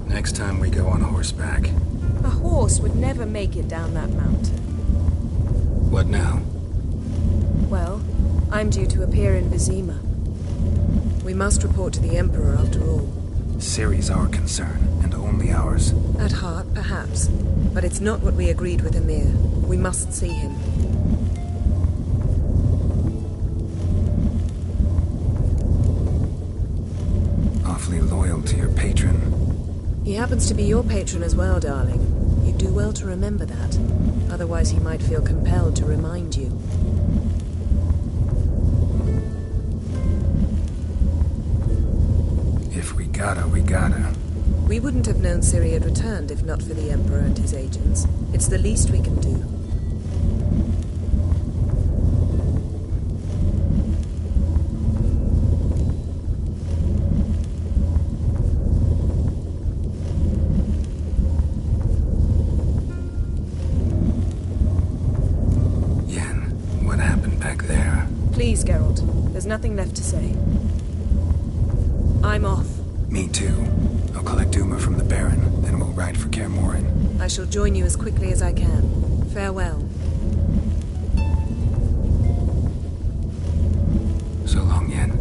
Next time we go on horseback. A horse would never make it down that mountain. What now? Well, I'm due to appear in Vizima. We must report to the Emperor after all. Ciri's our concern, and only ours. At heart, perhaps. But it's not what we agreed with Emir. We must see him. Awfully loyal to your patron. He happens to be your patron as well, darling. You'd do well to remember that. Otherwise he might feel compelled to remind you. If we gotta, we gotta. We wouldn't have known Ciri had returned if not for the Emperor and his agents. It's the least we can do. Please, Geralt. There's nothing left to say. I'm off. Me too. I'll collect Uma from the Baron, then we'll ride for Kaer Morhen. I shall join you as quickly as I can. Farewell. So long, Yen.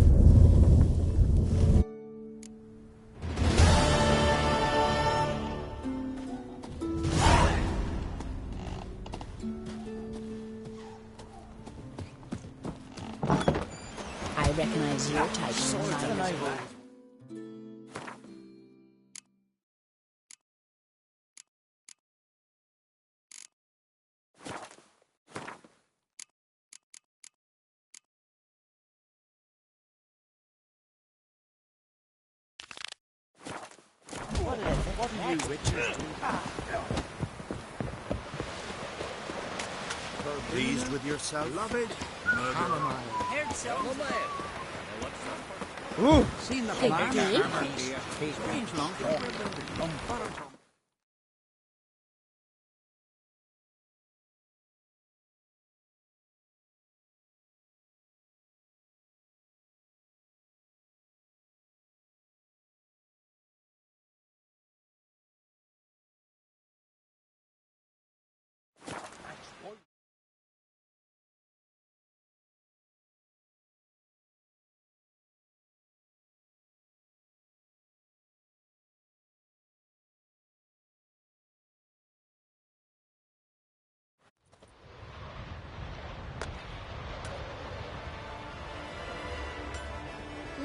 I recognize your type. What are you witches doing? Pleased with yourself? Love it. Chamomile. Heard chamomile. Ooh. Seen the Hey, plan? Dave. Strange long.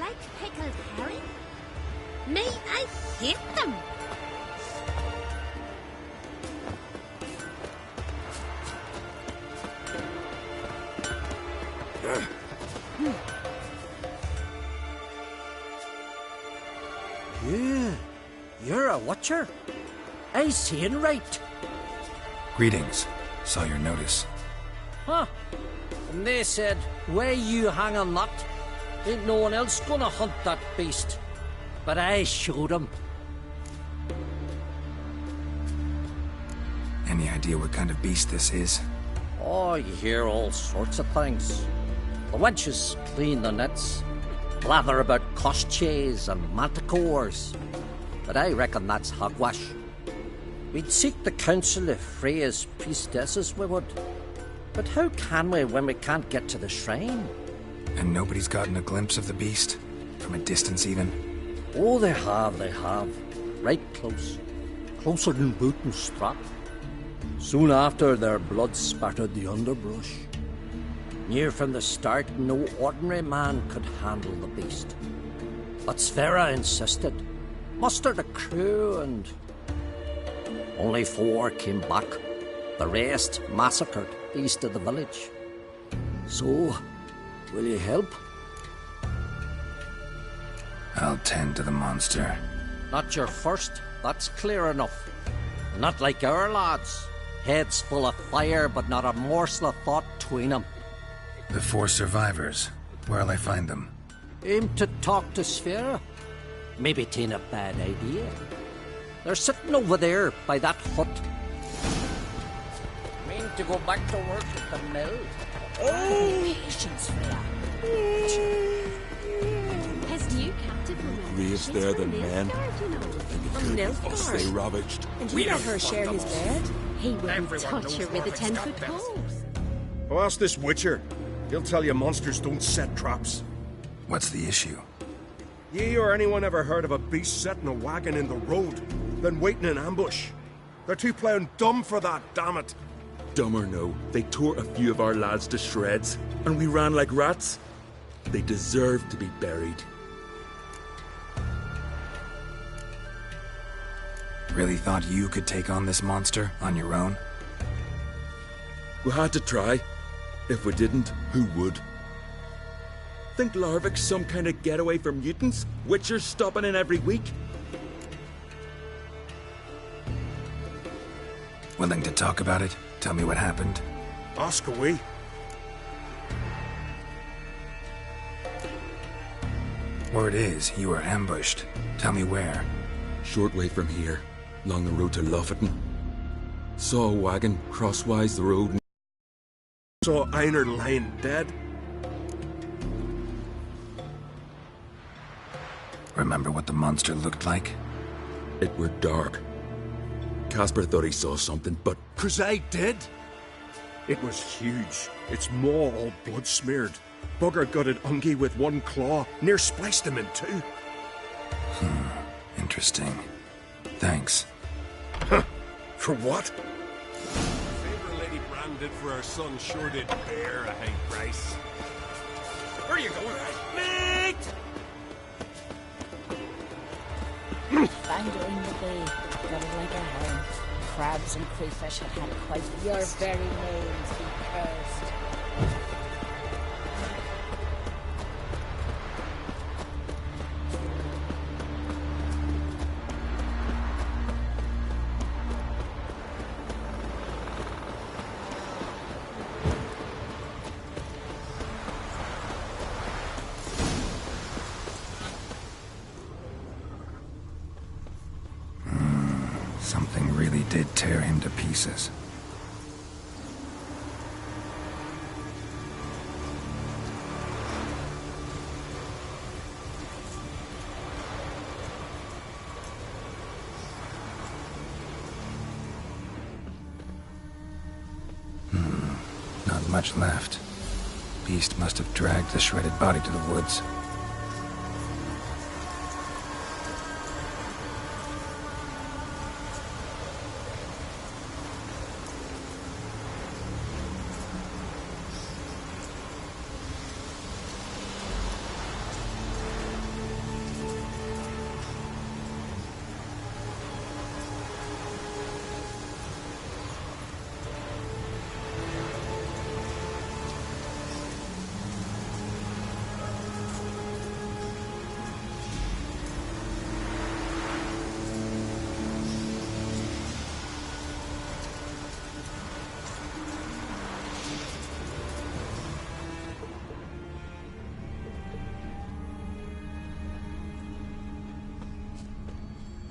Like pickled herring? Me, I hate them. Yeah, you're a watcher. I seen right. Greetings. Saw your notice. Huh. And they said, where you hang on that? Ain't no one else gonna hunt that beast. But I showed 'em. Any idea what kind of beast this is? Oh, you hear all sorts of things. The wenches clean the nets, blather about koshchays and manticores. But I reckon that's hogwash. We'd seek the counsel of Freya's priestesses, we would. But how can we when we can't get to the shrine? And nobody's gotten a glimpse of the beast? From a distance, even? Oh, they have. Right close. Closer than boot and strap. Soon after, their blood spattered the underbrush. Near from the start, no ordinary man could handle the beast. But Sverre insisted. Mustered a crew and... Only 4 came back. The rest massacred east of the village. So, will you help? I'll tend to the monster. Not your first, that's clear enough. Not like our lads. Heads full of fire, but not a morsel of thought between them. The 4 survivors. Where'll I find them? Aim to talk to Sverre. Maybe 'tain't a bad idea. They're sitting over there by that hut. Mean to go back to work at the mill? Oh! Patience, Freya. His new captive woman. Graves there than men. From Us they Nilfgaard. ravaged. And you let her share his bed? He wouldn't touch her with a 10-foot pole. Oh, ask this Witcher. He'll tell you monsters don't set traps. What's the issue? Ye or anyone ever heard of a beast setting a wagon in the road, then waiting in ambush? They're too plough dumb for that, damn it. Dumb or no, they tore a few of our lads to shreds, and we ran like rats. They deserve to be buried. Really thought you could take on this monster on your own? We had to try. If we didn't, who would? Think Larvik's some kind of getaway for mutants? Witchers stopping in every week? Willing to talk about it? Tell me what happened? Ask away. Word is, you were ambushed. Tell me where. Short way from here, along the road to Lofoten. Saw a wagon crosswise the road. Saw Einar lying dead. Remember what the monster looked like? It were dark. Casper thought he saw something, but... 'Cause I did. It was huge. Its maw all blood smeared. Bugger gutted Ungi with one claw, near spliced him in 2. Interesting. Thanks. Huh. For what? Favor Lady Bran did for her son sure did bear a high price. Where are you going? Mate! Found her in the bay, gutted like a herring. Crabs and crayfish had had quite a Your feast. very names be cursed. Something really did tear him to pieces. Not much left. Beast must have dragged the shredded body to the woods.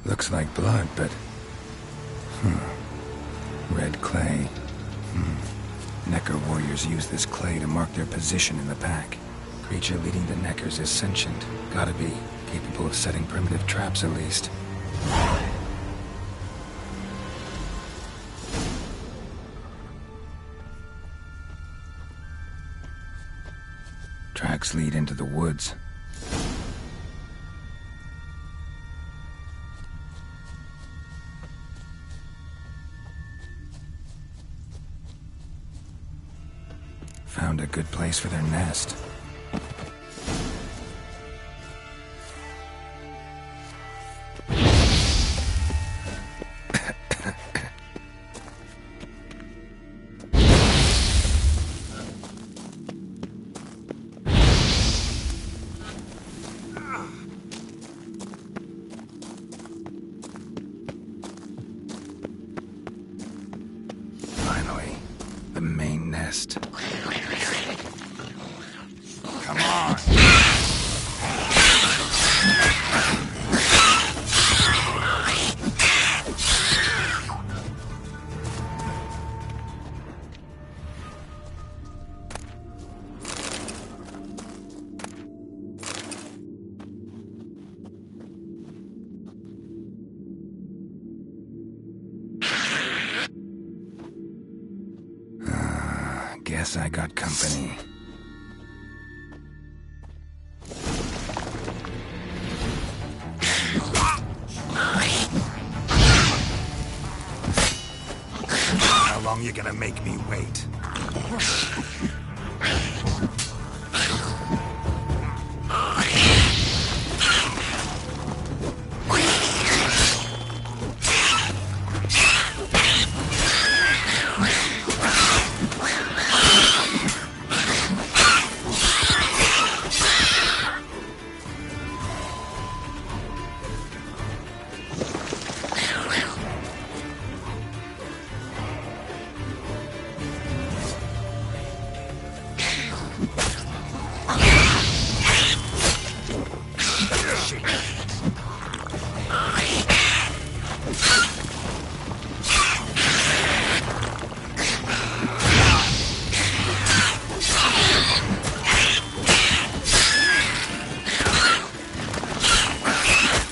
Looks like blood, but... Red clay. Necker warriors use this clay to mark their position in the pack. Creature leading the Neckers is sentient. Gotta be. Capable of setting primitive traps, at least. Tracks lead into the woods. Found a good place for their nest. Finally, the main nest. Come on! Guess I got company. How long you gonna make me wait?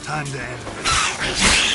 Time to end this.